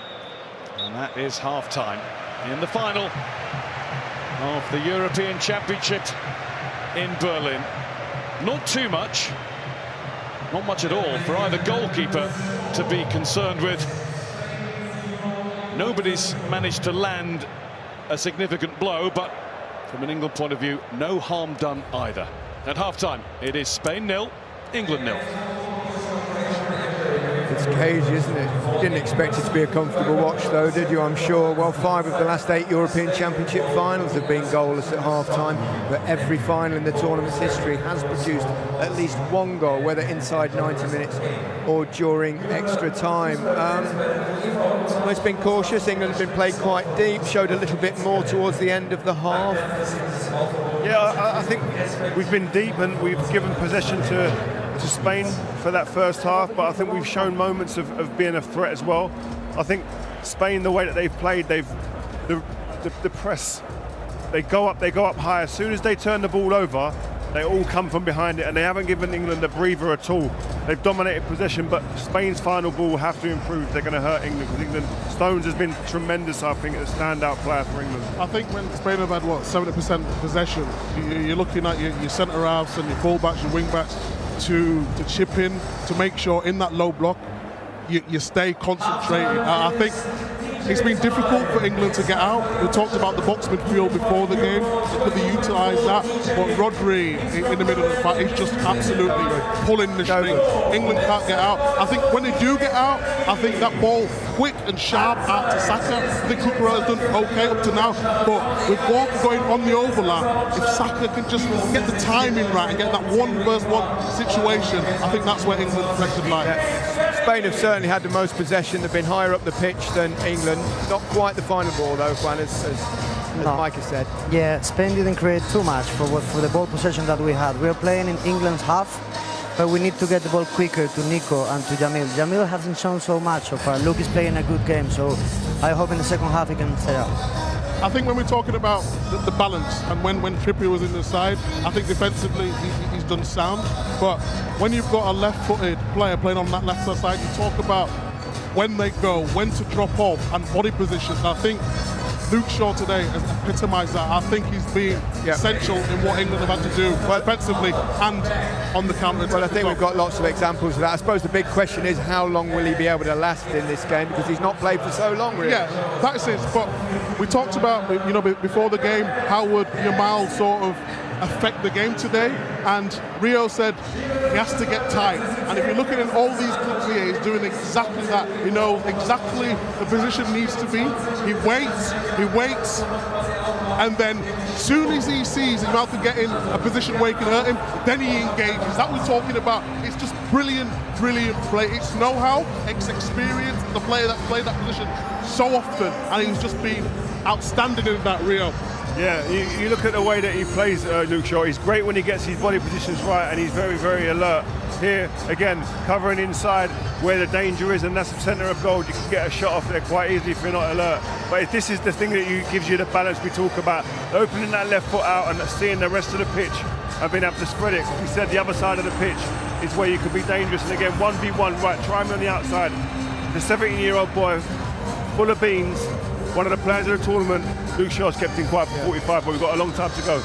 and that is half-time in the final of the European Championship in Berlin. Not too much, not much at all for either goalkeeper to be concerned with. Nobody's managed to land a significant blow, but from an England point of view, no harm done either. At half-time, it is Spain 0, England 0. It's cagey, isn't it? You didn't expect it to be a comfortable watch, though, did you? I'm sure. Well, 5 of the last 8 European Championship finals have been goalless at half-time, but every final in the tournament's history has produced at least one goal, whether inside 90 minutes or during extra time. Well, it's been cautious. England have been played quite deep, showed a little bit more towards the end of the half. Yeah, I think we've been deep and we've given possession to Spain for that first half, but I think we've shown moments of being a threat as well. I think Spain, the way that they've played, the press, they go up high. As soon as they turn the ball over, they all come from behind it, and they haven't given England a breather at all. They've dominated possession, but Spain's final ball will have to improve. They're going to hurt England, because England, Stones has been tremendous, I think, as a standout player for England. I think when Spain have had, 70% possession, you're looking at your centre-halves and your full-backs, your wing-backs, to chip in, to make sure in that low block you stay concentrated. I think it's been difficult for England to get out. We talked about the box midfield before the game. Could they utilise that? But Rodri in the middle of the fight is just absolutely pulling the string. England can't get out. I think when they do get out, I think that ball quick and sharp out to Saka. I think Cucurella's done okay up to now, but with Walker going on the overlap, if Saka can just get the timing right and get that 1-versus-1 situation, I think that's where England's threat could lie. Spain have certainly had the most possession. They've been higher up the pitch than England. Not quite the final ball, though, Juan, as Mike has said. Yeah, Spain didn't create too much for the ball possession that we had. We are playing in England's half, but we need to get the ball quicker to Nico and to Jamil. Jamil hasn't shown so much so far. Luke is playing a good game, so I hope in the second half he can stay up. I think when we're talking about the balance, and when Trippier was in the side, I think defensively he's done sound. But when you've got a left-footed player playing on that left side, you talk about when they go, when to drop off, and body positions. I think Luke Shaw today has epitomised that. I think he's been essential in what England have had to do defensively and on the counter. Well, I think we've got lots of examples of that. I suppose the big question is, how long will he be able to last in this game, because he's not played for so long, really. Yeah, that's it. But we talked about, before the game, how would Yamal sort of affect the game today, and Rio said he has to get tight, and if you're looking at all these clips here, he's doing exactly that. He knows exactly the position needs to be. He waits, and then as soon as he sees Yamal can get in a position where he can hurt him, then he engages. That we're talking about. It's just brilliant play. It's know-how, it's experience. The player that's played that position so often, and he's just been outstanding in that, Rio. Yeah, you look at the way that he plays, Luke Shaw. He's great when he gets his body positions right, and he's very, very alert. Here, again, covering inside where the danger is, and that's the centre of goal. You can get a shot off there quite easily if you're not alert. But this is the thing that gives you the balance we talk about. Opening that left foot out and seeing the rest of the pitch and being able to spread it. We said the other side of the pitch is where you could be dangerous. And again, 1v1, right, try me on the outside. The 17-year-old boy, full of beans, one of the players of the tournament. Luke Shaw's kept him quiet for 45, but we've got a long time to go.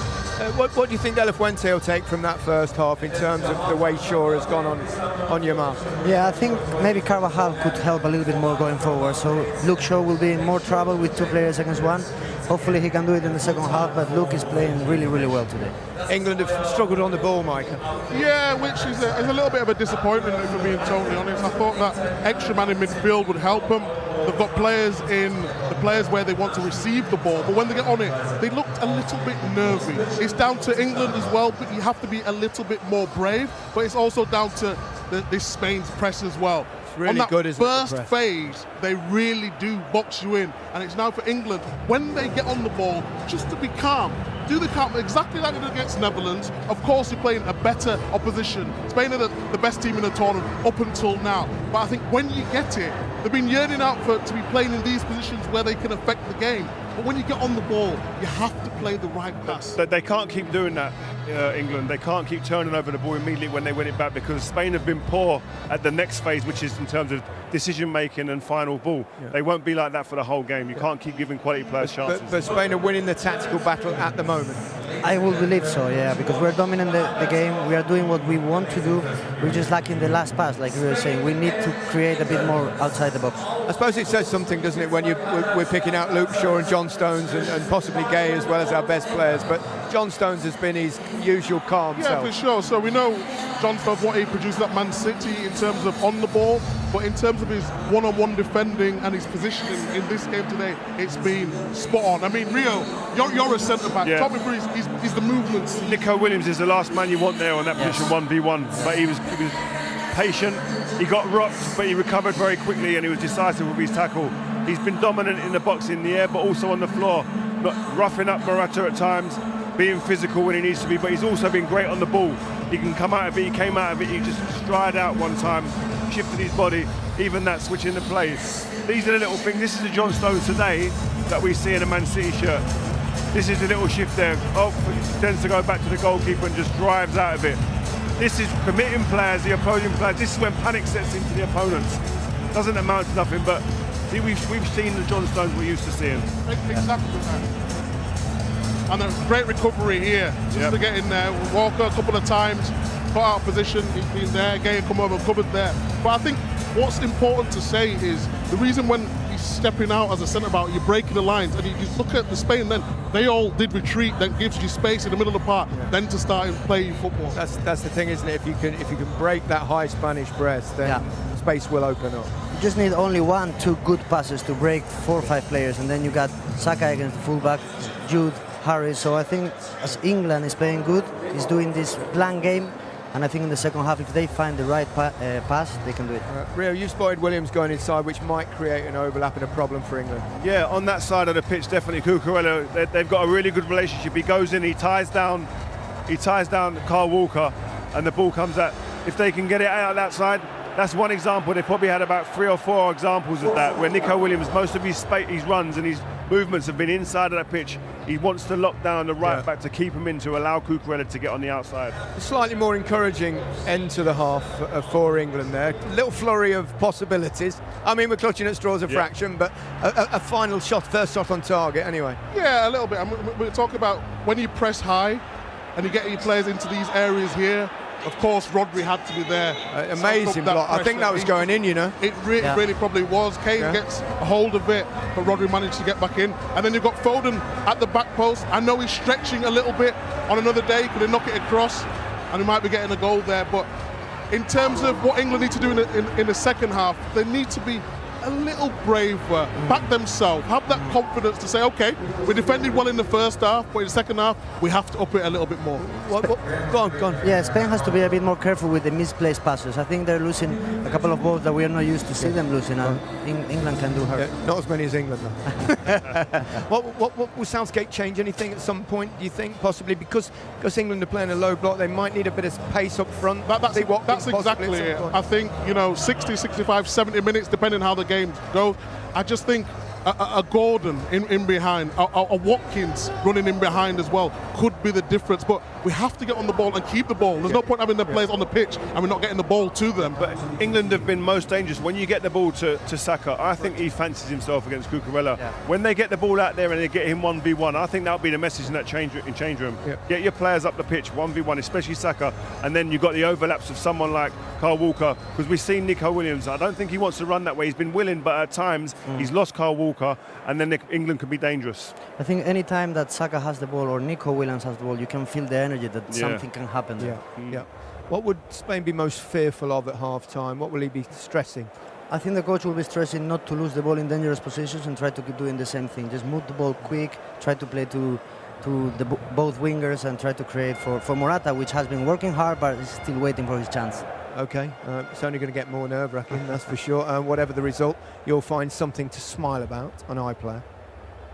What do you think De La Fuente will take from that first half in terms of the way Shaw has gone on Yamal? Yeah, I think maybe Carvajal could help a little bit more going forward. So Luke Shaw will be in more trouble with 2 players against 1. Hopefully he can do it in the second half, but Luke is playing really, really well today. England have struggled on the ball, Micah. Yeah, which is a little bit of a disappointment, if I'm being totally honest. I thought that extra man in midfield would help them. They've got players where they want to receive the ball, but when they get on it, they looked a little bit nervy. It's down to England as well, but you have to be a little bit more brave. But it's also down to this Spain's press as well. Really on that good, isn't first phase, they really do box you in, and it's now for England, when they get on the ball, just to be calm. Do the calm, exactly like they did against Netherlands. Of course, they're playing a better opposition. Spain are the best team in the tournament up until now. But I think when you get it, they've been yearning out to be playing in these positions where they can affect the game. But when you get on the ball, you have to play the right pass. They can't keep doing that, England. They can't keep turning over the ball immediately when they win it back, because Spain have been poor at the next phase, which is in terms of decision-making and final ball. Yeah. They won't be like that for the whole game. You can't keep giving quality players chances. But Spain are winning the tactical battle at the moment. I will believe so, yeah, because we're dominating the game. We are doing what we want to do. We're just lacking the last pass, like we were saying. We need to create a bit more outside the box. I suppose it says something, doesn't it, when we're picking out Luke Shaw and John Stones and possibly Gay as well as our best players, but John Stones has been his usual calm self. Yeah, for sure. So we know John Stones, what he produced at Man City in terms of on the ball, but in terms of his one-on-one defending and his positioning in this game today, it's been spot on. I mean, Rio, you're a centre-back. Yeah. Talk me through his the movements. Nico Williams is the last man you want there on that position, 1v1, but he was patient. He got rocked, but he recovered very quickly and he was decisive with his tackle. He's been dominant in the box, in the air, but also on the floor, not roughing up Morata at times, being physical when he needs to be, but he's also been great on the ball. He can come out of it, he came out of it, he just stride out one time, shifted his body, even that switching the plays. These are the little things. This is the John Stones today that we see in a Man City shirt. This is a little shift there. Oh, he tends to go back to the goalkeeper and just drives out of it. This is committing players, the opposing players. This is when panic sets into the opponents. Doesn't amount to nothing, but we've seen the John Stones we're used to seeing. Exactly that. And a great recovery here, just to get in there. Walker a couple of times, got out of position, he's been there, Gay come over, covered there. But I think what's important to say is the reason when he's stepping out as a centre-back, you're breaking the lines, and you look at the Spain then, they all did retreat, that gives you space in the middle of the park, then to start and play football. That's the thing, isn't it? If you can break that high Spanish press, then space will open up. You just need only 1-2 good passes to break 4 or 5 players, and then you got Saka against the fullback, Jude, Harry. So I think as England is playing good, is doing this blank game, and I think in the second half, if they find the right pass, they can do it. Rio, you spotted Williams going inside, which might create an overlap and a problem for England. Yeah, on that side of the pitch, definitely Cucurella. They've got a really good relationship. He goes in, he ties down Kyle Walker, and the ball comes out. If they can get it out that side, that's one example. They probably had about 3 or 4 examples of that, where Nico Williams, most of his runs and his movements have been inside of that pitch. He wants to lock down the right back to keep him in, to allow Cucurella to get on the outside. A slightly more encouraging end to the half for England there. A little flurry of possibilities. I mean, we're clutching at straws a fraction, but a final shot, first shot on target anyway. Yeah, a little bit. I mean, we're talking about when you press high and you get your players into these areas here. Of course, Rodri had to be there. Amazing block. I think that was going in, you know. It really probably was. Kane gets a hold of it, but Rodri managed to get back in. And then you've got Foden at the back post. I know he's stretching a little bit. On another day, could he knock it across? And he might be getting a goal there. But in terms of what England need to do in the second half, they need to be a little braver, back themselves, have that confidence to say, okay, we defended well in the first half, but in the second half, we have to up it a little bit more. Go on. Yeah, Spain has to be a bit more careful with the misplaced passes. I think they're losing a couple of balls that we are not used to see them losing, and England can do her. Yeah, not as many as England, though. What will Southgate change anything at some point, do you think, possibly? Because England are playing a low block, they might need a bit of pace up front. That's exactly it. I think, 60, 65, 70 minutes, depending how the game goes. I just think a Gordon in behind, a Watkins running in behind as well could be the difference. But we have to get on the ball and keep the ball. There's no point having the players on the pitch and we're not getting the ball to them. But England have been most dangerous when you get the ball to Saka. I think he fancies himself against Cucurella. Yeah. When they get the ball out there and they get him 1v1, I think that'll be the message in that change room. Yeah. Get your players up the pitch 1v1, especially Saka, and then you've got the overlaps of someone like Kyle Walker, because we've seen Nico Williams. I don't think he wants to run that way. He's been willing, but at times he's lost Kyle Walker, and then England can be dangerous. I think any time that Saka has the ball or Nico Williams has the ball, you can feel the energy that something can happen there. Yeah. What would Spain be most fearful of at half-time? What will he be stressing? I think the coach will be stressing not to lose the ball in dangerous positions and try to keep doing the same thing. Just move the ball quick, try to play to both wingers and try to create for Morata, which has been working hard but is still waiting for his chance. Okay, it's only going to get more nerve-wracking, that's for sure. Whatever the result, you'll find something to smile about on iPlayer.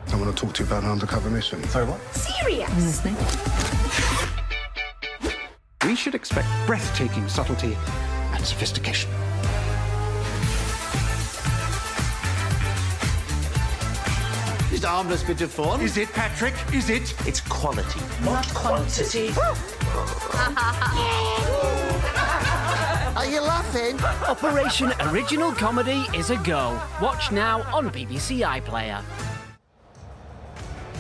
I want to talk to you about an undercover mission. Sorry, what? Serious? I'm listening. We should expect breathtaking subtlety and sophistication. This harmless bit of fun. Is it, Patrick? Is it? It's quality, not quantity. Are you laughing? Operation Original Comedy is a go. Watch now on BBC iPlayer.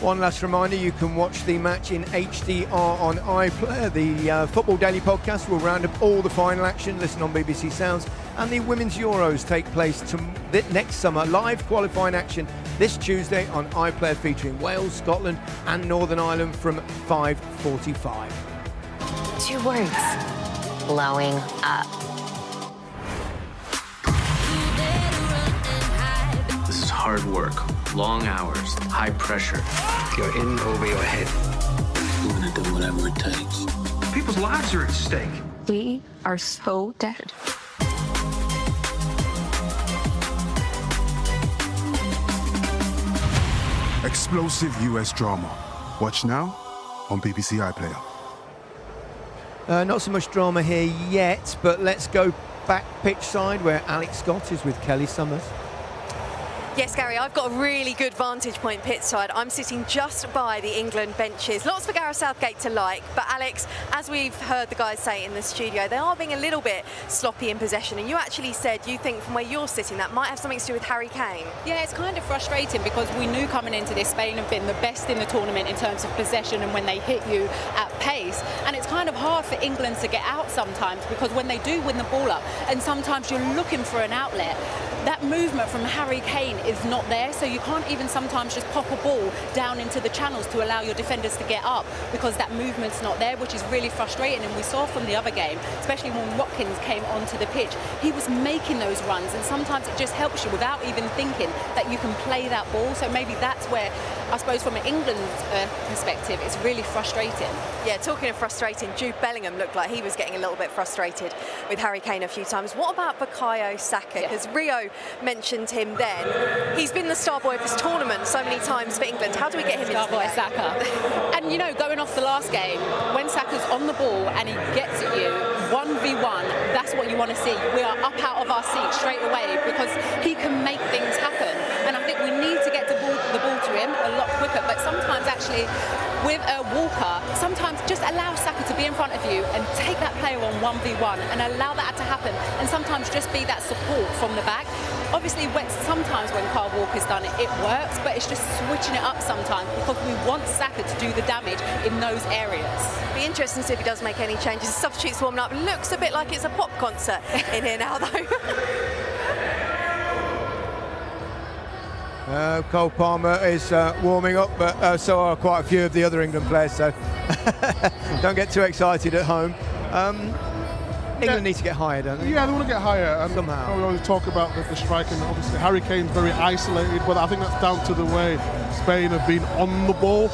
One last reminder, you can watch the match in HDR on iPlayer. The Football Daily podcast will round up all the final action, listen on BBC Sounds, and the Women's Euros take place next summer. Live qualifying action this Tuesday on iPlayer, featuring Wales, Scotland and Northern Ireland from 5:45. 2 words. Blowing up. This is hard work, long hours, high pressure. You're in over your head. I'm gonna do whatever it takes. People's lives are at stake. We are so dead. Explosive US drama. Watch now on BBC iPlayer. Not so much drama here yet, but let's go back pitch side where Alex Scott is with Kelly Summers. Yes, Gary, I've got a really good vantage point pitch side. I'm sitting just by the England benches. Lots for Gareth Southgate to like, but Alex, as we've heard the guys say in the studio, they are being a little bit sloppy in possession, and you actually said you think from where you're sitting that might have something to do with Harry Kane. Yeah, it's kind of frustrating because we knew coming into this Spain have been the best in the tournament in terms of possession and when they hit you at pace, and it's kind of hard for England to get out sometimes because when they do win the ball up and sometimes you're looking for an outlet, that movement from Harry Kane is not there, so you can't even sometimes just pop a ball down into the channels to allow your defenders to get up because that movement's not there, which is really frustrating. And we saw from the other game, especially when Watkins came onto the pitch, he was making those runs, and sometimes it just helps you without even thinking that you can play that ball. So maybe that's where, I suppose from an England perspective, it's really frustrating. Yeah, talking of frustrating, Jude Bellingham looked like he was getting a little bit frustrated with Harry Kane a few times. What about Bukayo Saka? Because Rio mentioned him then. He's been the star boy of this tournament so many times for England. How do we get him star into boy the Saka? And you know, going off the last game, when Saka's on the ball and he gets at you 1v1, that's what you want to see. We are up out of our seat straight away because he can make things happen. And I think we need to get the ball to him a lot quicker. But sometimes actually with Walker, sometimes just allow Saka to be in front of you and take that player on 1v1 and allow that to happen. And sometimes just be that support from the back. Obviously, sometimes when Kyle Walker's done it, it works, but it's just switching it up sometimes because we want Saka to do the damage in those areas. Be interesting to see if he does make any changes. The substitutes warming up. Looks a bit like it's a pop concert in here now, though. Cole Palmer is warming up, but so are quite a few of the other England players, so don't get too excited at home. England need to get higher, don't they? Yeah, they want to get higher. And somehow. We always talk about the striking. Obviously, Harry Kane's very isolated, but I think that's down to the way Spain have been on the ball.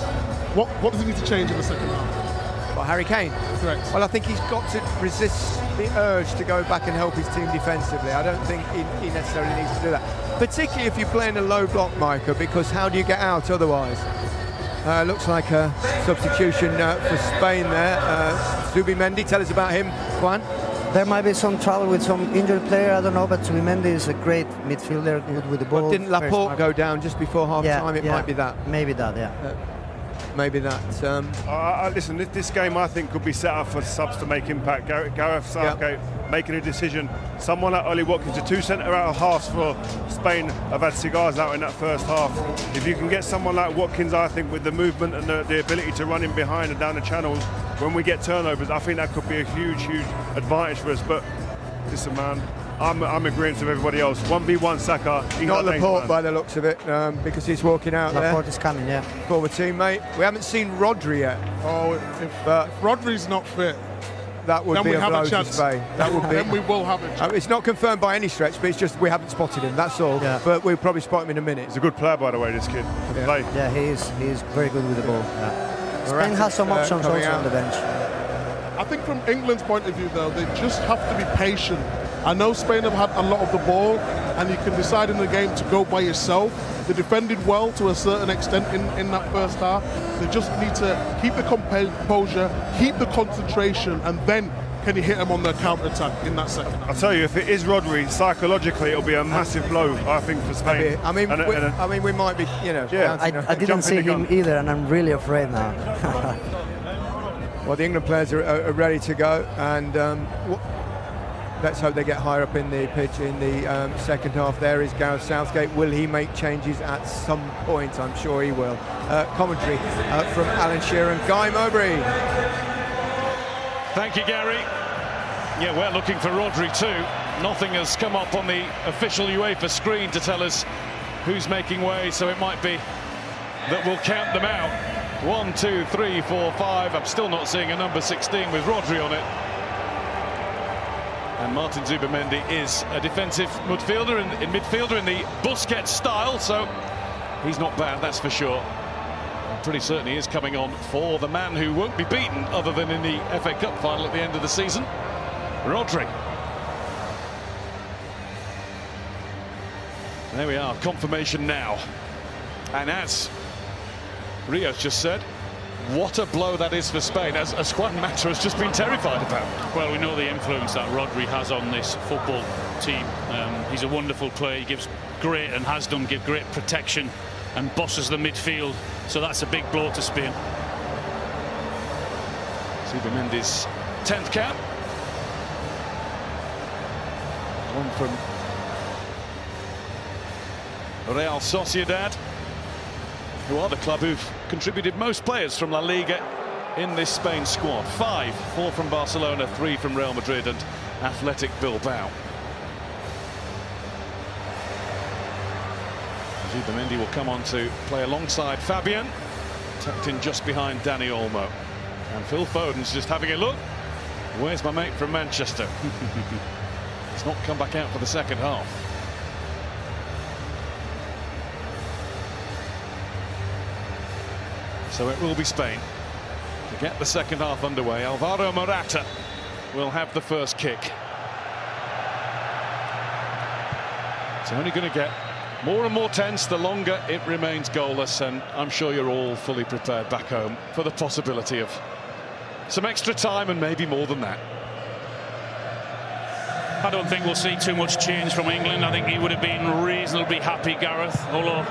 What does he need to change in the second half? Well, Harry Kane? Correct. Well, I think he's got to resist the urge to go back and help his team defensively. I don't think he necessarily needs to do that. Particularly if you're playing a low block, Micah, because how do you get out otherwise? Looks like a substitution for Spain there. Zubimendi, tell us about him, Juan. There might be some trouble with some injured player, I don't know, but Zubimendi is a great midfielder, good with the ball. But didn't Laporte go down just before half-time? It might be that. Maybe that, yeah. Maybe that. Listen, this game I think could be set up for subs to make impact. Gareth Southgate making a decision. Someone like Ollie Watkins, the two centre out of halves for Spain have had cigars out in that first half. If you can get someone like Watkins, I think with the movement and the ability to run in behind and down the channels, when we get turnovers, I think that could be a huge advantage for us. But listen, man, I'm agreeing with everybody else. 1v1 Saka. Not Laporte by the looks of it, because he's walking out there. Laporte is coming, yeah. Former teammate. We haven't seen Rodri yet. Oh, if Rodri's not fit, that would be a blow to Spain. That would be. Then we will have a chance. It's not confirmed by any stretch, but it's just we haven't spotted him. That's all. Yeah. But we'll probably spot him in a minute. He's a good player, by the way, this kid. Yeah, he is very good with the ball. Yeah. Spain has some options also on the bench. I think from England's point of view, though, they just have to be patient. I know Spain have had a lot of the ball, and you can decide in the game to go by yourself. They defended well to a certain extent in that first half. They just need to keep the composure, keep the concentration, and then can he hit him on the counter-attack in that second half? I'll tell you, if it is Rodri, psychologically it'll be a massive blow, I think, for Spain. I mean, we might be, you know. Yeah, I didn't see him either, and I'm really afraid now. Well, the England players are ready to go, and let's hope they get higher up in the pitch in the second half. There is Gareth Southgate. Will he make changes at some point? I'm sure he will. Commentary from Alan Shearer and Guy Mowbray. Thank you, Gary. Yeah, we're looking for Rodri too. Nothing has come up on the official UEFA screen to tell us who's making way, so it might be that we'll count them out. 1, 2, 3, 4, 5. I'm still not seeing a number 16 with Rodri on it. And Martin Zubimendi is a defensive midfielder in the Busquets style, so he's not bad, that's for sure. I'm pretty certain he is coming on for the man who won't be beaten other than in the FA Cup final at the end of the season, Rodri. There we are, confirmation now. And as Rios just said, what a blow that is for Spain, as Juan Mata has just been terrified about. Well, we know the influence that Rodri has on this football team. He's a wonderful player. He gives great, and has done, give great protection and bosses the midfield. So that's a big blow to Spain. Zubimendi's 10th cap. One from Real Sociedad, who are the club who've contributed most players from La Liga in this Spain squad. 5, 4 from Barcelona, 3 from Real Madrid and Athletic Bilbao. Zubimendi will come on to play alongside Fabian, tucked in just behind Dani Olmo. And Phil Foden's just having a look. Where's my mate from Manchester? He's not come back out for the second half. So it will be Spain to get the second half underway. Alvaro Morata will have the first kick. It's only going to get more and more tense the longer it remains goalless, and I'm sure you're all fully prepared back home for the possibility of some extra time and maybe more than that. I don't think we'll see too much change from England. I think he would have been reasonably happy, Gareth, although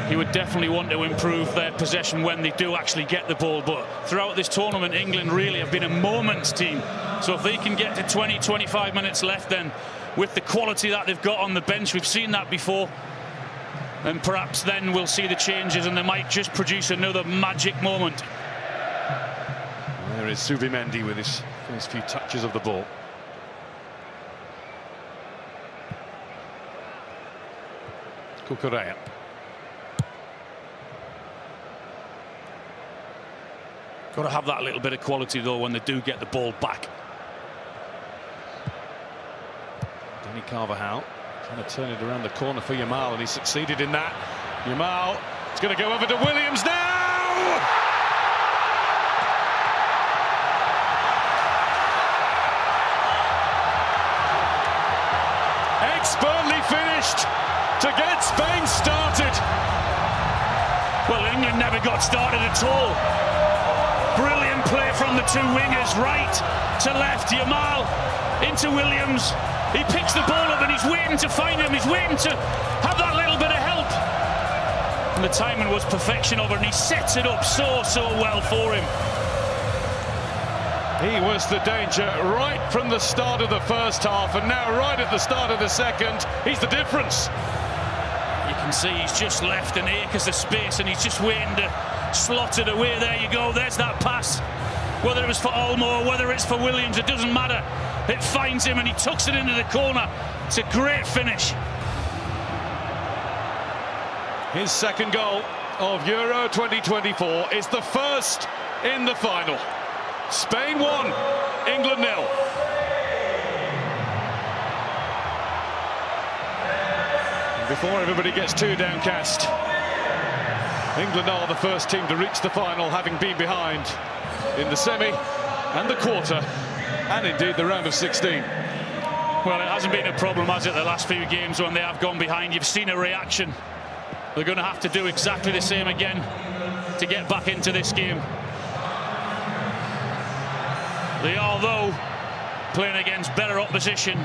he would definitely want to improve their possession when they do actually get the ball. But throughout this tournament, England really have been a moments team. So if they can get to 20-25 minutes left, then with the quality that they've got on the bench, we've seen that before, and perhaps then we'll see the changes and they might just produce another magic moment. There is Zubimendi with his first few touches of the ball. Cucurella. Got to have that little bit of quality though when they do get the ball back. Dani Carvajal trying to turn it around the corner for Yamal, and he succeeded in that. Yamal is going to go over to Williams now. Expertly finished to get Spain started. Well, England never got started at all. Brilliant play from the two wingers, right to left. Yamal into Williams. He picks the ball up and he's waiting to find him. He's waiting to have that little bit of help. And the timing was perfection over, and he sets it up so well for him. He was the danger right from the start of the first half, and now right at the start of the second, he's the difference. You can see he's just left an acres of space, and he's just waiting to slot it away. There you go, there's that pass. Whether it was for Olmo or whether it's for Williams, it doesn't matter. It finds him and he tucks it into the corner. It's a great finish. His second goal of Euro 2024 is the first in the final. Spain 1, England 0. And before everybody gets too downcast, England are the first team to reach the final, having been behind in the semi and the quarter, and indeed the round of 16. Well, it hasn't been a problem, has it, the last few games when they have gone behind? You've seen a reaction. They're going to have to do exactly the same again to get back into this game. They are, though, playing against better opposition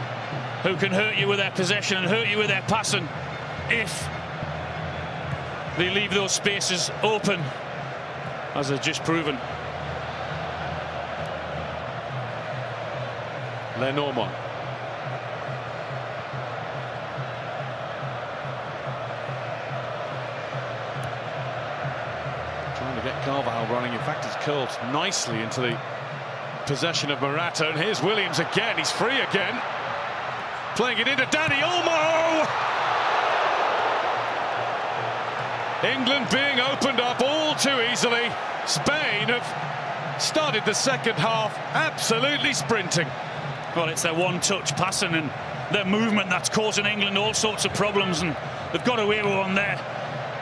who can hurt you with their possession and hurt you with their passing if they leave those spaces open, as they've just proven. Lenormand. Trying to get Carvajal running. In fact, it's curled nicely into the possession of Morata. And here's Williams again. He's free again. Playing it into Dani Olmo. England being opened up all too easily. Spain have started the second half absolutely sprinting. Well, it's their one-touch passing and their movement that's causing England all sorts of problems, and they've got away with one there.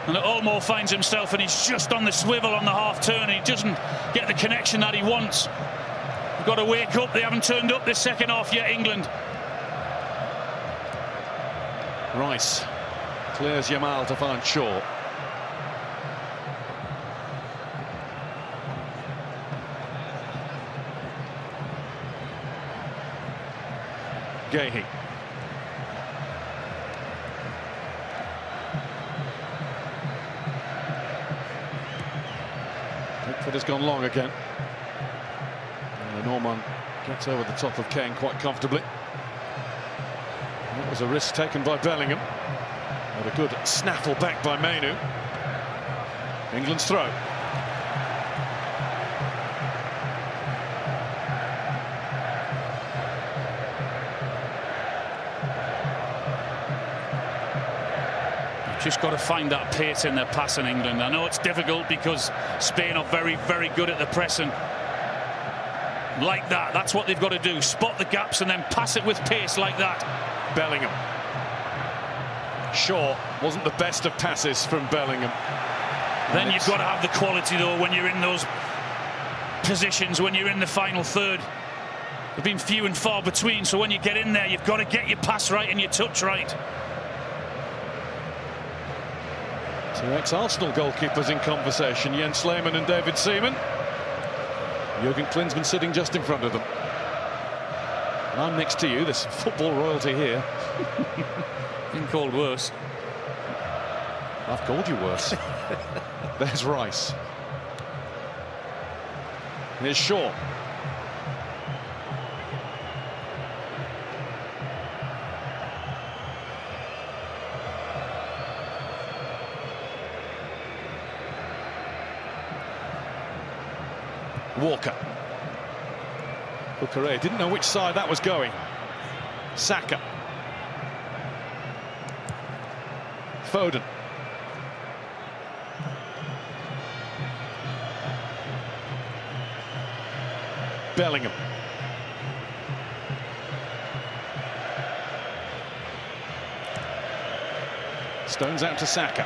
And Olmo finds himself, and he's just on the swivel on the half-turn. He doesn't get the connection that he wants. They've got to wake up. They haven't turned up this second half yet, England. Rice clears Yamal to find Shaw. Gahey. Pickford has gone long again. Norman gets over the top of Kane quite comfortably. That was a risk taken by Bellingham. But a good snaffle back by Mainu. England's throw. Just got to find that pace in their passing, England. I know it's difficult because Spain are very, very good at the pressing. Like that, that's what they've got to do. Spot the gaps and then pass it with pace like that. Bellingham. Shaw wasn't the best of passes from Bellingham. Then you've got to have the quality, though, when you're in those positions, when you're in the final third. They've been few and far between, so when you get in there, you've got to get your pass right and your touch right. Two ex-Arsenal goalkeepers in conversation, Jens Lehmann and David Seaman. Jurgen Klinsmann sitting just in front of them. And I'm next to you, there's football royalty here. Been called worse. I've called you worse. There's Rice. Here's Shaw. Walker. Cucurella didn't know which side that was going. Saka. Foden. Bellingham. Stones out to Saka.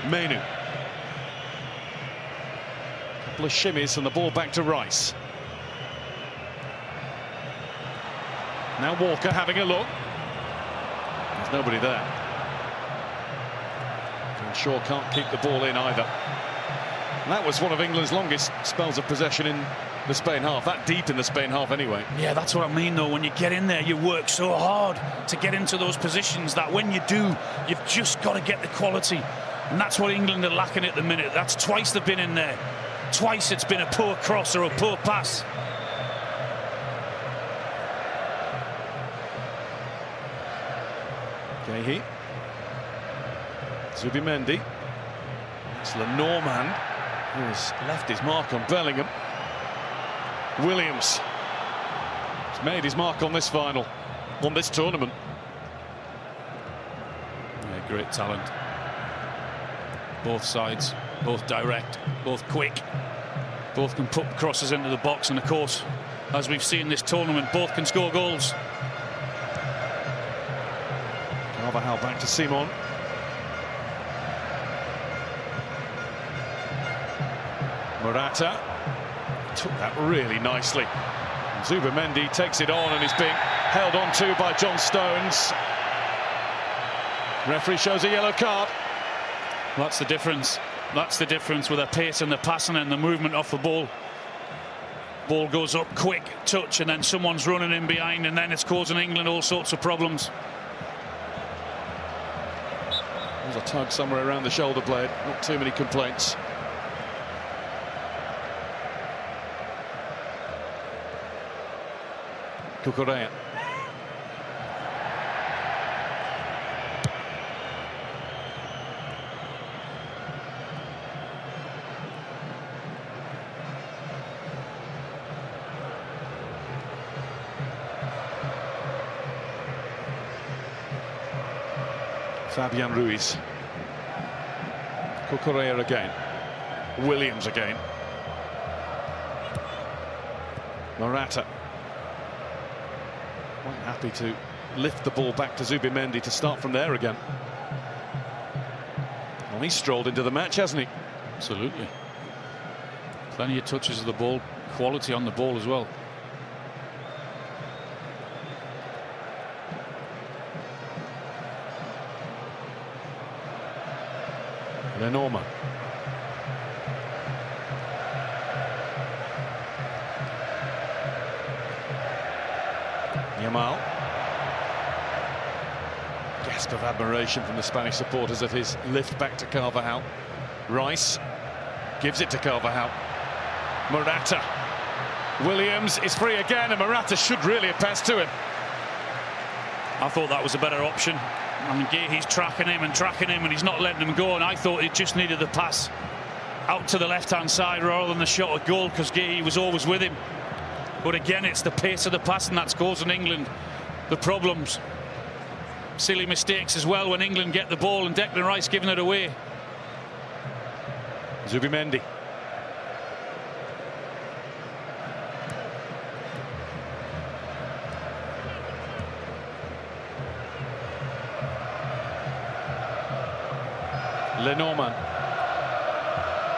Mainu. Couple of shimmies and the ball back to Rice. Now Walker having a look. There's nobody there. And Shaw can't keep the ball in either. And that was one of England's longest spells of possession in the Spain half. That deep in the Spain half anyway. Yeah, that's what I mean, though. When you get in there, you work so hard to get into those positions that when you do, you've just got to get the quality. And that's what England are lacking at the minute. That's twice they've been in there. Twice it's been a poor cross or a poor pass. Gahey. Zubimendi. It's Lenormand who has left his mark on Bellingham. Williams has made his mark on this final, on this tournament. Yeah, great talent. Both sides, both direct, both quick. Both can put crosses into the box, and of course, as we've seen this tournament, both can score goals. Carvajal back to Simon. Morata took that really nicely. Zubimendi takes it on and is being held on to by John Stones. Referee shows a yellow card. That's the difference. That's the difference with their pace and the passing and the movement off the ball. Ball goes up, quick touch, and then someone's running in behind, and then it's causing England all sorts of problems. There's a tug somewhere around the shoulder blade, not too many complaints. Cucurella. Fabian Ruiz. Cucurella again. Williams again. Morata. Quite happy to lift the ball back to Zubimendi to start from there again. Well, he's strolled into the match, hasn't he? Absolutely. Plenty of touches of the ball, quality on the ball as well. Lenormand. Yamal. Gasp of admiration from the Spanish supporters at his lift back to Carvajal. Rice gives it to Carvajal. Morata. Williams is free again, and Morata should really have passed to him. I thought that was a better option. I mean, he's tracking him, and he's not letting him go, and I thought he just needed the pass out to the left-hand side rather than the shot at goal, because he was always with him. But again, it's the pace of the passing that's causing England the problems. Silly mistakes as well when England get the ball, and Declan Rice giving it away. Zubimendi. Lenormand.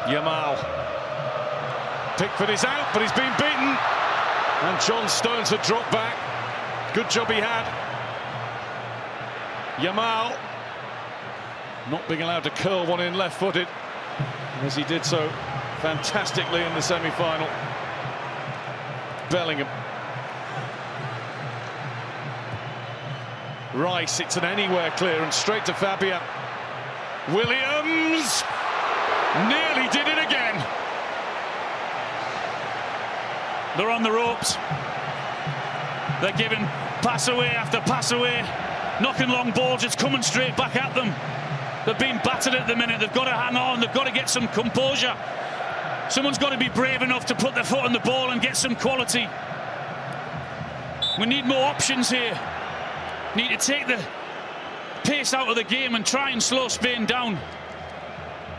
Yamal. Pickford is out, but he's been beaten. And John Stones had dropped back. Good job he had. Yamal not being allowed to curl one in left-footed, as he did so fantastically in the semi-final. Bellingham. Rice, it's an anywhere clearance straight to Fabian. Williams nearly did it again. They're on the ropes. They're giving pass away after pass away, knocking long balls. It's coming straight back at them. They're being battered at the minute. They've got to hang on. They've got to get some composure. Someone's got to be brave enough to put their foot on the ball and get some quality. We need more options here. Need to take the pace out of the game and try and slow Spain down.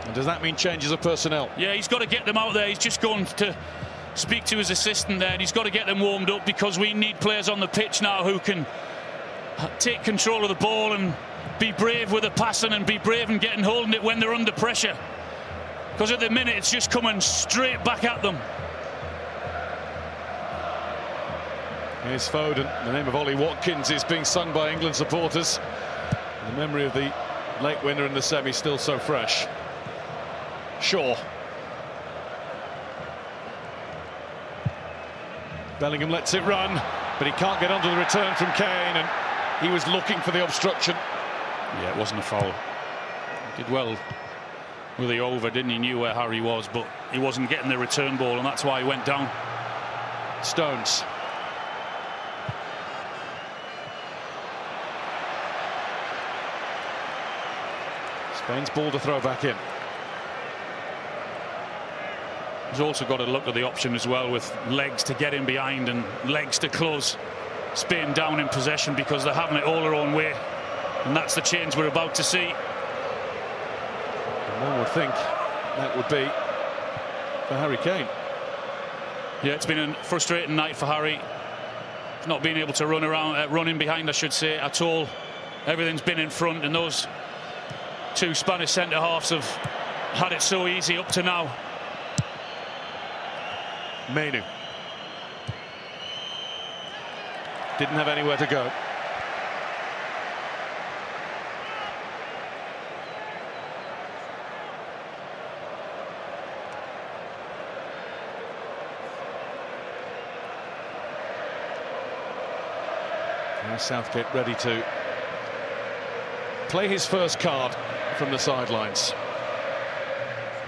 And does that mean changes of personnel? Yeah, he's got to get them out there. He's just going to speak to his assistant there, and he's got to get them warmed up, because we need players on the pitch now who can take control of the ball and be brave with the passing and be brave and holding it when they're under pressure. Because at the minute it's just coming straight back at them. Here's Foden. The name of Ollie Watkins is being sung by England supporters. The memory of the late winner in the semi still so fresh. Shaw. Bellingham lets it run, but he can't get onto the return from Kane, and he was looking for the obstruction. Yeah, it wasn't a foul. He did well with the over, didn't he? Knew where Harry was, but he wasn't getting the return ball, and that's why he went down. Stones. Spain's ball to throw back in. He's also got to look at the option as well, with legs to get in behind and legs to close Spain down in possession, because they're having it all their own way, and that's the change we're about to see. And one would think that would be for Harry Kane. Yeah, it's been a frustrating night for Harry. He's not being able to run around, run in behind, I should say, at all. Everything's been in front, and those two Spanish centre-halves have had it so easy up to now. Menu. Didn't have anywhere to go. Now Southgate ready to play his first card from the sidelines.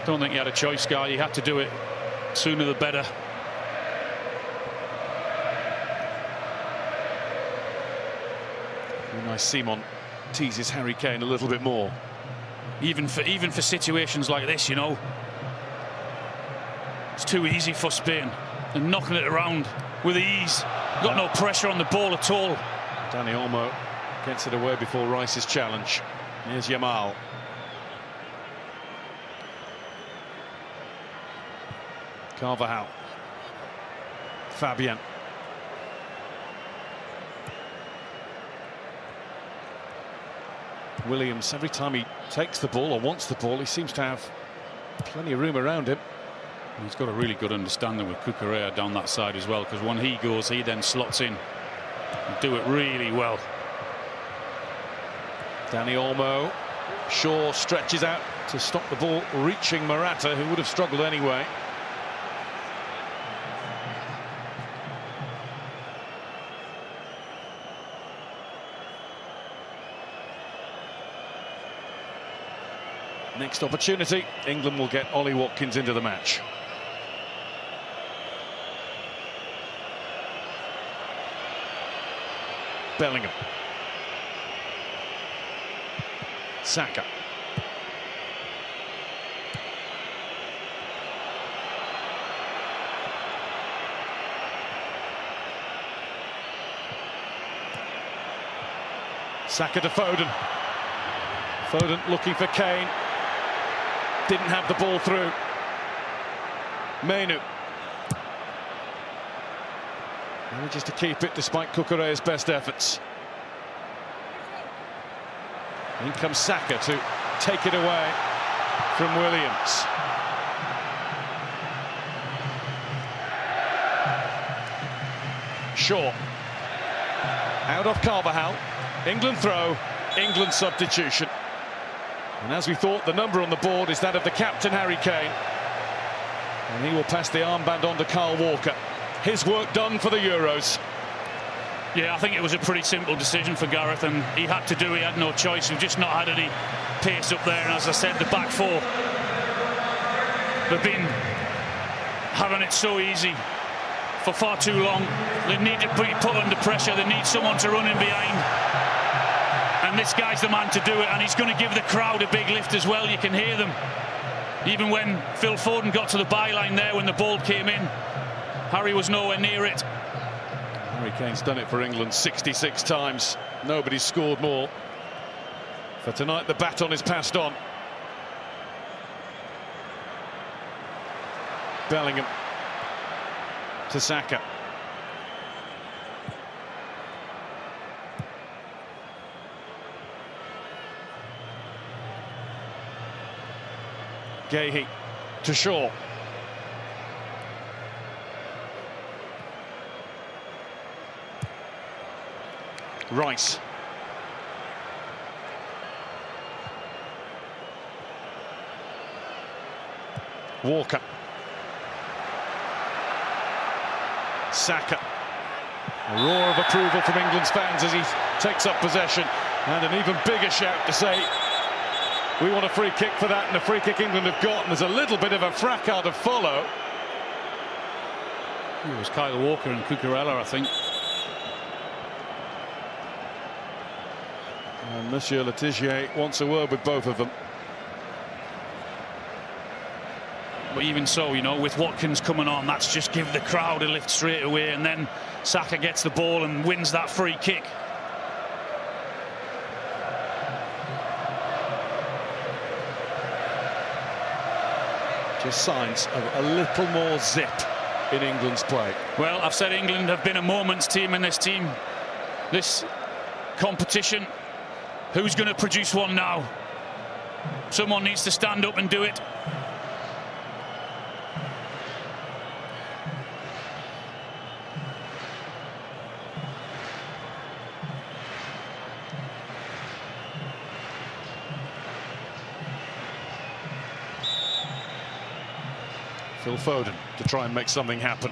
Don't think he had a choice, Guy. He had to do it. Sooner the better. Nice. Simon teases Harry Kane a little bit more. Even for situations like this, you know, it's too easy for Spain. They're knocking it around with ease. Got no pressure on the ball at all. Dani Olmo gets it away before Rice's challenge. Here's Yamal. Carvajal. Fabian. Williams, every time he takes the ball or wants the ball, he seems to have plenty of room around him. He's got a really good understanding with Cucurella down that side as well, because when he goes, he then slots in and do it really well. Dani Olmo. Shaw stretches out to stop the ball reaching Morata, who would have struggled anyway. Next opportunity, England will get Ollie Watkins into the match. Bellingham. Saka. Saka to Foden. Foden looking for Kane. Didn't have the ball through. Mainu. Manages to keep it despite Cucurella's best efforts. In comes Saka to take it away from Williams. Shaw. Out of Carvajal. England throw. England substitution. And as we thought, the number on the board is that of the captain, Harry Kane. And he will pass the armband on to Kyle Walker. His work done for the Euros. Yeah, I think it was a pretty simple decision for Gareth, and he had to do it. He had no choice. We've just not had any pace up there. And as I said, the back four, they've been having it so easy for far too long. They need to be put under pressure. They need someone to run in behind. And this guy's the man to do it, and he's going to give the crowd a big lift as well. You can hear them. Even when Phil Foden got to the byline there when the ball came in, Harry was nowhere near it. Harry Kane's done it for England 66 times. Nobody's scored more. For tonight, the baton is passed on. Bellingham to Saka. Gahey to Shaw. Rice. Walker. Saka. A roar of approval from England's fans as he takes up possession, and an even bigger shout to say we want a free kick for that, and a free kick England have got, and there's a little bit of a fracas to follow. It was Kyle Walker and Cucurella, I think. And Monsieur Letizier wants a word with both of them. But even so, you know, with Watkins coming on, that's just give the crowd a lift straight away, and then Saka gets the ball and wins that free kick. Just signs of a little more zip in England's play. Well, I've said England have been a moment's team in this competition. Who's going to produce one now? Someone needs to stand up and do it. Phil Foden to try and make something happen.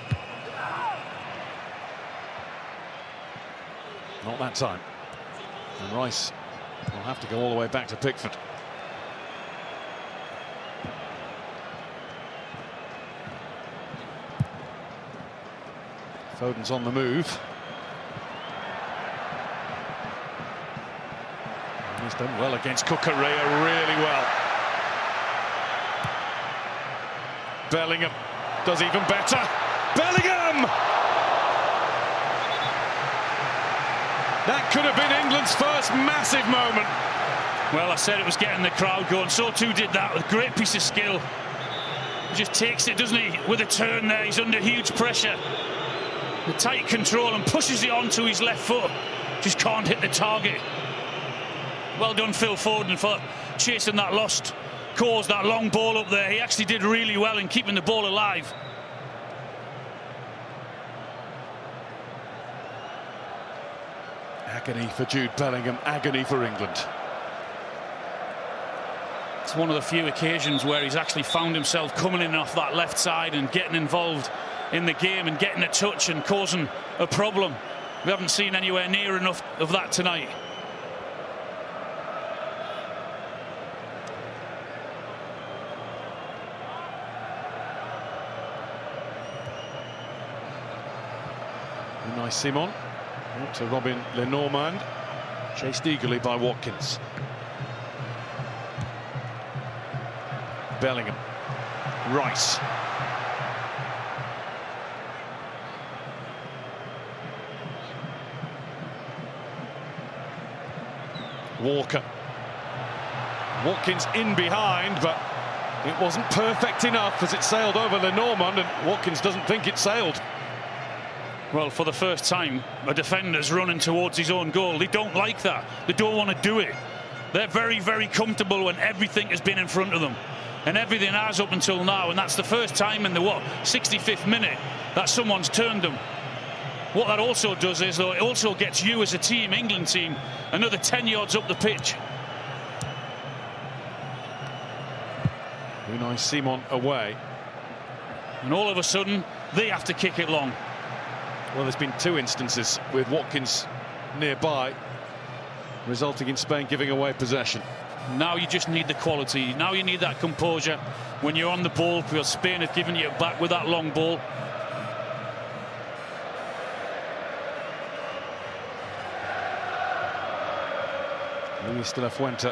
Not that time. And Rice will have to go all the way back to Pickford. Foden's on the move. And he's done well against Cucurella, really well. Bellingham does even better. Bellingham! That could have been England's first massive moment. Well, I said it was getting the crowd going. So too did that with a great piece of skill. He just takes it, doesn't he? With a turn there, he's under huge pressure. The tight control and pushes it onto his left foot. Just can't hit the target. Well done, Phil Foden, for chasing that lost cause, that long ball up there. He actually did really well in keeping the ball alive. Agony for Jude Bellingham, agony for England. It's one of the few occasions where he's actually found himself coming in off that left side and getting involved in the game and getting a touch and causing a problem. We haven't seen anywhere near enough of that tonight. Nice Simon to Robin Lenormand, chased eagerly by Watkins. Bellingham, Rice. Walker. Watkins in behind, but it wasn't perfect enough as it sailed over Lenormand, and Watkins doesn't think it sailed. Well, for the first time, a defender's running towards his own goal. They don't like that. They don't want to do it. They're very, very comfortable when everything has been in front of them. And everything has up until now. And that's the first time in the, 65th minute that someone's turned them. What that also does is, though, it also gets you as a team, England team, another 10 yards up the pitch. Unai Simon away. And all of a sudden, they have to kick it long. Well, there's been two instances with Watkins nearby, resulting in Spain giving away possession. Now you just need the quality. Now you need that composure when you're on the ball, because Spain have given you back with that long ball. Luis de la Fuente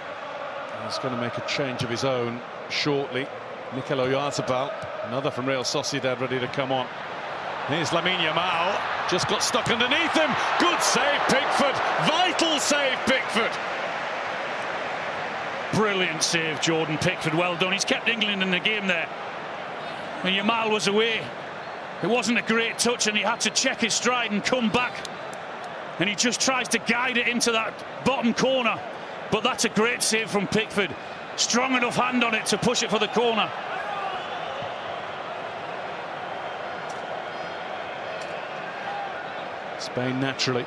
is going to make a change of his own shortly. Mikel Oyarzabal, another from Real Sociedad, ready to come on. Here's Lamine Yamal, just got stuck underneath him. Good save, Pickford. Vital save, Pickford. Brilliant save, Jordan Pickford. Well done. He's kept England in the game there. When Yamal was away, it wasn't a great touch, and he had to check his stride and come back. And he just tries to guide it into that bottom corner. But that's a great save from Pickford. Strong enough hand on it to push it for the corner. Spain naturally,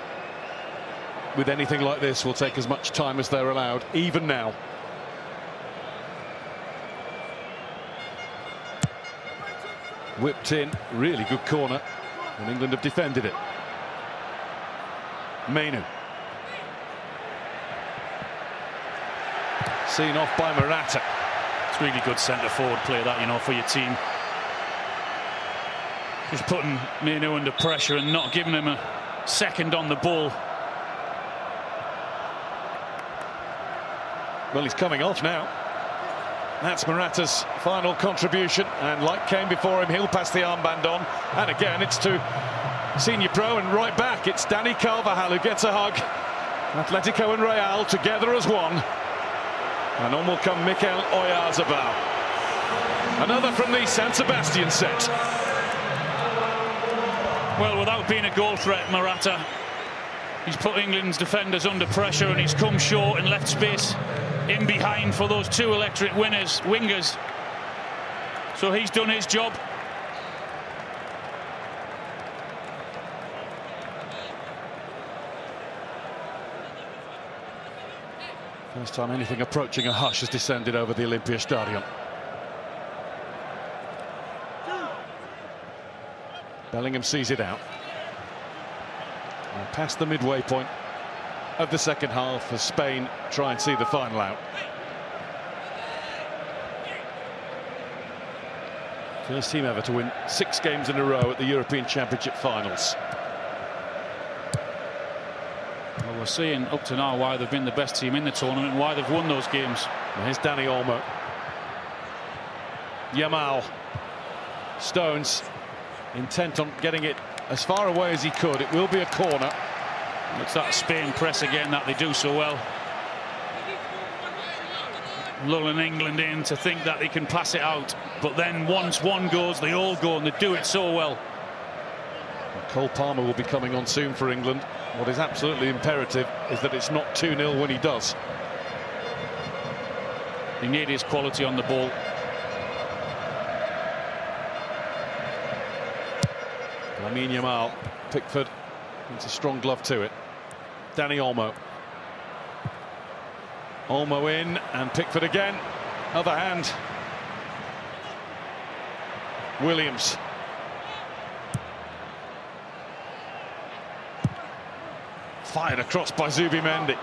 with anything like this, will take as much time as they're allowed, even now. Whipped in, really good corner, and England have defended it. Mainu. Seen off by Morata. It's really good centre-forward play, that, you know, for your team. Just putting Mainu under pressure and not giving him a second on the ball. Well, he's coming off now. That's Morata's final contribution, and like Kane before him, he'll pass the armband on. And again, it's to senior pro and right back. It's Dani Carvajal who gets a hug. Atletico and Real together as one. And on will come Mikel Oyarzabal. Another from the San Sebastian set. Well, without being a goal threat, Morata, he's put England's defenders under pressure, and he's come short and left space in behind for those two electric wingers. So he's done his job. First time anything approaching a hush has descended over the Olympiastadion. Bellingham sees it out. And past the midway point, of the second half as Spain try and see the final out. First team ever to win 6 games in a row at the European Championship finals. Well, we're seeing up to now why they've been the best team in the tournament and why they've won those games. And here's Dani Olmo. Yamal. Stones intent on getting it as far away as he could. It will be a corner. It's that Spain press again that they do so well. Lulling England in to think that they can pass it out, but then once one goes, they all go, and they do it so well. Cole Palmer will be coming on soon for England. What is absolutely imperative is that it's not 2-0 when he does. They need his quality on the ball. Lamine Yamal, Pickford, it's a strong glove to it. Dani Olmo. Olmo in, and Pickford again. Other hand. Williams. Fired across by Zubimendi.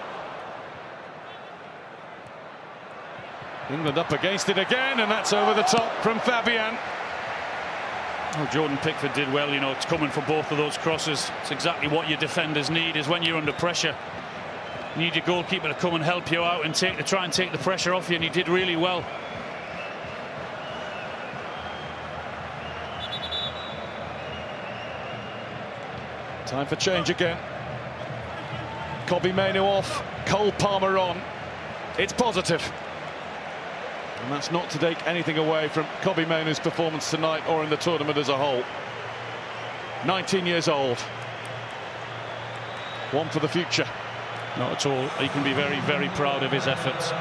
England up against it again, and that's over the top from Fabian. Well, Jordan Pickford did well, you know, it's coming from both of those crosses. It's exactly what your defenders need, is when you're under pressure. You need your goalkeeper to come and help you out and try and take the pressure off you, and he did really well. Time for change again. Kobbie Mainoo off, Cole Palmer on. It's positive. And that's not to take anything away from Kobbie Mainoo's performance tonight or in the tournament as a whole. 19 years old. One for the future. Not at all. He can be very, very proud of his efforts.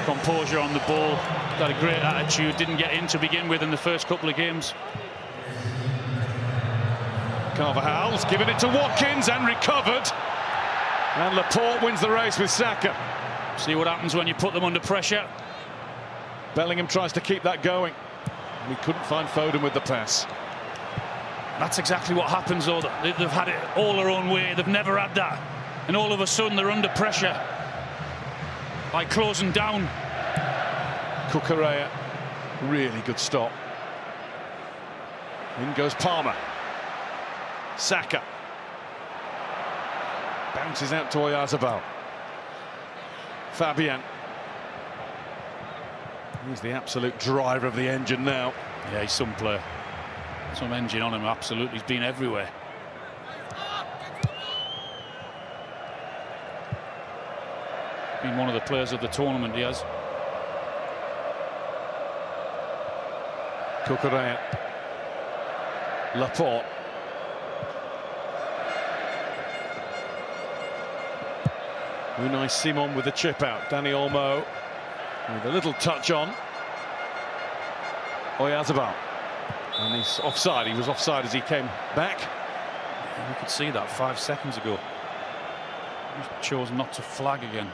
Composure on the ball. Got a great attitude. Didn't get in to begin with in the first couple of games. Carvajal's given it to Watkins and recovered. And Laporte wins the race with Saka. See what happens when you put them under pressure. Bellingham tries to keep that going. We couldn't find Foden with the pass. That's exactly what happens, though. They've had it all their own way. They've never had that. And all of a sudden they're under pressure by closing down. Cucurella, really good stop. In goes Palmer. Saka. Bounces out to Oyarzabal. Fabian. He's the absolute driver of the engine now. Yeah, he's some player. Some engine on him, absolutely. He's been everywhere. Been one of the players of the tournament, he has. Cucurella. Laporte. Unai Simon with the chip out. Dani Olmo with a little touch on. Oyarzabal. And he's offside. He was offside as he came back. You could see that 5 seconds ago. He chose not to flag again.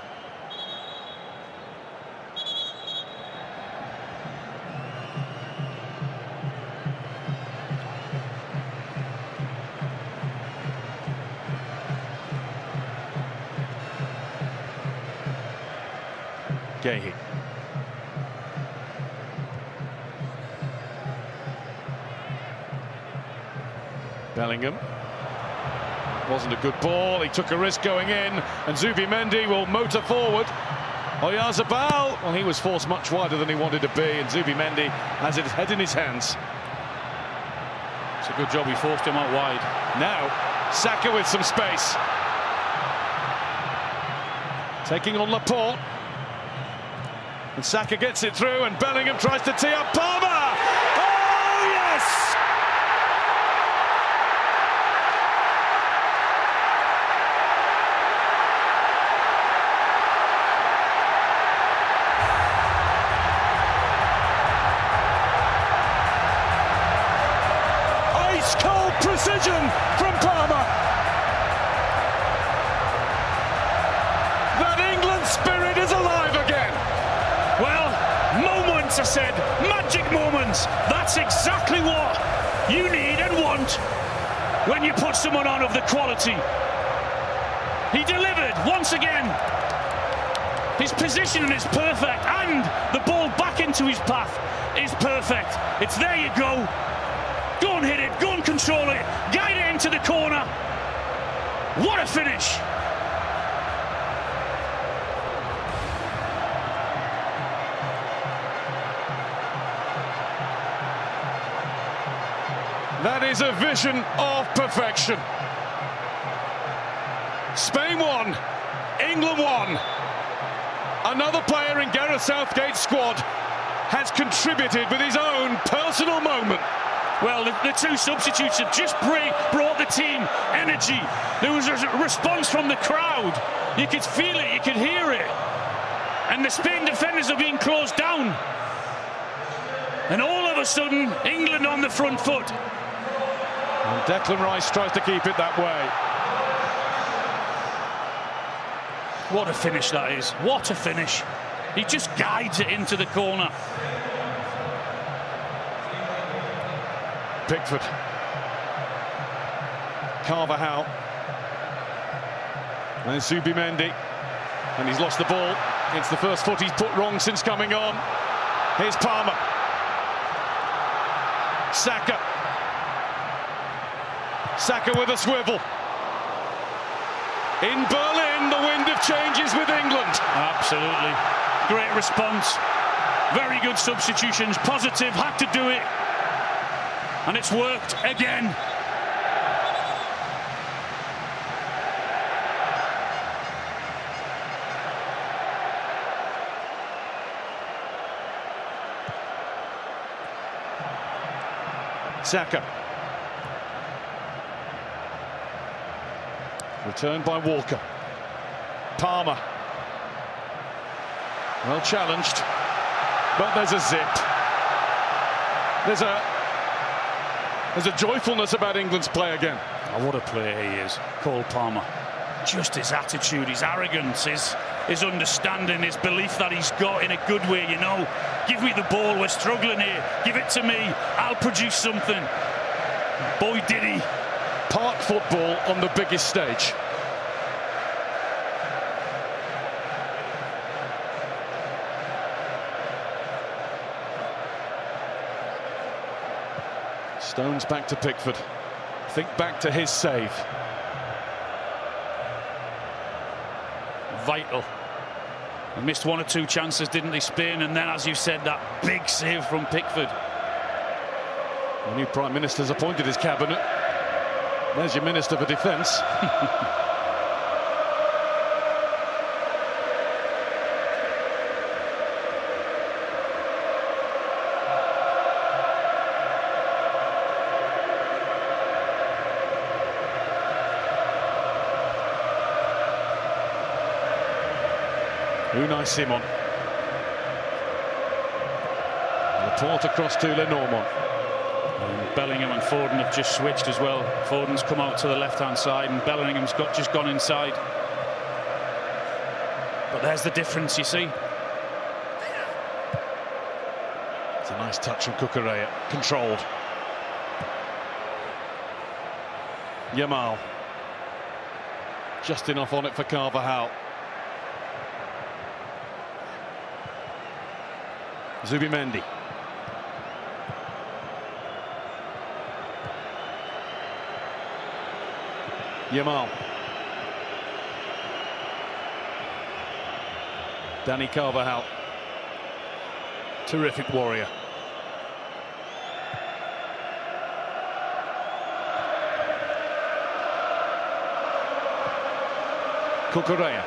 Gehi. Bellingham. Wasn't a good ball. He took a risk going in, and Zubimendi will motor forward. Oyarzabal, well, he was forced much wider than he wanted to be, and Zubimendi has his head in his hands. It's a good job he forced him out wide. Now, Saka with some space. Taking on Laporte. And Saka gets it through, and Bellingham tries to tee up Palmer. Oh, yes! Ice-cold precision from Palmer. That England spirit is alive again. Well, moments, I said, magic moments. That's exactly what you need and want when you put someone on of the quality He delivered once again. His positioning is perfect, and the ball back into his path is perfect. It's there you go. Go and hit it, go and control it, guide it into the corner. What a finish. That is a vision of perfection. Spain won, England won. Another player in Gareth Southgate's squad has contributed with his own personal moment. Well, the two substitutes have just brought the team energy. There was a response from the crowd. You could feel it, you could hear it. And the Spain defenders are being closed down. And all of a sudden, England on the front foot. And Declan Rice tries to keep it that way. What a finish that is. What a finish. He just guides it into the corner. Pickford. Carvajal. And Zubimendi. And he's lost the ball. It's the first foot he's put wrong since coming on. Here's Palmer. Saka. Saka with a swivel. In Berlin, the wind of change is with England. Absolutely. Great response. Very good substitutions. Positive, had to do it. And it's worked again. Saka. Returned by Walker. Palmer. Well challenged, but there's a zip. There's a joyfulness about England's play again. Oh, what a player he is, Cole Palmer. Just his attitude, his arrogance, his understanding, his belief that he's got in a good way, you know. Give me the ball, we're struggling here. Give it to me, I'll produce something. Boy, did he. Park football on the biggest stage. Stones back to Pickford. Think back to his save. Vital. They missed one or two chances, didn't they, Spain? And then, as you said, that big save from Pickford. The new Prime Minister's appointed his cabinet. There's your Minister for Defence. Unai Simon. Laporte across to Lenormand. And Bellingham and Foden have just switched as well. Foden's come out to the left-hand side and Bellingham's just gone inside. But there's the difference, you see. It's a nice touch from Cucurella. Controlled. Yamal. Just enough on it for Carvajal. Zubimendi. Yamal. Dani Carvajal. Terrific warrior. Cucurella.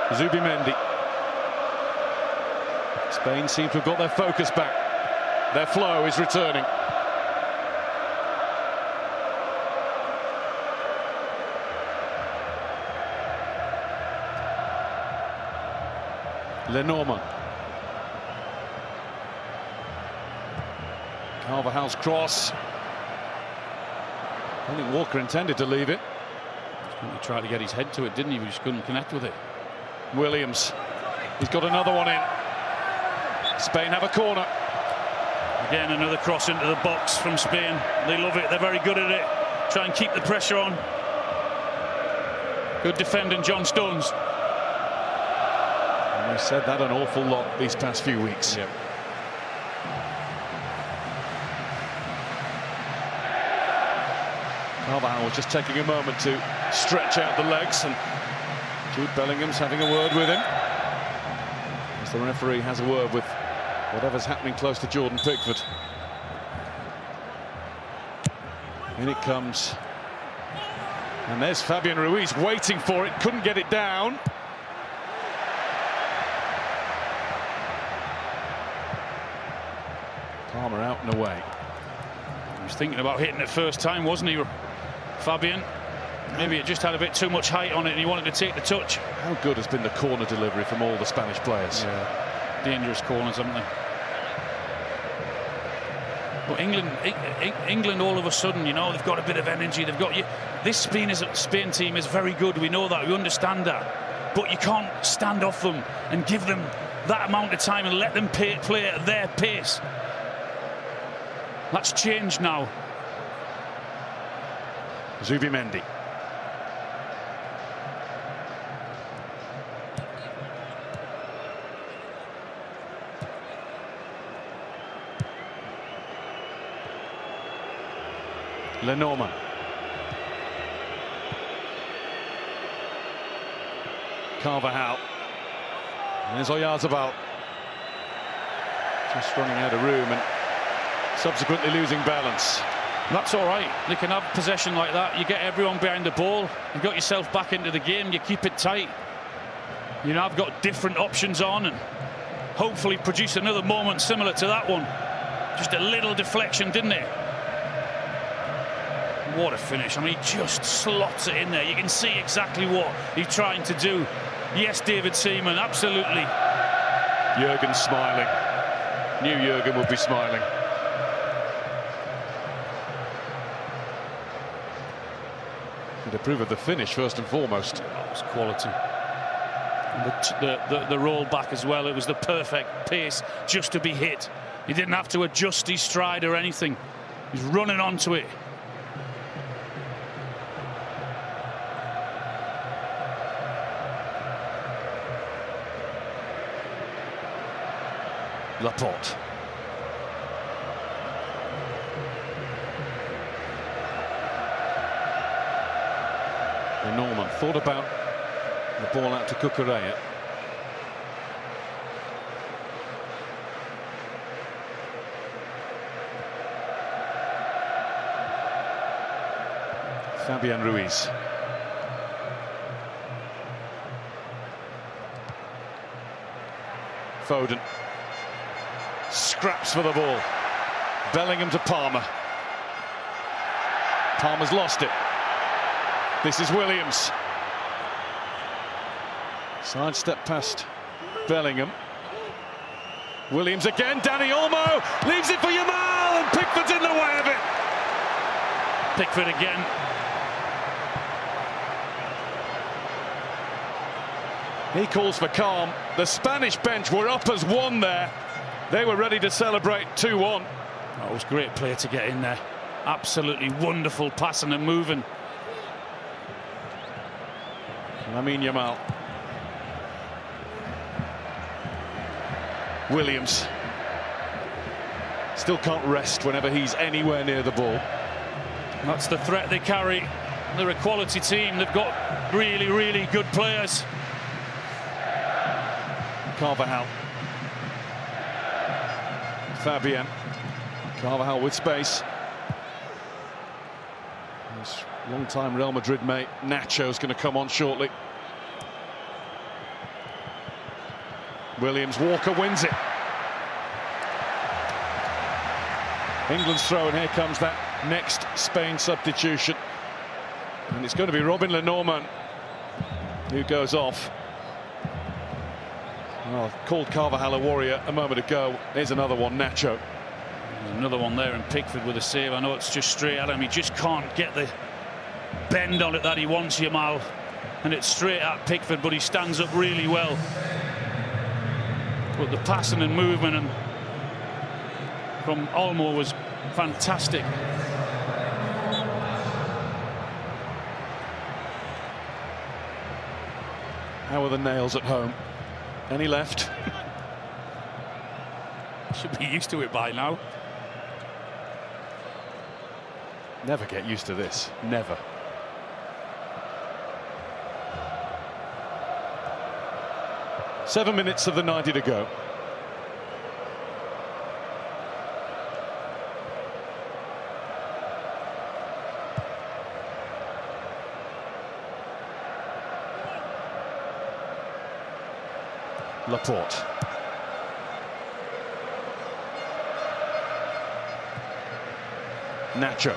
Zubimendi. Spain seem to have got their focus back. Their flow is returning. Lenormand. Carvajal's cross. I think Walker intended to leave it. He tried to get his head to it, didn't he? He just couldn't connect with it. Williams. He's got another one in. Spain have a corner. Again, another cross into the box from Spain. They love it. They're very good at it. Try and keep the pressure on. Good defending, John Stones. And we've said that an awful lot these past few weeks. Yep. Carvajal was just taking a moment to stretch out the legs, and Jude Bellingham's having a word with him. As the referee has a word with whatever's happening close to Jordan Pickford. In it comes. And there's Fabian Ruiz waiting for it, couldn't get it down. Palmer out and away. He was thinking about hitting it first time, wasn't he, Fabian? Maybe it just had a bit too much height on it and he wanted to take the touch. How good has been the corner delivery from all the Spanish players? Yeah. Dangerous corners, haven't they? But England all of a sudden, you know, they've got a bit of energy. They've got this Spain team is very good. We know that. We understand that. But you can't stand off them and give them that amount of time and let them play at their pace. That's changed now. Zubimendi. Lenormand. Carvajal. And there's Oyarzabal. Just running out of room and subsequently losing balance. That's all right. They can have possession like that. You get everyone behind the ball. You got yourself back into the game. You keep it tight. You know, I've got different options on and hopefully produce another moment similar to that one. Just a little deflection, didn't it? What a finish. I mean, he just slots it in there. You can see exactly what he's trying to do. Yes, David Seaman, absolutely. Jurgen's smiling. Knew Jurgen would be smiling. And to approve of the finish, first and foremost. That was quality. And the roll back as well. It was the perfect pace just to be hit. He didn't have to adjust his stride or anything. He's running onto it. Laporte. Norman thought about the ball out to Cucurella. Fabian Ruiz. Foden. Scraps for the ball. Bellingham to Palmer. Palmer's lost it. This is Williams. Sidestep past Bellingham. Williams again. Dani Olmo leaves it for Yamal, and Pickford's in the way of it. Pickford again. He calls for calm. The Spanish bench were up as one there. They were ready to celebrate 2-1. That was great play to get in there. Absolutely wonderful passing and moving. Lamine Yamal. Williams. Still can't rest whenever he's anywhere near the ball. That's the threat they carry. They're a quality team. They've got really, really good players. Carvajal. Fabian. Carvajal with space. His long-time Real Madrid mate Nacho's going to come on shortly. Williams, Walker wins it. England's throw, and here comes that next Spain substitution. And it's going to be Robin Lenormand who goes off. Well, called Carvajal a warrior a moment ago. Here's another one, Nacho. There's another one there, and Pickford with a save. I know it's just straight at him. He just can't get the bend on it that he wants, Yamal. And it's straight at Pickford, but he stands up really well. But the passing and movement and from Olmo was fantastic. How are the nails at home? Any left? Should be used to it by now. Never get used to this. Never. Seven minutes of the 90 to go. Laporte. Nacho.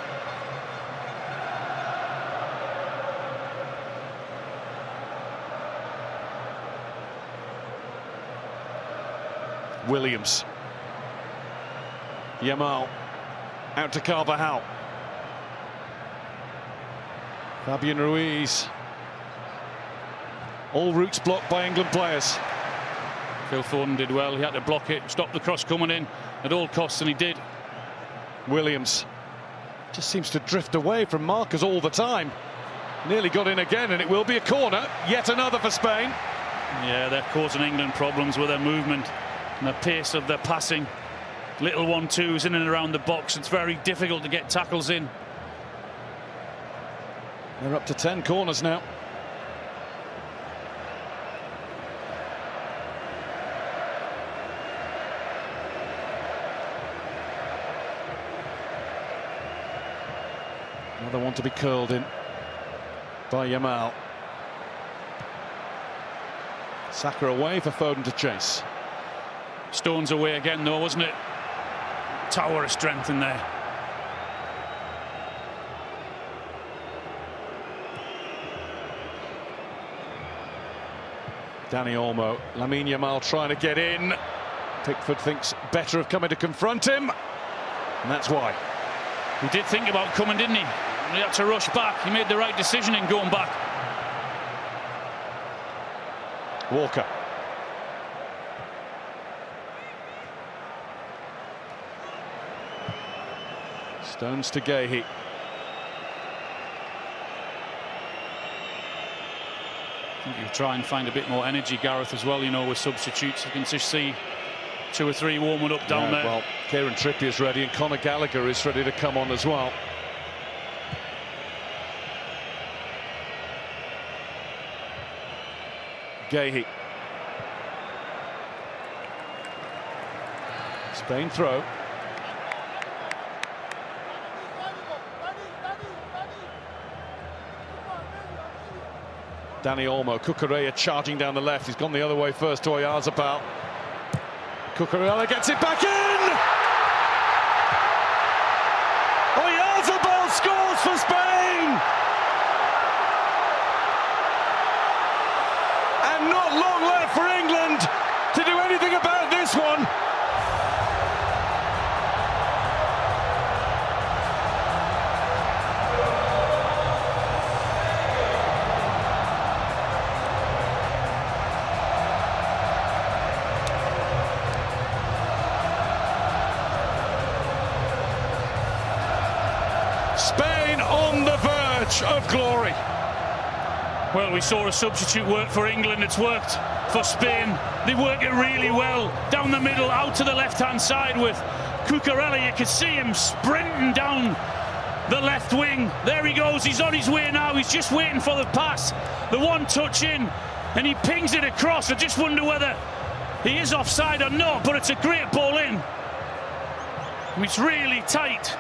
Williams. Yamal. Out to Carvajal. Fabian Ruiz. All routes blocked by England players. Phil Foden did well. He had to block it, stop the cross coming in at all costs, and he did. Williams just seems to drift away from markers all the time. Nearly got in again, and it will be a corner. Yet another for Spain. Yeah, they're causing England problems with their movement and the pace of their passing. Little 1-2s in and around the box. It's very difficult to get tackles in. They're up to 10 corners now. Another one to be curled in by Yamal. Saka away for Foden to chase. Stones away again though, wasn't it? Tower of strength in there. Dani Olmo, Lamine Yamal trying to get in. Pickford thinks better of coming to confront him, and that's why. He did think about coming, didn't he? He had to rush back. He made the right decision in going back. Walker. Stones to Gahey. I think you try and find a bit more energy, Gareth, as well, you know, with substitutes. You can just see 2 or 3 warming up down there. Well, Kieran Trippier's ready, and Conor Gallagher is ready to come on as well. Gahey. Spain throw. Dani Olmo, Cucurella charging down the left. He's gone the other way first to Oyarzabal. Cucurella gets it back in! Oyarzabal scores for Spain! And not long left for England to do anything about this one. Spain on the verge of glory. Well, we saw a substitute work for England. It's worked for Spain. They work it really well. Down the middle, out to the left-hand side with Cucurella. You can see him sprinting down the left wing. There he goes. He's on his way now. He's just waiting for the pass. The one touch in, and he pings it across. I just wonder whether he is offside or not, but it's a great ball in. It's really tight.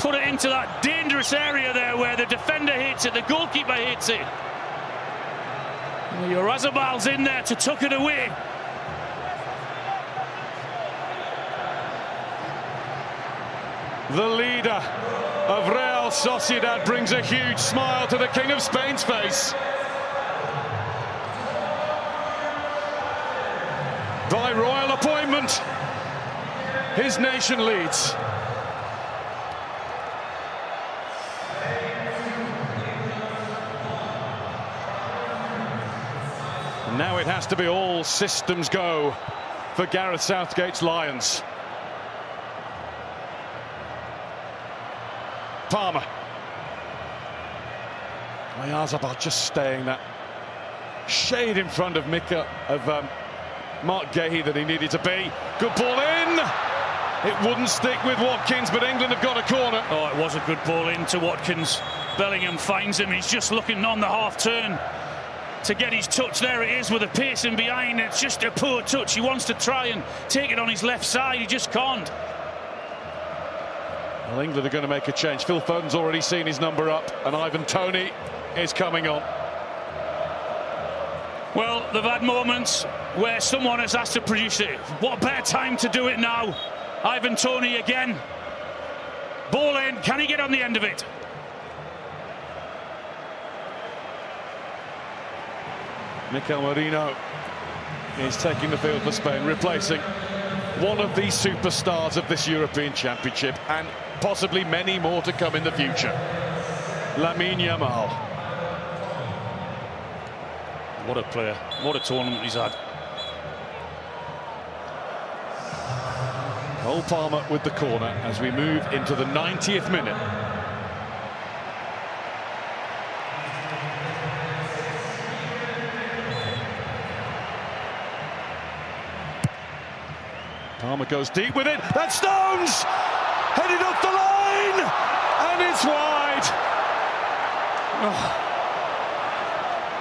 Put it into that dangerous area there where the defender hits it, the goalkeeper hits it. Oyarzabal in there to tuck it away. The leader of Real Sociedad brings a huge smile to the King of Spain's face. By royal appointment, his nation leads. Now it has to be all systems go for Gareth Southgate's Lions. Palmer. Oyarzabal just staying that shade in front of Mark Gahey that he needed to be. Good ball in. It wouldn't stick with Watkins, but England have got a corner. Oh, it was a good ball into Watkins. Bellingham finds him. He's just looking on the half turn to get his touch. There it is with a pace in behind. It's just a poor touch. He wants to try and take it on his left side. He just can't. Well, England are going to make a change. Phil Foden's already seen his number up, and Ivan Toney is coming on. Well, they've had moments where someone has asked to produce it. What better time to do it now? Ivan Toney again. Ball in. Can he get on the end of it? Mikel Merino is taking the field for Spain, replacing one of the superstars of this European Championship, and possibly many more to come in the future. Lamine Yamal. What a player. What a tournament he's had. Cole Palmer with the corner as we move into the 90th minute. Palmer goes deep with it. That's Stones! Headed up the line! And it's wide! Oh.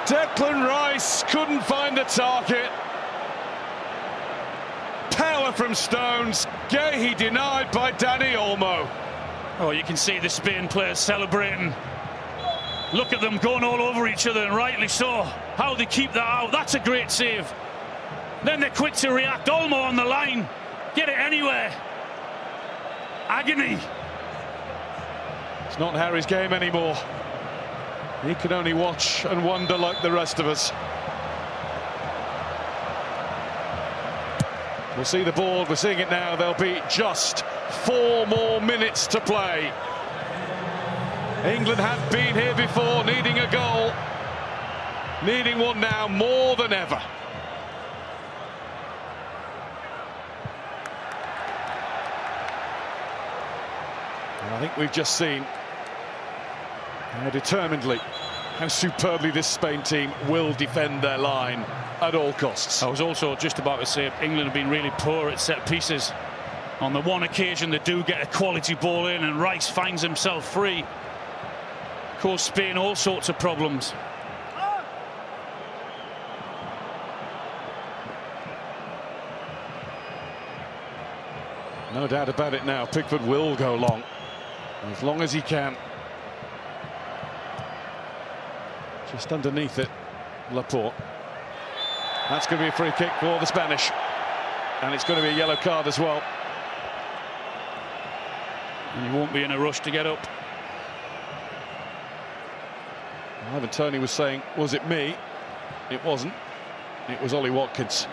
Declan Rice couldn't find the target. Power from Stones. Gahey denied by Danny Olmo. Oh, you can see the Spain players celebrating. Look at them going all over each other, and rightly so. How they keep that out. That's a great save. Then they're quick to react. Olmo on the line. Get it anywhere. Agony. It's not Harry's game anymore. He can only watch and wonder like the rest of us. We'll see the board. We're seeing it now. There'll be just 4 more minutes to play. England have been here before, needing a goal. Needing one now more than ever. I think we've just seen how determinedly, how superbly this Spain team will defend their line at all costs. I was also just about to say England have been really poor at set pieces. On the one occasion they do get a quality ball in and Rice finds himself free. Cause Spain all sorts of problems. No doubt about it now. Pickford will go long as he can. Just underneath it, Laporte. That's going to be a free kick for the Spanish. And it's going to be a yellow card as well. And he won't be in a rush to get up. Ivan Toney was saying, was it me? It wasn't. It was Ollie Watkins.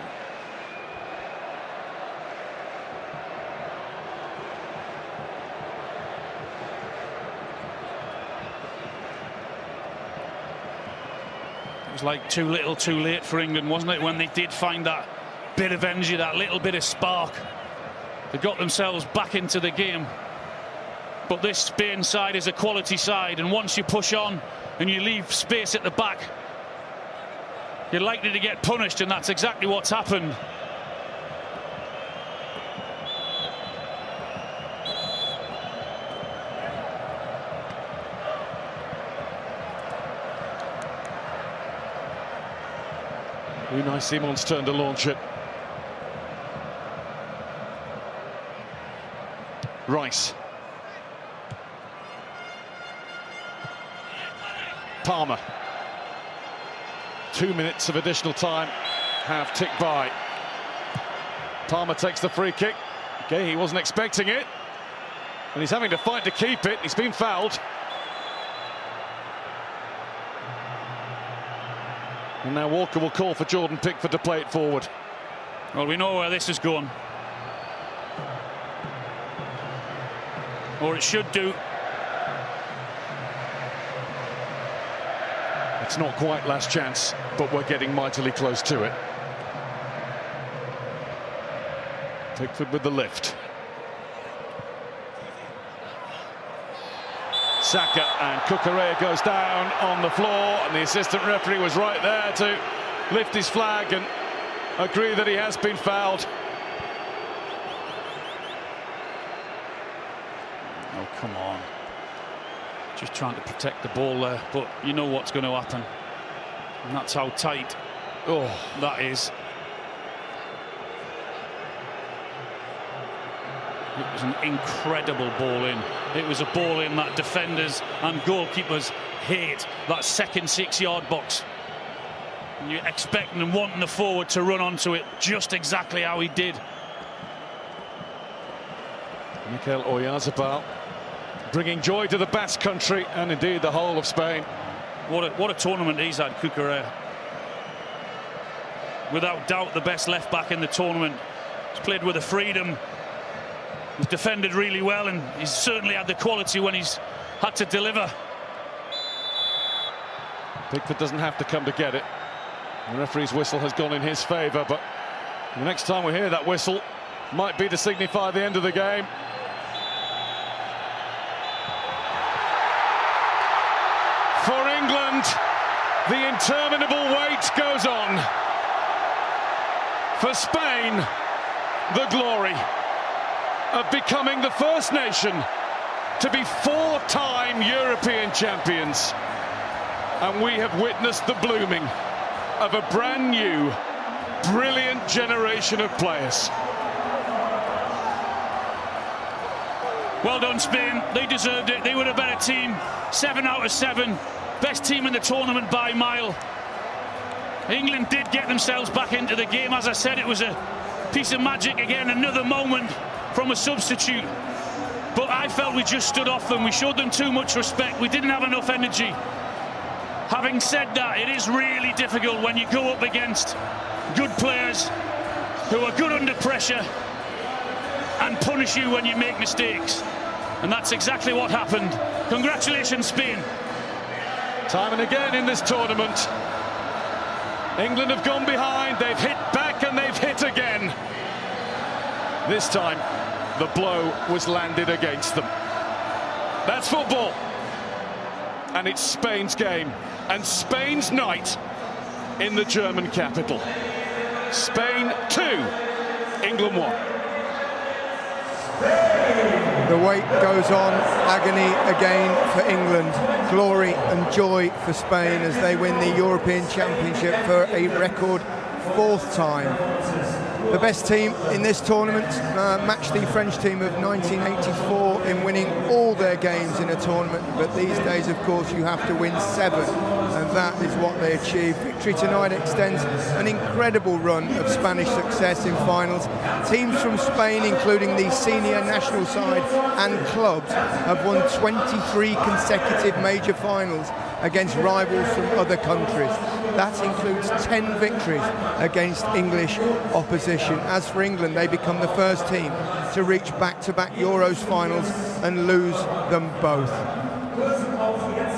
It was like too little, too late for England, wasn't it, when they did find that bit of energy, that little bit of spark. They got themselves back into the game. But this Spain side is a quality side, and once you push on and you leave space at the back, you're likely to get punished, and that's exactly what's happened. Unai Simon's turn to launch it. Rice. Palmer. 2 minutes of additional time have ticked by. Palmer takes the free kick. Okay, he wasn't expecting it. And he's having to fight to keep it. He's been fouled. And now Walker will call for Jordan Pickford to play it forward. Well, we know where this is going. Or it should do. It's not quite last chance, but we're getting mightily close to it. Pickford with the lift. Saka and Cucurella goes down on the floor, and the assistant referee was right there to lift his flag and agree that he has been fouled. Oh, come on. Just trying to protect the ball there, but you know what's going to happen. And that's how tight, that is. It was an incredible ball in. It was a ball in that defenders and goalkeepers hate, that second 6-yard box. And you're expecting and wanting the forward to run onto it just exactly how he did. Mikel Oyarzabal bringing joy to the Basque Country and indeed the whole of Spain. What a tournament he's had, Cucurella. Without doubt the best left back in the tournament. He's played with a freedom. He's defended really well, and he's certainly had the quality when he's had to deliver. Pickford doesn't have to come to get it. The referee's whistle has gone in his favour, but the next time we hear that whistle might be to signify the end of the game. For England, the interminable wait goes on. For Spain, the glory of becoming the first nation to be 4-time European champions. And we have witnessed the blooming of a brand new, brilliant generation of players. Well done, Spain. They deserved it. They were a better team. 7 out of 7. Best team in the tournament by a mile. England did get themselves back into the game. As I said, it was a piece of magic again. Another moment from a substitute. But I felt we just stood off them. We showed them too much respect. We didn't have enough energy. Having said that, it is really difficult when you go up against good players who are good under pressure and punish you when you make mistakes. And that's exactly what happened. Congratulations, Spain. Time and again in this tournament, England have gone behind, they've hit back and they've hit again. This time, the blow was landed against them. That's football. And it's Spain's game and Spain's night in the German capital. Spain 2, England 1. The wait goes on, agony again for England, glory and joy for Spain as they win the European Championship for a record 4th time. The best team in this tournament matched the French team of 1984 in winning all their games in a tournament, but these days, of course, you have to win 7, and that is what they achieved. Victory tonight extends an incredible run of Spanish success in finals. Teams from Spain, including the senior national side and clubs, have won 23 consecutive major finals against rivals from other countries. That includes 10 victories against English opposition. As for England, they become the first team to reach back-to-back Euros finals and lose them both.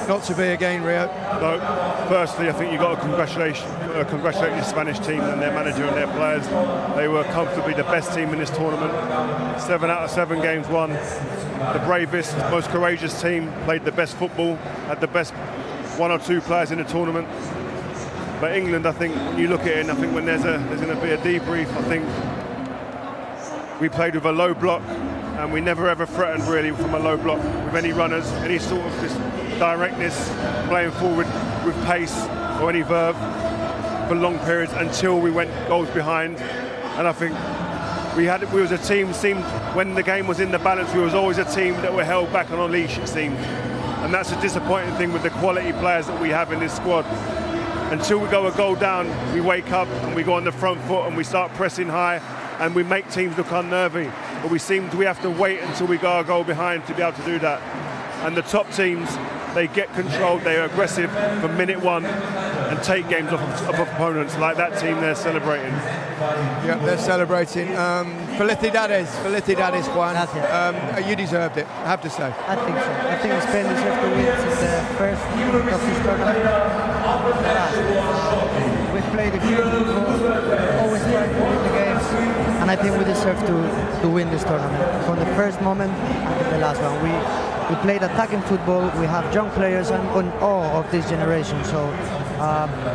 Not to be again, Rio. No, firstly, I think you've got to congratulate the Spanish team and their manager and their players. They were comfortably the best team in this tournament. 7 out of 7 games won. The bravest, most courageous team, played the best football, had the best 1 or 2 players in the tournament. But England, I think, when you look at it, and I think when there's going to be a debrief, I think we played with a low block, and we never ever threatened really from a low block with any runners, any sort of just directness, playing forward with pace or any verve for long periods until we went goals behind. And I think we was a team, seemed when the game was in the balance, we was always a team that were held back on a leash, it seemed. And that's a disappointing thing with the quality players that we have in this squad. Until we go a goal down, we wake up and we go on the front foot and we start pressing high and we make teams look unnervy. But we have to wait until we go a goal behind to be able to do that. And the top teams, they get controlled, they're aggressive from minute 1 and take games off of opponents. Like that team, they're celebrating. Yeah, they're celebrating. Felicidades, Juan. You deserved it, I have to say. I think so. I think Spain deserves to win since the first minute of this tournament. We've played a good football, always trying to win the games. and I think we deserve to win this tournament from the first moment until the last one. We played attacking football. We have young players. I'm in awe of this generation. So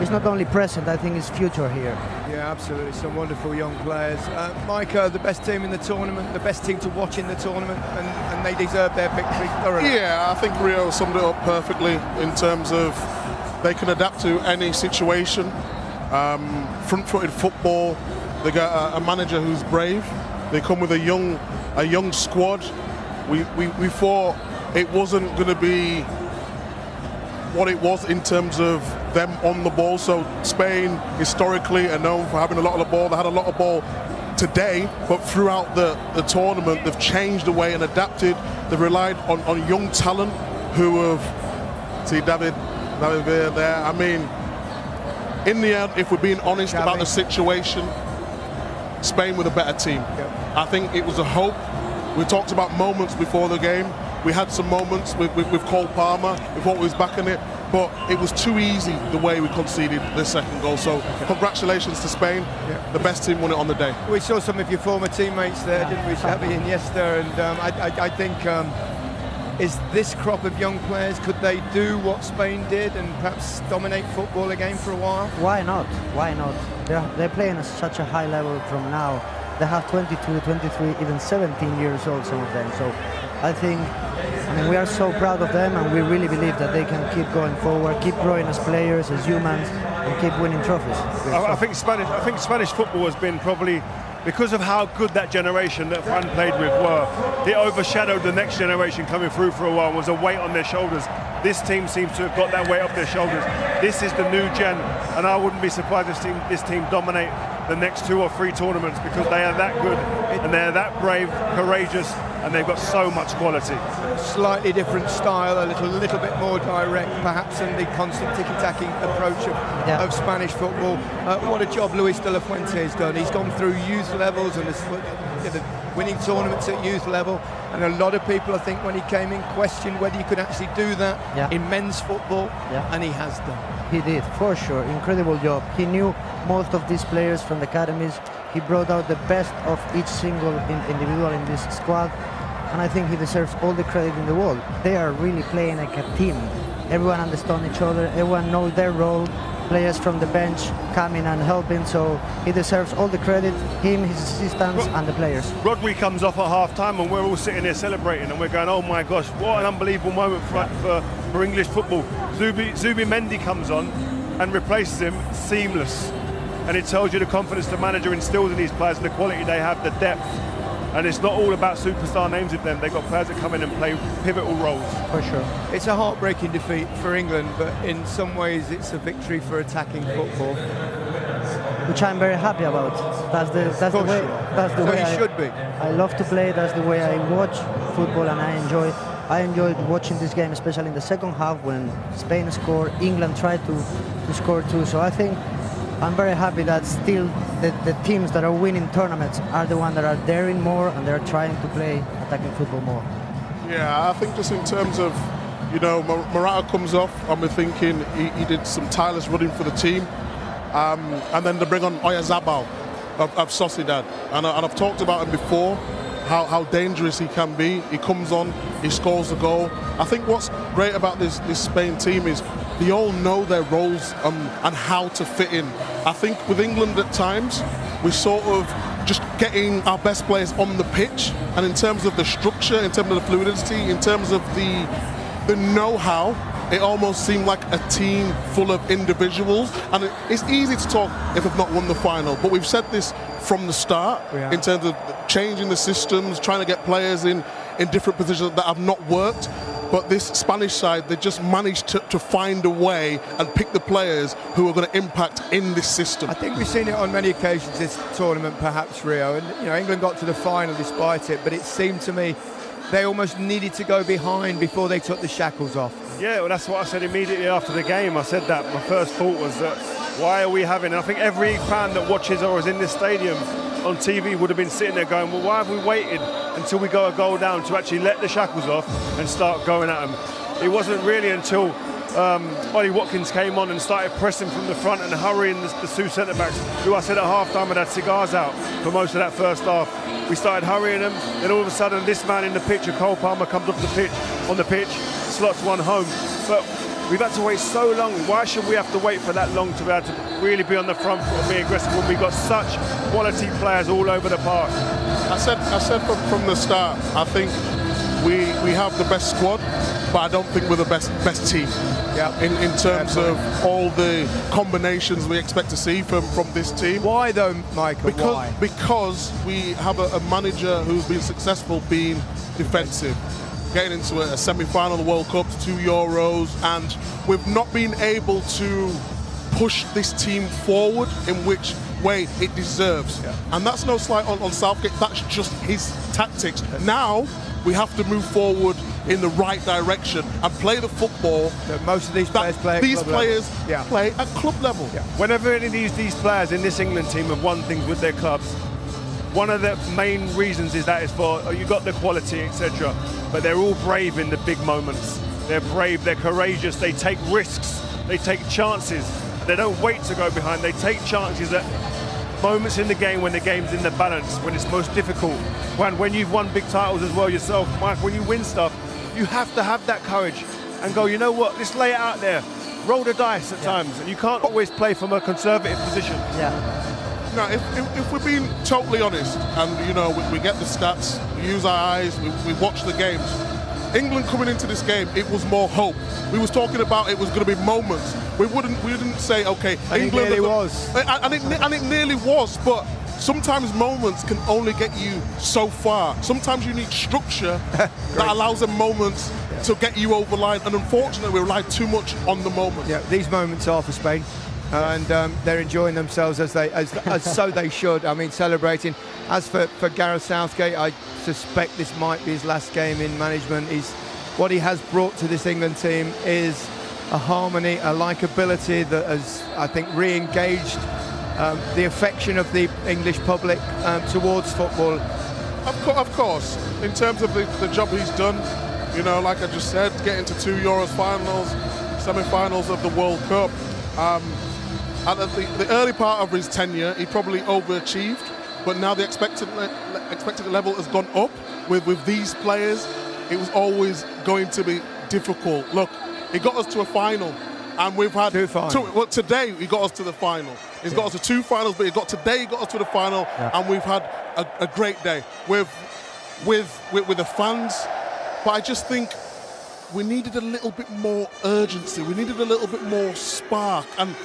it's not only present, I think it's future here. Yeah, absolutely. Some wonderful young players. Micah, the best team in the tournament, the best team to watch in the tournament, and they deserve their victory thoroughly. Yeah, I think Rio summed it up perfectly in terms of they can adapt to any situation. Front-footed football. They got a manager who's brave. They come with a young squad. We thought it wasn't going to be what it was in terms of them on the ball. So Spain historically are known for having a lot of the ball. They had a lot of ball today, but throughout the tournament they've changed the way and adapted. They've relied on young talent who have, see David Villa there. I mean, in the end, if we're being honest about the situation, Spain were the better team. Yep. I think it was a hope. We talked about moments before the game. We had some moments with Cole Palmer. We thought we was back in it, but it was too easy the way we conceded the second goal. So congratulations to Spain. Yeah. The best team won it on the day. We saw some of your former teammates there, didn't we? Xavi and Iniesta, and I think is this crop of young players, could they do what Spain did and perhaps dominate football again for a while? Why not? Why not? They're playing at such a high level from now. They have 22, 23, even 17 years old, some of them. So I mean, we are so proud of them, and we really believe that they can keep going forward, keep growing as players, as humans, and keep winning trophies. I think Spanish football has been probably, because of how good that generation that Fran played with were, it overshadowed the next generation coming through for a while. Was a weight on their shoulders. This team seems to have got that weight off their shoulders. This is the new gen, and I wouldn't be surprised if this team dominate the next 2 or 3 tournaments, because they are that good and they're that brave, courageous, and they've got so much quality. Slightly different style, a little bit more direct perhaps than the constant tiki-taking approach of Spanish football. What a job Luis de la Fuente has done. He's gone through youth levels and winning tournaments at youth level, and a lot of people, I think, when he came in, questioned whether you could actually do that in men's football, and he has done. He did, for sure. Incredible job. He knew most of these players from the academies. He brought out the best of each single individual in this squad, and I think he deserves all the credit in the world. They are really playing like a team. Everyone understands each other, everyone knows their role. Players from the bench coming and helping, so he deserves all the credit, him, his assistants, and the players. Rodri comes off at half-time, and we're all sitting there celebrating, and we're going, oh my gosh, what an unbelievable moment for English football. Zubimendi comes on and replaces him, seamless. And it tells you the confidence the manager instills in these players and the quality they have, the depth. And it's not all about superstar names with them. They've got players that come in and play pivotal roles. For sure. It's a heartbreaking defeat for England, but in some ways it's a victory for attacking football, which I'm very happy about. That's the way it should be. I love to play. That's the way I watch football, and I enjoyed watching this game, especially in the second half when Spain scored, England tried to score too. So I think I'm very happy that still the teams that are winning tournaments are the ones that are daring more, and they're trying to play attacking football more. Yeah, I think just in terms of, Morata comes off, and we're thinking he did some tireless running for the team. And then they bring on Oyarzabal of Sociedad. And I've talked about him before, how dangerous he can be. He comes on, he scores the goal. I think what's great about this Spain team is they all know their roles and how to fit in. I think with England at times, we're sort of just getting our best players on the pitch, and in terms of the structure, in terms of the fluidity, in terms of the know-how, it almost seemed like a team full of individuals. And it's easy to talk if we've not won the final, but we've said this from the start in terms of changing the systems, trying to get players in different positions that have not worked. But this Spanish side, they just managed to find a way and pick the players who are going to impact in this system. I think we've seen it on many occasions this tournament, perhaps, Rio. And England got to the final despite it, but it seemed to me they almost needed to go behind before they took the shackles off. Yeah, well, that's what I said immediately after the game. I said that my first thought was that why are we having, and I think every fan that watches or is in this stadium on TV would have been sitting there going, well, why have we waited until we go a goal down to actually let the shackles off and start going at them? it wasn't really until Ollie Watkins came on and started pressing from the front and hurrying the two centre-backs, who I said at half-time had cigars out for most of that first half. We started hurrying them, then all of a sudden this man in the pitch, Cole Palmer, comes off on the pitch, slots one home. But we've had to wait so long. Why should we have to wait for that long to be able to really be on the front foot and be aggressive when we've got such quality players all over the park? I said from the start, I think we have the best squad, but I don't think we're the best team. Yeah. In terms of all the combinations we expect to see from this team. Why though, Michael? Why? Because we have a manager who's been successful being defensive, getting into a semi-final of the World Cup, 2 Euros, and we've not been able to push this team forward in which way it deserves. Yeah. And that's no slight on Southgate, that's just his tactics. Now we have to move forward in the right direction and play the football that most of these players play at club level. Yeah. Whenever any of these players in this England team have won things with their clubs, one of the main reasons is you got the quality, etc. But they're all brave in the big moments. They're brave, they're courageous, they take risks, they take chances. They don't wait to go behind, they take chances at moments in the game when the game's in the balance, when it's most difficult. When you've won big titles as well yourself, Mike, when you win stuff, you have to have that courage and go, you know what, let's lay it out there. Roll the dice at times, and you can't always play from a conservative position. Yeah. Now, if we're being totally honest, and you know, we get the stats, we use our eyes, we watch the games. England coming into this game, it was more hope. We was talking about it was going to be moments. We didn't say, okay, and England. It nearly was. And it nearly was, but sometimes moments can only get you so far. Sometimes you need structure that allows them moments to get you over the line, and unfortunately we rely too much on the moment. Yeah, these moments are for Spain, and they're enjoying themselves as so they should. I mean, celebrating. As for Gareth Southgate, I suspect this might be his last game in management. What he has brought to this England team is a harmony, a likability that has, I think, re-engaged the affection of the English public towards football. Of course, in terms of the job he's done, you know, like I just said, getting to 2 Euros finals, semi-finals of the World Cup. At the early part of his tenure, he probably overachieved, but now the expected level has gone up with these players. It was always going to be difficult. Look, he got us to a final, and we've had today he got us to the final. He's got us to 2 finals, but he got us to the final, and we've had a great day with the fans. But I just think we needed a little bit more urgency. We needed a little bit more spark. And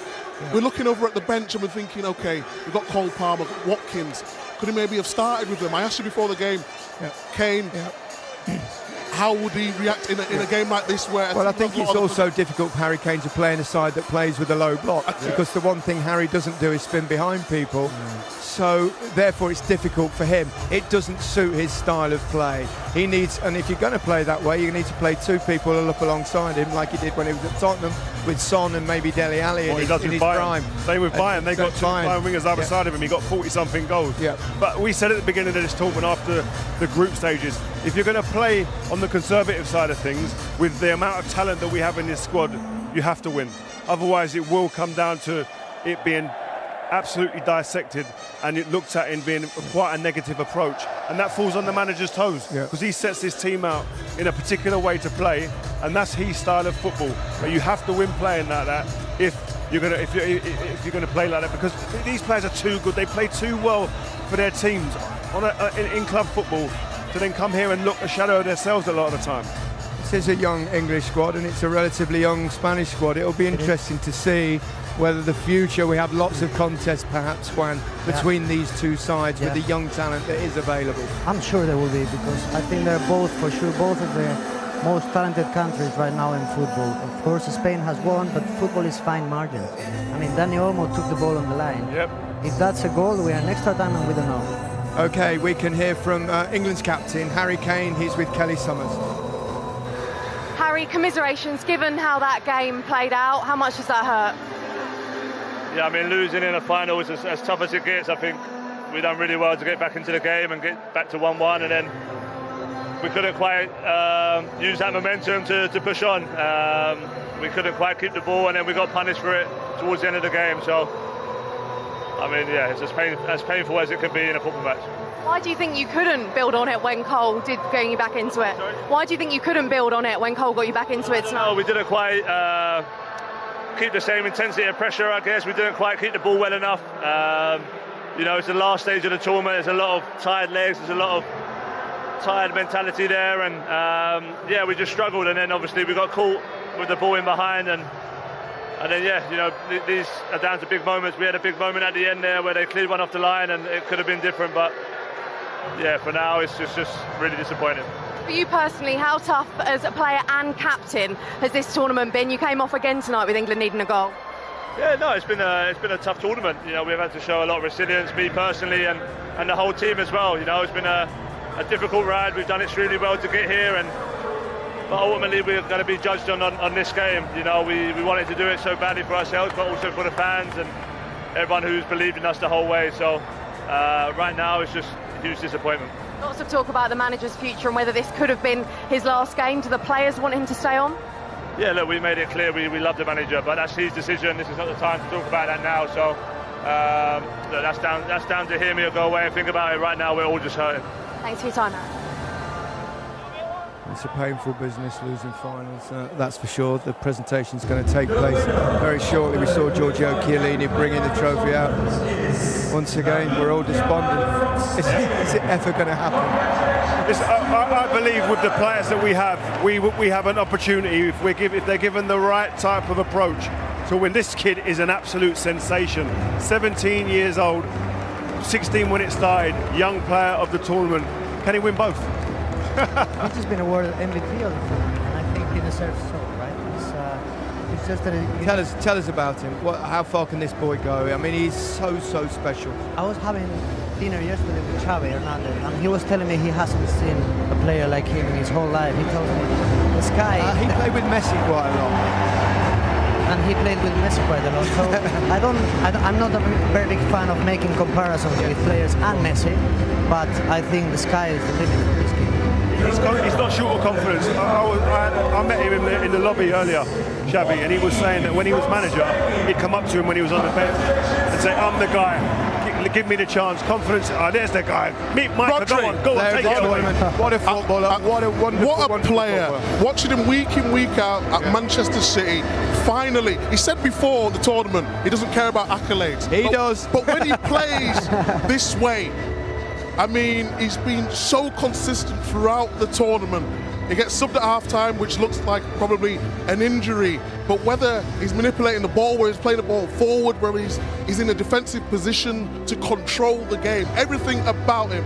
we're looking over at the bench and we're thinking, okay, we've got Cole Palmer, Watkins. Could he maybe have started with them? I asked you before the game, Kane. How would he react in a game like this? Well, I think it's also difficult for Harry Kane to play in a side that plays with a low block, because the one thing Harry doesn't do is spin behind people. So therefore it's difficult for him. It doesn't suit his style of play. He needs, and if you're going to play that way, you need to play 2 people up alongside him, like he did when he was at Tottenham with Son and maybe Dele Alli in his prime. Same with Bayern. They got 2 Bayern wingers either side of him. He got 40-something goals. Yeah. But we said at the beginning of this tournament, after the group stages, if you're going to play on the conservative side of things, with the amount of talent that we have in this squad, you have to win. Otherwise, it will come down to it being absolutely dissected, and it looked at in being quite a negative approach, and that falls on the manager's toes, because he sets his team out in a particular way to play, and that's his style of football. But you have to win playing like that if you're gonna play like that, because these players are too good. They play too well for their teams in club football to then come here and look a shadow of themselves a lot of the time. This is a young English squad, and it's a relatively young Spanish squad. It'll be interesting to see whether the future, we have lots of contests perhaps, Juan, between these 2 sides with the young talent that is available. I'm sure there will be, because I think they're both, for sure, both of the most talented countries right now in football. Of course, Spain has won, but football is fine margins. I mean, Dani Olmo took the ball on the line. Yep. If that's a goal, we are in extra time and we don't know. Okay, we can hear from England's captain, Harry Kane. He's with Kelly Summers. Harry, commiserations, given how that game played out, how much does that hurt? Yeah, I mean, losing in a final is as tough as it gets. I think we've done really well to get back into the game and get back to 1-1, and then we couldn't quite use that momentum to push on. We couldn't quite keep the ball, and then we got punished for it towards the end of the game. So, I mean, yeah, it's as painful as it could be in a football match. Why do you think you couldn't build on it when Cole did get you back into it? Sorry? Why do you think you couldn't build on it when Cole got you back into it tonight? No, we didn't quite keep the same intensity and pressure, I guess. We didn't quite keep the ball well enough. You know, it's the last stage of the tournament. There's a lot of tired legs. There's a lot of tired mentality there. And, yeah, we just struggled. And then, obviously, we got caught with the ball in behind. And then, yeah, you know, these are down to big moments. We had a big moment at the end there where they cleared one off the line, and it could have been different. But, yeah, for now, it's just really disappointing. For you personally, how tough as a player and captain has this tournament been? You came off again tonight with England needing a goal. Yeah, no, it's been a tough tournament. You know, we've had to show a lot of resilience, me personally, and the whole team as well. You know, it's been a difficult ride. We've done extremely well to get here, but ultimately we're going to be judged on this game. You know, we wanted to do it so badly for ourselves, but also for the fans and everyone who's believed in us the whole way. So right now, it's just a huge disappointment. Lots of talk about the manager's future and whether this could have been his last game. Do the players want him to stay on? Yeah, look, we made it clear we love the manager, but that's his decision. This is not the time to talk about that now. So that's down to him. He'll go away and think about it. Right now, we're all just hurting. Thanks for your time, Matt. It's a painful business, losing finals, that's for sure. The presentation's going to take place very shortly. We saw Giorgio Chiellini bringing the trophy out. Once again, we're all despondent. Is it ever going to happen? I believe with the players that we have an opportunity if they're given the right type of approach to win. This kid is an absolute sensation. 17 years old, 16 when it started, young player of the tournament. Can he win both? He's just been awarded MVP of the tournament, and I think he deserves so, right? It's just that tell us about him. How far can this boy go? I mean, he's so special. I was having dinner yesterday with Xavi Hernandez, and he was telling me he hasn't seen a player like him in his whole life. He tells me the sky. He played with Messi quite a lot. And he played with Messi quite a lot. So I'm not a very big fan of making comparisons with players and Messi, but I think the sky is the limit for this kid. He's not short of confidence. I met him in the lobby earlier, Xavi, and he was saying that when he was manager, he'd come up to him when he was on the bench and say, "I'm the guy. Give me the chance." Confidence. There's the guy. Meet Mike. Go on, take it away. What a footballer! What a wonderful, what a player! Footballer. Watching him week in, week out at Manchester City. Finally, he said before the tournament he doesn't care about accolades. He does. But when he plays this way, I mean, he's been so consistent throughout the tournament. He gets subbed at half-time, which looks like probably an injury. But whether he's manipulating the ball, where he's playing the ball forward, where he's in a defensive position to control the game, everything about him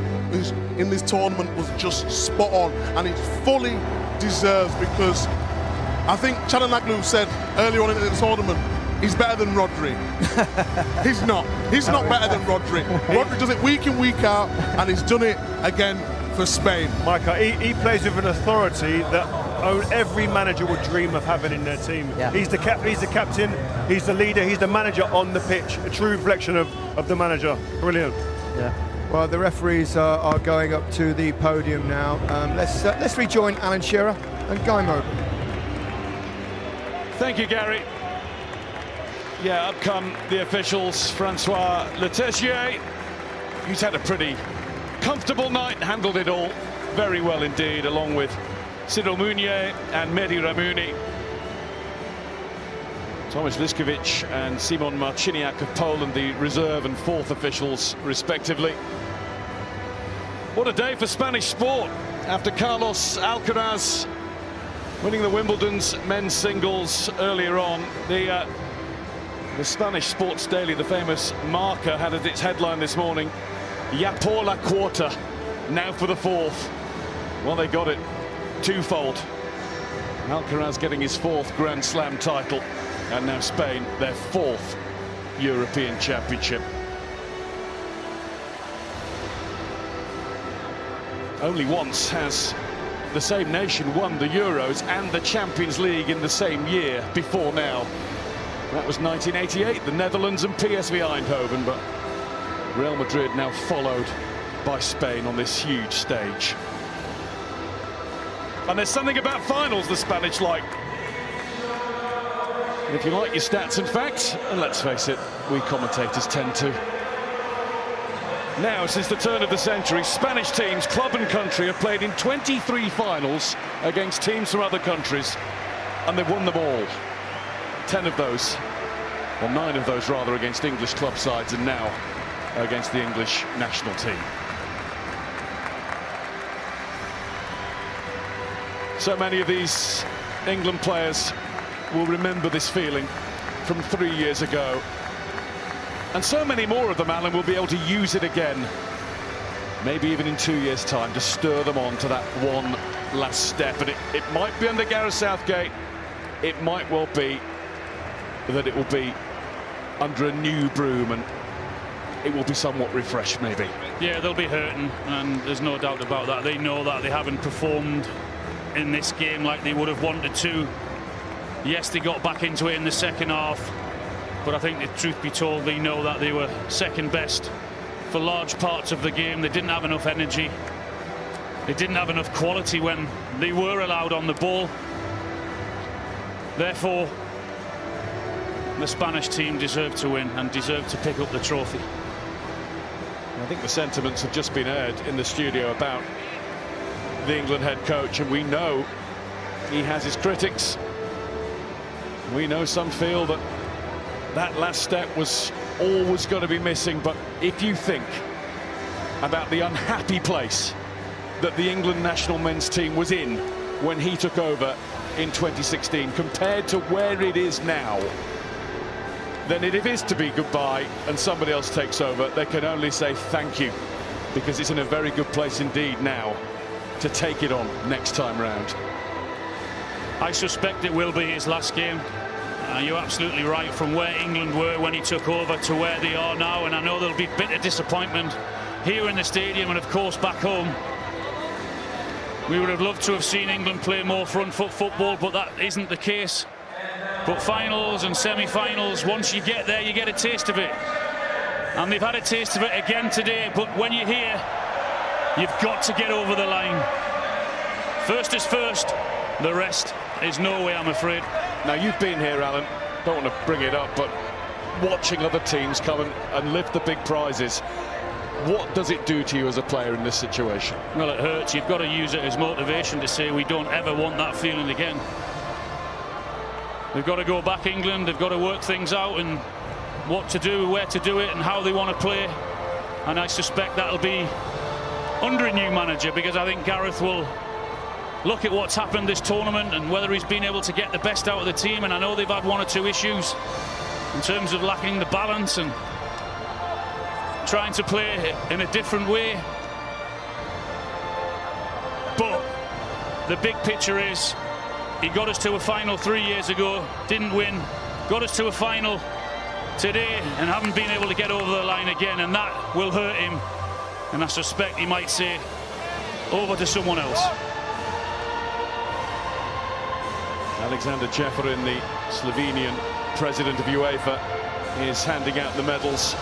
in this tournament was just spot on, and it's fully deserved, because I think Çalhanoğlu said earlier on in the tournament, he's better than Rodri. He's not. He's not better than Rodri. Rodri does it week in, week out, and he's done it again for Spain. Micah, he plays with an authority that every manager would dream of having in their team. Yeah. He's the captain, he's the leader, he's the manager on the pitch. A true reflection of the manager. Brilliant. Yeah. Well, the referees are going up to the podium now. Let's rejoin Alan Shearer and Guy Mowbray. Thank you, Gary. Yeah, up come the officials. Francois Letessier, he's had a pretty comfortable night, handled it all very well indeed, along with Cyril Mounier and Mehdi Ramouni. Tomasz Liszkiewicz and Simon Marciniak of Poland, the reserve and fourth officials, respectively. What a day for Spanish sport after Carlos Alcaraz winning the Wimbledon's men's singles earlier on. The Spanish Sports Daily, the famous Marca, had as its headline this morning, "Ya por la quarta," now for the fourth. Well, they got it twofold. Alcaraz getting his fourth Grand Slam title, and now Spain their fourth European Championship. Only once has the same nation won the Euros and the Champions League in the same year before now. That was 1988, the Netherlands and PSV Eindhoven, but Real Madrid now followed by Spain on this huge stage. And there's something about finals the Spanish like. And if you like your stats and facts, and let's face it, we commentators tend to. Now, since the turn of the century, Spanish teams, club and country, have played in 23 finals against teams from other countries, and they've won them all. 10 of those, or 9 of those rather, against English club sides, and now against the English national team. So many of these England players will remember this feeling from 3 years ago. And so many more of them, Alan, will be able to use it again, maybe even in 2 years' time, to stir them on to that one last step. And it might be under Gareth Southgate, it might well be that it will be under a new broom, and it will be somewhat refreshed, maybe. Yeah, they'll be hurting, and there's no doubt about that. They know that they haven't performed in this game like they would have wanted to. Yes, they got back into it in the second half, but I think, the truth be told, they know that they were second best for large parts of the game. They didn't have enough energy. They didn't have enough quality when they were allowed on the ball. Therefore, the Spanish team deserved to win and deserved to pick up the trophy. I think the sentiments have just been aired in the studio about the England head coach, and we know he has his critics. We know some feel that that last step was always going to be missing, but if you think about the unhappy place that the England national men's team was in when he took over in 2016 compared to where it is now, then if it is to be goodbye and somebody else takes over, they can only say thank you, because it's in a very good place indeed now to take it on next time round. I suspect it will be his last game. You're absolutely right. From where England were when he took over to where they are now, and I know there'll be bitter disappointment here in the stadium and of course back home. We would have loved to have seen England play more front foot football, but that isn't the case. But finals and semi-finals, once you get there, you get a taste of it. And they've had a taste of it again today, but when you're here, you've got to get over the line. First is first, the rest is no way, I'm afraid. Now, you've been here, Alan, don't want to bring it up, but watching other teams come and lift the big prizes, what does it do to you as a player in this situation? Well, it hurts. You've got to use it as motivation to say we don't ever want that feeling again. They've got to go back, England. They've got to work things out and what to do, where to do it, and how they want to play. And I suspect that'll be under a new manager, because I think Gareth will look at what's happened this tournament and whether he's been able to get the best out of the team. And I know they've had 1 or 2 issues in terms of lacking the balance and trying to play in a different way. But the big picture is he got us to a final 3 years ago, didn't win, got us to a final today and haven't been able to get over the line again, and that will hurt him. And I suspect he might say, over to someone else. Alexander Čeferin, the Slovenian president of UEFA, is handing out the medals.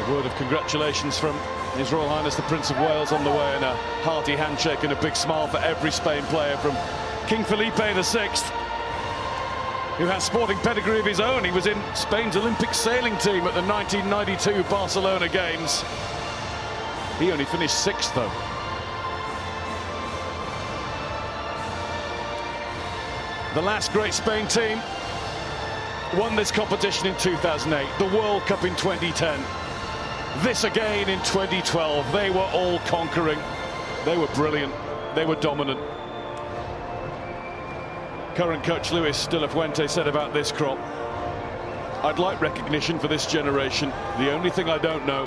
A word of congratulations from His Royal Highness the Prince of Wales on the way, and a hearty handshake and a big smile for every Spain player, from King Felipe VI, who has sporting pedigree of his own. He was in Spain's Olympic sailing team at the 1992 Barcelona Games. He only finished 6th, though. The last great Spain team won this competition in 2008, the World Cup in 2010, this again in 2012. They were all conquering, they were brilliant, they were dominant. Current coach Luis de la Fuente said about this crop, "I'd like recognition for this generation. The only thing I don't know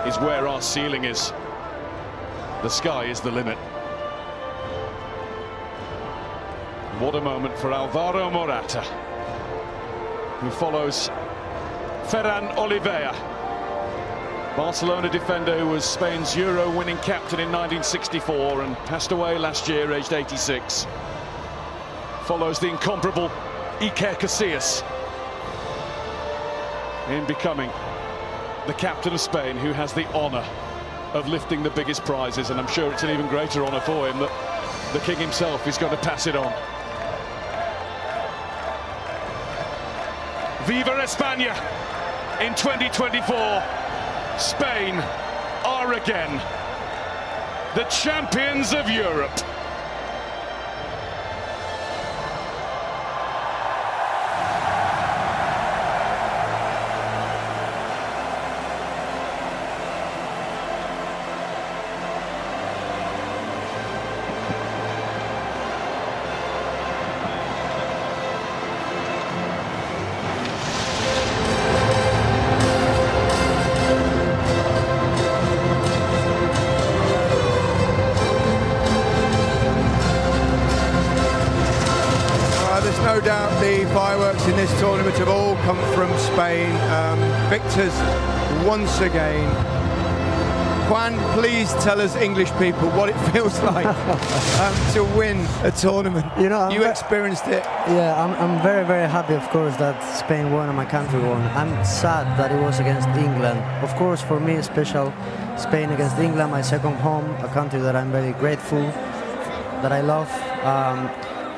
is where our ceiling is. The sky is the limit." What a moment for Alvaro Morata, who follows Ferran Oliveira, Barcelona defender who was Spain's Euro-winning captain in 1964 and passed away last year, aged 86. Follows the incomparable Iker Casillas in becoming the captain of Spain, who has the honour of lifting the biggest prizes, and I'm sure it's an even greater honour for him that the king himself is going to pass it on. Viva España! In 2024, Spain are again the champions of Europe. No doubt the fireworks in this tournament have all come from Spain. Victors once again. Juan, please tell us English people what it feels like to win a tournament. You know, you experienced it. Yeah, I'm very, very happy, of course, that Spain won and my country won. I'm sad that it was against England. Of course, for me, special Spain against England, my second home, a country that I'm very grateful, that I love.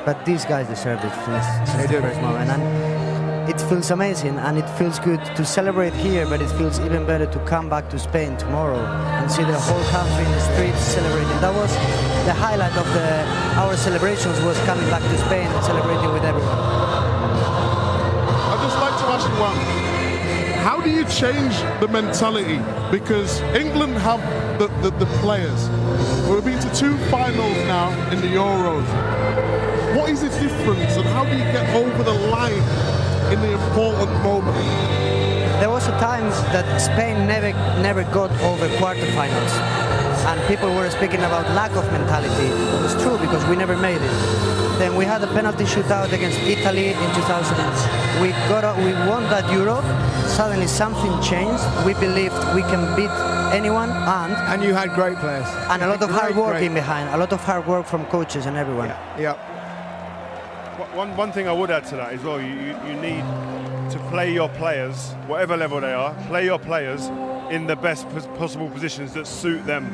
But these guys deserve it since the first moment. And it feels amazing, and it feels good to celebrate here, but it feels even better to come back to Spain tomorrow and see the whole country in the streets celebrating. That was the highlight of our celebrations, was coming back to Spain and celebrating with everyone. I'd just like to ask you one. How do you change the mentality? Because England have the players. We've been to 2 finals now in the Euros. What is the difference, and how do you get over the line in the important moment? There was a time that Spain never got over quarterfinals, and people were speaking about lack of mentality. It was true, because we never made it. Then we had a penalty shootout against Italy in 2000. We won that Euro. Suddenly something changed. We believed we can beat anyone, and you had great players. And a lot of hard work in behind. A lot of hard work from coaches and everyone. Yeah. One thing I would add to that as well, you need to play your players, whatever level they are, play your players in the best possible positions that suit them,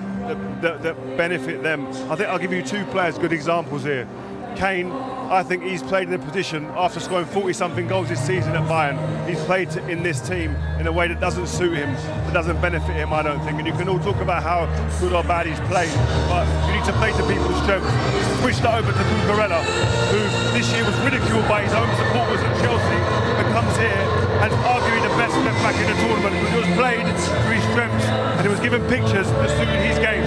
that benefit them. I think I'll give you 2 players, good examples here. Kane, I think he's played in a position after scoring 40-something goals this season at Bayern. He's played in this team in a way that doesn't suit him, that doesn't benefit him, I don't think. And you can all talk about how good or bad he's played, but you need to play to people's strengths. Switch that over to Cucurella, who this year was ridiculed by his own supporters at Chelsea, but comes here and arguably the best left back in the tournament, because he was played to his strengths and he was given pictures that suited his game.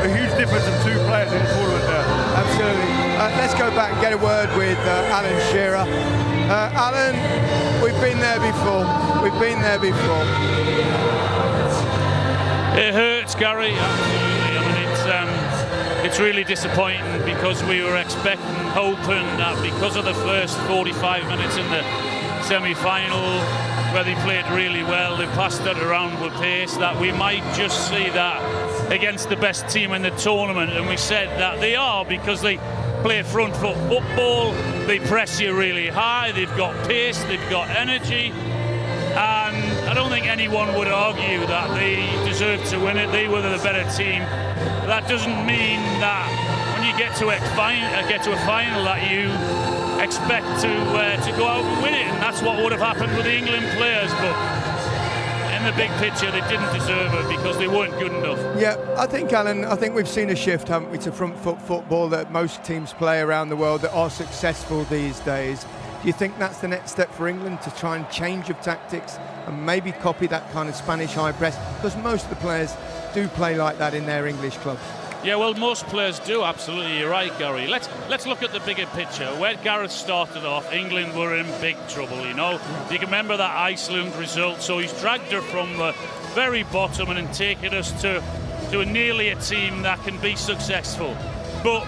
A huge difference of 2 players in the tournament there. Absolutely. Let's go back and get a word with Alan Shearer. Alan, we've been there before. We've been there before. It hurts, Gary. Absolutely. I mean, it's really disappointing, because we were expecting, hoping that because of the first 45 minutes in the semi-final, where they played really well, they passed it around with pace, that we might just see that against the best team in the tournament. And we said that they are, because they play front foot football, they press you really high, they've got pace, they've got energy, and I don't think anyone would argue that they deserved to win it. They were the better team. That doesn't mean that when you get to a final that you expect to go out and win it, and that's what would have happened with the England players. But in the big picture, they didn't deserve it because they weren't good enough. Yeah, I think, Alan, we've seen a shift, haven't we, to front foot football that most teams play around the world that are successful these days. Do you think that's the next step for England, to try and change of tactics and maybe copy that kind of Spanish high press? Because most of the players do play like that in their English clubs. Yeah, well, most players do, absolutely. You're right, Gary. Let's look at the bigger picture. Where Gareth started off, England were in big trouble, you know. You can remember that Iceland result, so he's dragged her from the very bottom and taken us to nearly a team that can be successful. But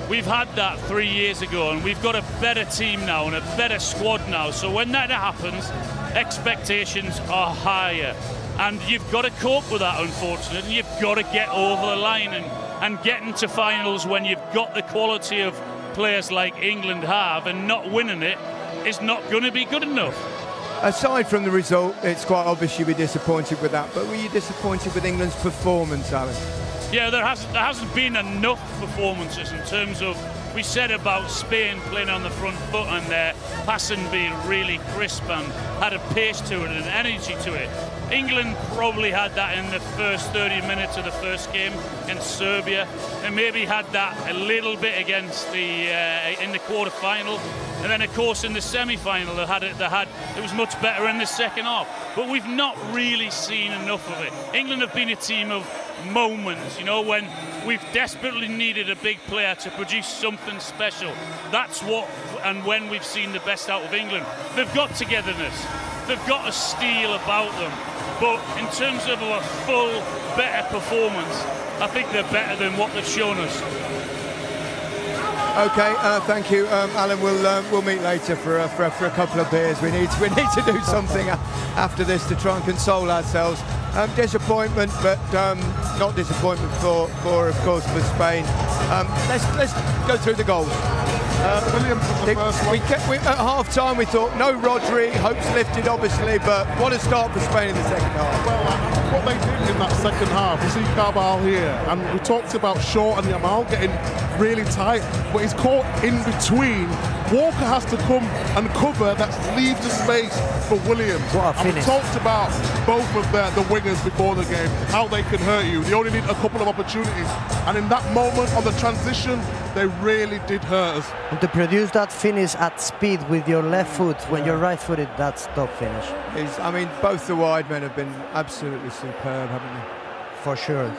we've had that 3 years ago, and we've got a better team now and a better squad now. So when that happens, expectations are higher. And you've got to cope with that, unfortunately. You've got to get over the line and get into finals when you've got the quality of players like England have, and not winning it is not going to be good enough. Aside from the result, it's quite obvious you'd be disappointed with that, but were you disappointed with England's performance, Alan? Yeah, there hasn't been enough performances in terms of, we said about Spain playing on the front foot and their passing being really crisp and had a pace to it and energy to it. England probably had that in the first 30 minutes of the first game against Serbia, and maybe had that a little bit against in the quarter-final, and then of course in the semi-final it was much better in the second half. But we've not really seen enough of it. England have been a team of moments, you know, when we've desperately needed a big player to produce something special. That's what, and when we've seen the best out of England. They've got togetherness, they've got a steel about them, but in terms of a full, better performance, I think they're better than what they've shown us. Okay, thank you, Alan. We'll meet later for a couple of beers. We need to do something after this to try and console ourselves. Disappointment, but not disappointment for of course for Spain. Let's go through the goals. Williams was the first one. At half-time we thought no Rodri, hopes lifted obviously, but what a start for Spain in the second half. Well, what they did in that second half, you see Carvajal here, and we talked about Shaw and Yamal getting really tight, but he's caught in between. Walker has to come and cover, that leaves the space for Williams. What a finish. And we talked about both of the wingers before the game, how they can hurt you. They only need a couple of opportunities, and in that moment on the transition, they really did hurt us. And to produce that finish at speed with your left foot when you're right-footed, that's top finish. I mean, both the wide men have been absolutely superb, haven't they? For sure.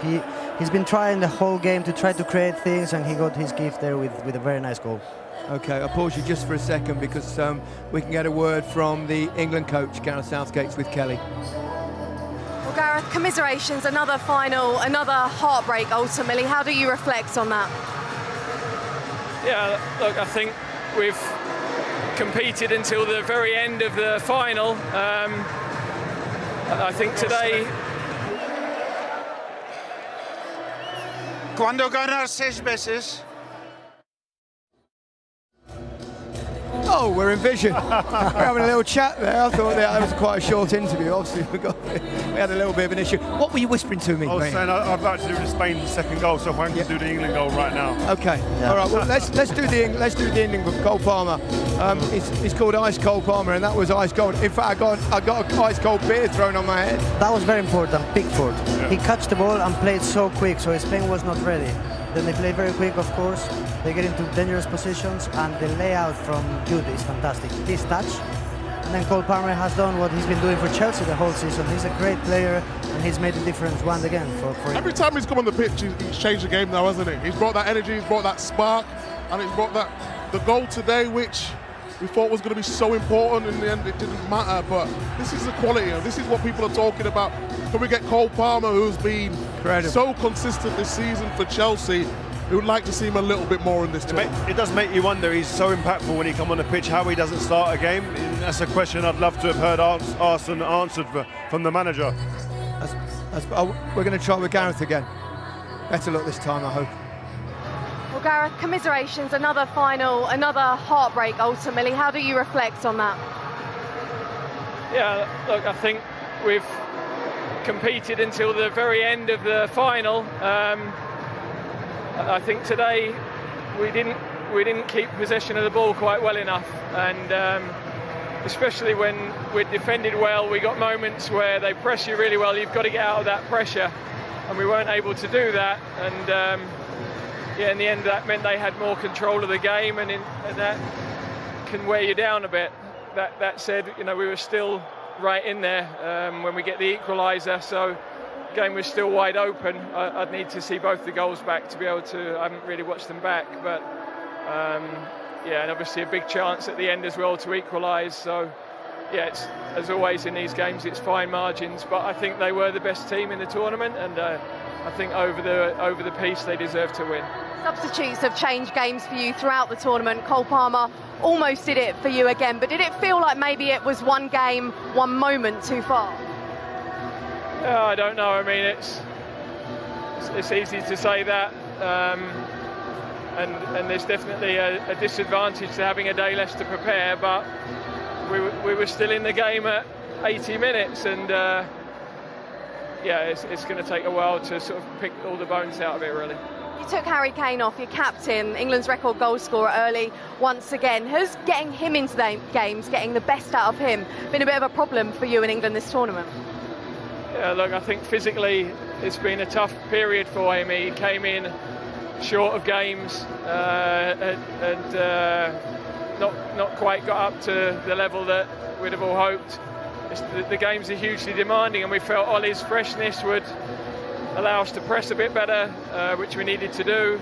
He's been trying the whole game to try to create things, and he got his gift there with a very nice goal. Okay, I'll pause you just for a second because we can get a word from the England coach, Gareth Southgate, with Kelly. Well, Gareth, commiserations, another final, another heartbreak ultimately. How do you reflect on that? Yeah, look, I think we've competed until the very end of the final. I think today... Cuando ganas 6 veces... Oh, we're in vision. We're having a little chat there. I thought that was quite a short interview. Obviously, we had a little bit of an issue. What were you whispering to me? I was saying I'd like to do the Spain second goal, so if I can do the England goal right now. Okay. Yeah. All right. Well, let's do the England with Cole Palmer. It's called Ice Cold Palmer, and that was ice cold. In fact, I got an ice cold beer thrown on my head. That was very important. Pickford. Yeah. He catched the ball and played so quick, so Spain was not ready. Then they play very quick, of course. They get into dangerous positions, and the layout from Jude is fantastic. This touch, and then Cole Palmer has done what he's been doing for Chelsea the whole season. He's a great player, and he's made the difference once again for Every time he's come on the pitch, he's changed the game now, hasn't he? He's brought that energy, he's brought that spark, and he's brought the goal today, which we thought was going to be so important. In the end, it didn't matter, but this is the quality. This is what people are talking about. Can we get Cole Palmer, who's been so consistent this season for Chelsea? We would like to see him a little bit more in this team. It does make you wonder, he's so impactful when he comes on the pitch, how he doesn't start a game. And that's a question I'd love to have heard asked and answered from the manager. We're going to try with Gareth again. Better luck this time, I hope. Well, Gareth, commiserations, another final, another heartbreak ultimately. How do you reflect on that? Yeah, look, I think we've competed until the very end of the final. I think today we didn't keep possession of the ball quite well enough, and especially when we're defended well, we got moments where they press you really well. You've got to get out of that pressure, and we weren't able to do that. And yeah, in the end, that meant they had more control of the game, and that can wear you down a bit. That said, you know, we were still right in there when we get the equaliser, so the game was still wide open. I'd need to see both the goals back to be able to. I haven't really watched them back, but yeah, and obviously a big chance at the end as well to equalise. So yeah, it's, as always in these games, it's fine margins, but I think they were the best team in the tournament, and I think over the piece they deserve to win. Substitutes have changed games for you throughout the tournament. Cole Palmer almost did it for you again, but did it feel like maybe it was one game, one moment too far? I don't know. I mean, it's easy to say that, and there's definitely a disadvantage to having a day less to prepare. But we were still in the game at 80 minutes, and yeah, it's going to take a while to sort of pick all the bones out of it, really. You took Harry Kane off, your captain, England's record goal scorer early once again. Has getting him into the games, getting the best out of him, been a bit of a problem for you in England this tournament? Yeah, look, I think physically it's been a tough period for him. He came in short of games and not quite got up to the level that we'd have all hoped. The games are hugely demanding, and we felt Ollie's freshness would allow us to press a bit better, which we needed to do,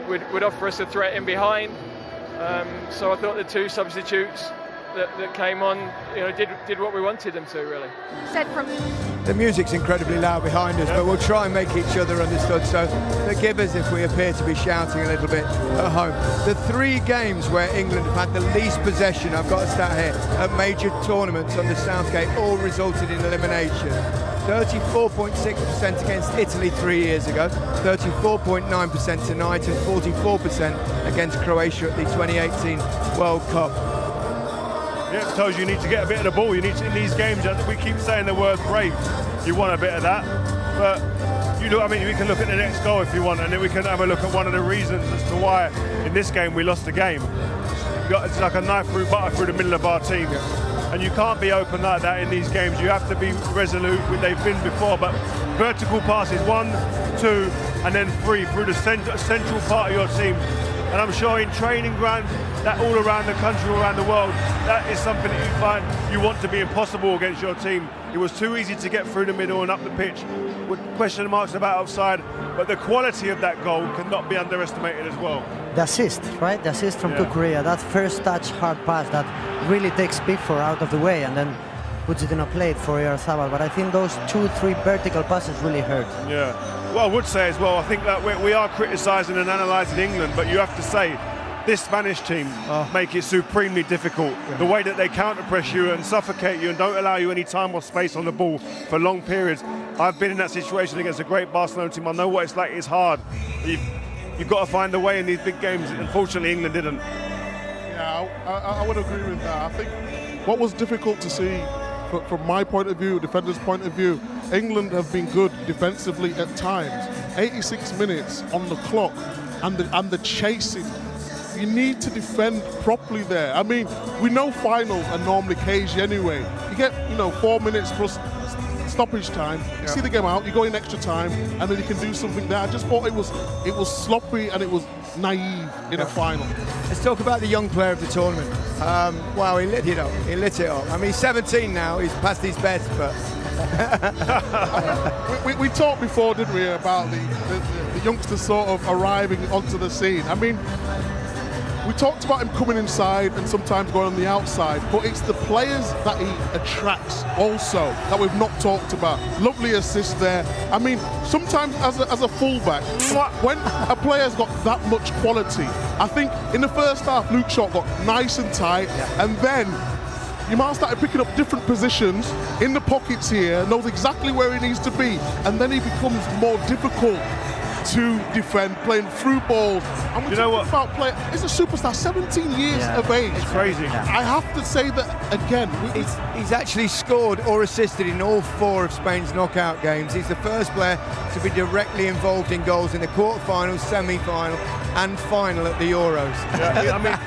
would offer us a threat in behind. So I thought the two substitutes that came on, did what we wanted them to, really. The music's incredibly loud behind us, but we'll try and make each other understood, so forgive us if we appear to be shouting a little bit at home. The 3 games where England have had the least possession, I've got a stat here, at major tournaments under Southgate, all resulted in elimination. 34.6% against Italy 3 years ago, 34.9% tonight, and 44% against Croatia at the 2018 World Cup. Yeah, it tells you need to get a bit of the ball. You need to, in these games, we keep saying the word brave. You want a bit of that, but we can look at the next goal if you want, and then we can have a look at one of the reasons as to why in this game we lost the game. It's like a knife through butter through the middle of our team, and you can't be open like that in these games. You have to be resolute. They've been before, but vertical passes 1, 2, and then 3 through the central part of your team. And I'm sure in training grounds, that all around the country, all around the world, that is something that you find you want to be impossible against your team. It was too easy to get through the middle and up the pitch with question marks about offside, but the quality of that goal cannot be underestimated as well. The assist, right? The assist from Kukurea, that first touch hard pass that really takes Pickford out of the way and then puts it in a plate for Oyarzabal. But I think those 2-3 vertical passes really hurt. Yeah. Well, I would say as well, I think that we are criticising and analysing England, but you have to say this Spanish team make it supremely difficult. Yeah. The way that they counter-press you and suffocate you and don't allow you any time or space on the ball for long periods. I've been in that situation against a great Barcelona team. I know what it's like. It's hard. You've got to find a way in these big games. Unfortunately, England didn't. Yeah, I would agree with that. I think what was difficult to see from my point of view, defender's point of view, England have been good defensively at times. 86 minutes on the clock and the chasing. You need to defend properly there. I mean, we know finals are normally cagey anyway. You get, 4 minutes plus stoppage time. You see the game out, you go in extra time, and then you can do something there. I just thought it was sloppy and it was naive in a final. Let's talk about the young player of the tournament. Wow, he lit it up. He lit it up. I mean, he's 17 now. He's past his best, but we talked before, didn't we, about the youngsters sort of arriving onto the scene. I mean, we talked about him coming inside and sometimes going on the outside, but it's the players that he attracts also that we've not talked about. Lovely assist there. I mean, sometimes as a fullback, when a player's got that much quality, I think in the first half, Luke Shaw got nice and tight, and then Yamal started picking up different positions in the pockets here, knows exactly where he needs to be, and then he becomes more difficult to defend, playing through balls. And we talk about player, he's a superstar, 17 years of age. It's crazy. I have to say that again. He's actually scored or assisted in all 4 of Spain's knockout games. He's the first player to be directly involved in goals in the quarterfinals, semi-final, and final at the Euros. Yeah, I mean,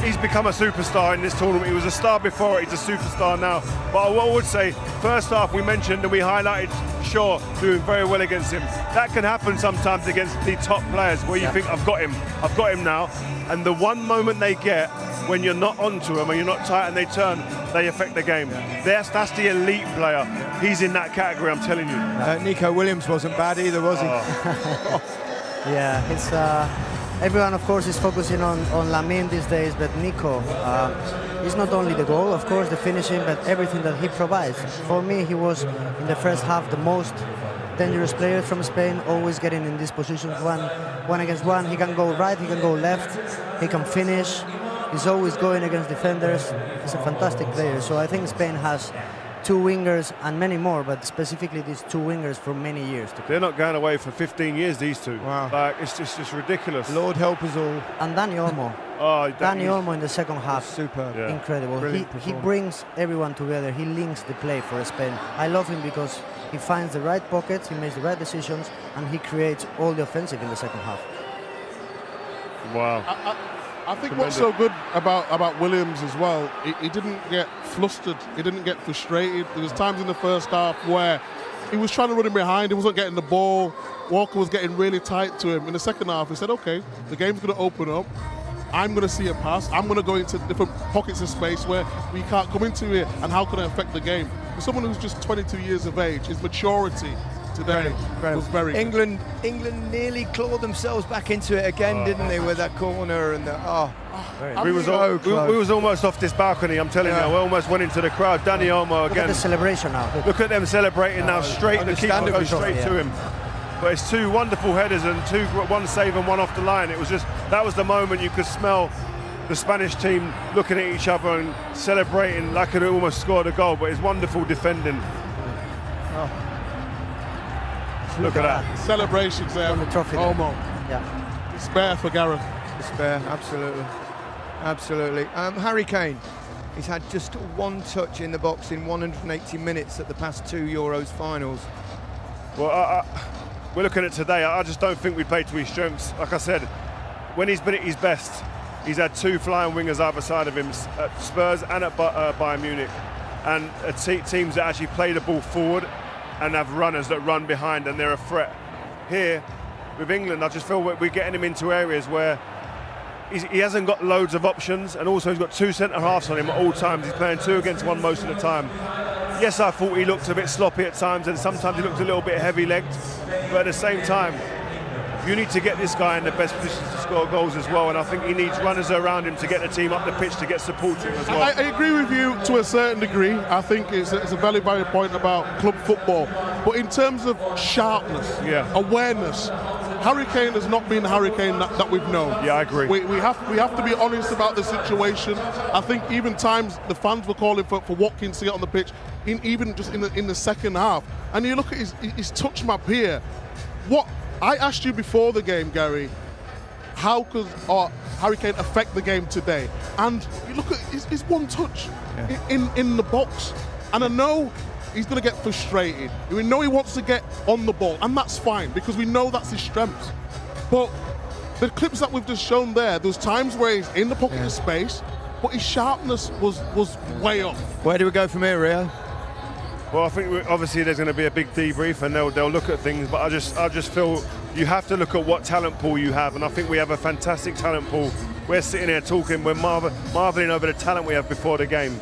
he's become a superstar in this tournament. He was a star before, he's a superstar now. But what I would say, first half we mentioned and we highlighted Shaw doing very well against him. That can happen sometimes against the top players where you think, I've got him now. And the one moment they get when you're not onto them and you're not tight and they turn, they affect the game. That's the elite player. He's in that category, I'm telling you. Nico Williams wasn't bad either, was he? Yeah, it's everyone, of course, is focusing on Lamine these days, but Nico, it's not only the goal, of course, the finishing, but everything that he provides. For me, he was, in the first half, the most dangerous player from Spain, always getting in these positions, one against one. He can go right, he can go left, he can finish. He's always going against defenders. He's a fantastic player. So I think Spain has two wingers and many more, but specifically these two wingers for many years to come. They're not going away for 15 years, these two. Wow. Like, it's just ridiculous. Lord help us all. And Dani Olmo. Dani Olmo in the second half, superb. Yeah. Incredible. He brings everyone together. He links the play for Spain. I love him because he finds the right pockets, he makes the right decisions, and he creates all the offensive in the second half. Wow. I think what's so good about Williams as well, he didn't get flustered, he didn't get frustrated. There was times in the first half where he was trying to run him behind, he wasn't getting the ball. Walker was getting really tight to him. In the second half, he said, okay, the game's going to open up. I'm going to see a pass. I'm going to go into different pockets of space where we can't come into it, and how can I affect the game? For someone who's just 22 years of age, his maturity today was very England nearly clawed themselves back into it again, didn't they, with that corner and the we was almost off this balcony, I'm telling you. We almost went into the crowd. Dani Olmo again. Look at the celebration now. Look at them celebrating now, straight. The keeper goes straight to him. But it's two wonderful headers and one save and one off the line. It was just, that was the moment you could smell the Spanish team looking at each other and celebrating like it almost scored a goal. But it's wonderful defending. Look at that. Celebrations there. The trophy. Olmo. Yeah. Despair for Gareth. Despair, absolutely. Absolutely. Harry Kane, he's had just one touch in the box in 180 minutes at the past two Euros finals. Well, we're looking at today. I just don't think we played to his strengths. Like I said, when he's been at his best, he's had two flying wingers either side of him, at Spurs and at Bayern Munich, and teams that actually play the ball forward and have runners that run behind and they're a threat. Here, with England, I just feel we're getting him into areas where he hasn't got loads of options, and also he's got two centre-halves on him at all times. He's playing 2 against 1 most of the time. Yes, I thought he looked a bit sloppy at times, and sometimes he looked a little bit heavy-legged, but at the same time, you need to get this guy in the best positions to score goals as well, and I think he needs runners around him to get the team up the pitch, to get support to him as well. I agree with you to a certain degree. I think it's a very valid point about club football. But in terms of sharpness, awareness, Harry Kane has not been the Harry Kane that we've known. Yeah, I agree. We have to be honest about the situation. I think even times the fans were calling for Watkins to get on the pitch, even just in the second half. And you look at his touch map here. What I asked you before the game, Gary, how could Harry Kane affect the game today? And you look at his one touch in the box. And I know he's going to get frustrated. We know he wants to get on the ball, and that's fine because we know that's his strengths. But the clips that we've just shown there's times where he's in the pocket of space, but his sharpness was way off. Where do we go from here, Rio? Well, I think obviously there's going to be a big debrief and they'll look at things, but I just feel you have to look at what talent pool you have, and I think we have a fantastic talent pool. We're sitting here talking, we're marveling over the talent we have before the game,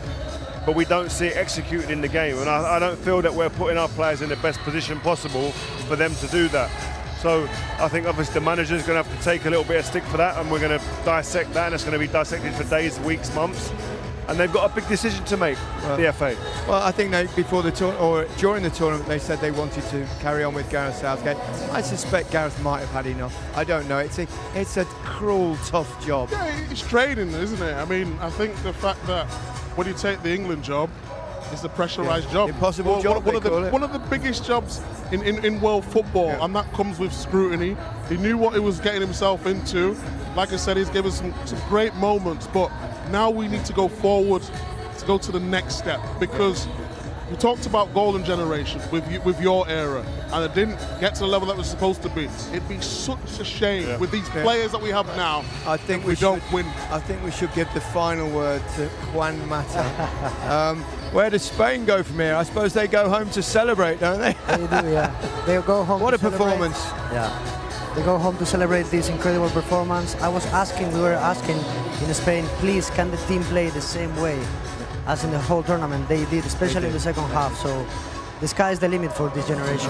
but we don't see it executed in the game, and I don't feel that we're putting our players in the best position possible for them to do that. So I think obviously the manager's going to have to take a little bit of stick for that, and we're going to dissect that, and it's going to be dissected for days, weeks, months. And they've got a big decision to make, the FA. Well, I think during the tournament, they said they wanted to carry on with Gareth Southgate. I suspect Gareth might have had enough. I don't know. It's a cruel, tough job. Yeah, it's training, isn't it? I mean, I think the fact that when you take the England job, it's a pressurised job. Impossible job, one of the biggest jobs in world football, and that comes with scrutiny. He knew what he was getting himself into. Like I said, he's given some great moments, but now we need to go forward to go to the next step, because you talked about golden generation with your era, and it didn't get to the level that it was supposed to be. It'd be such a shame with these players that we have now. I think we don't win. I think we should give the final word to Juan Mata. Where does Spain go from here? I suppose they go home to celebrate, don't they? They do, yeah. They go home. What a performance! Yeah. They go home to celebrate this incredible performance. We were asking in Spain, please, can the team play the same way as in the whole tournament? They did, especially in the second half. So the sky's the limit for this generation.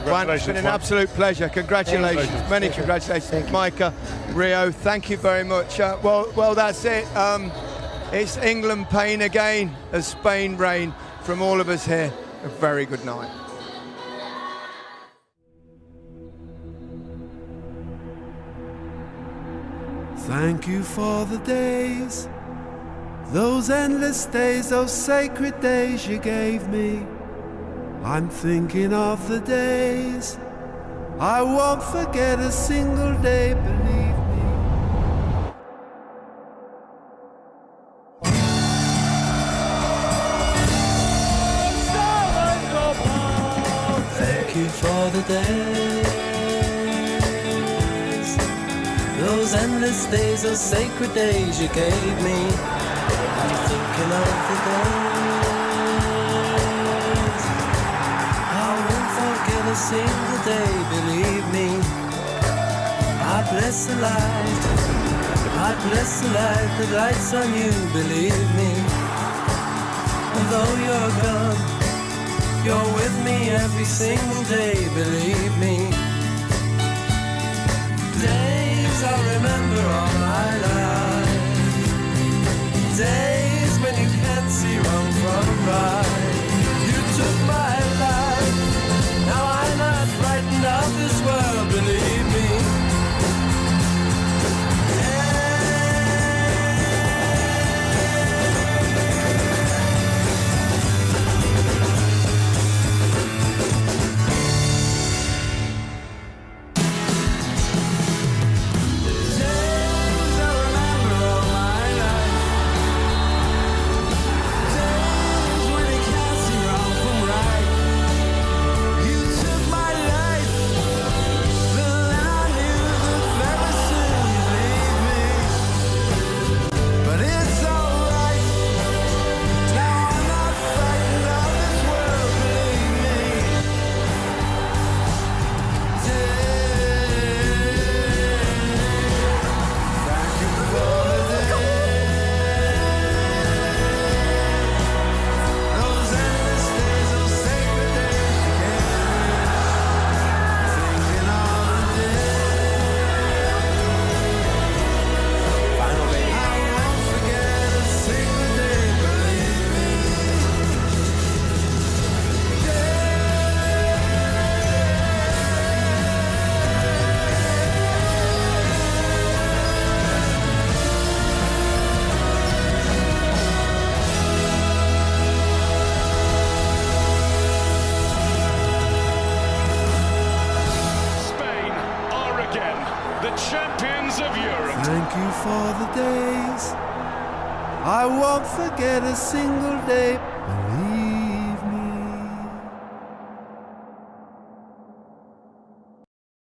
Juan, it's been an absolute pleasure. Congratulations. Many congratulations. Micah, Rio, thank you very much. Well, that's it. It's England pain again as Spain reign. From all of us here, a very good night. Thank you for the days, Those endless days, those sacred days you gave me. I'm thinking of the days. I won't forget a single day, believe me. Thank you for the days, those endless days, those sacred days you gave me. I'm thinking of the days. I won't forget a single day, believe me. I bless the light, I bless the light that lights on you, believe me. And though you're gone, you're with me every single day, believe me. Days I remember all my life. Days when you can't see wrong from right. You took my life. Now I'm not frightened of this world, believe me. Champions of Europe. Thank you for the days. I won't forget a single day.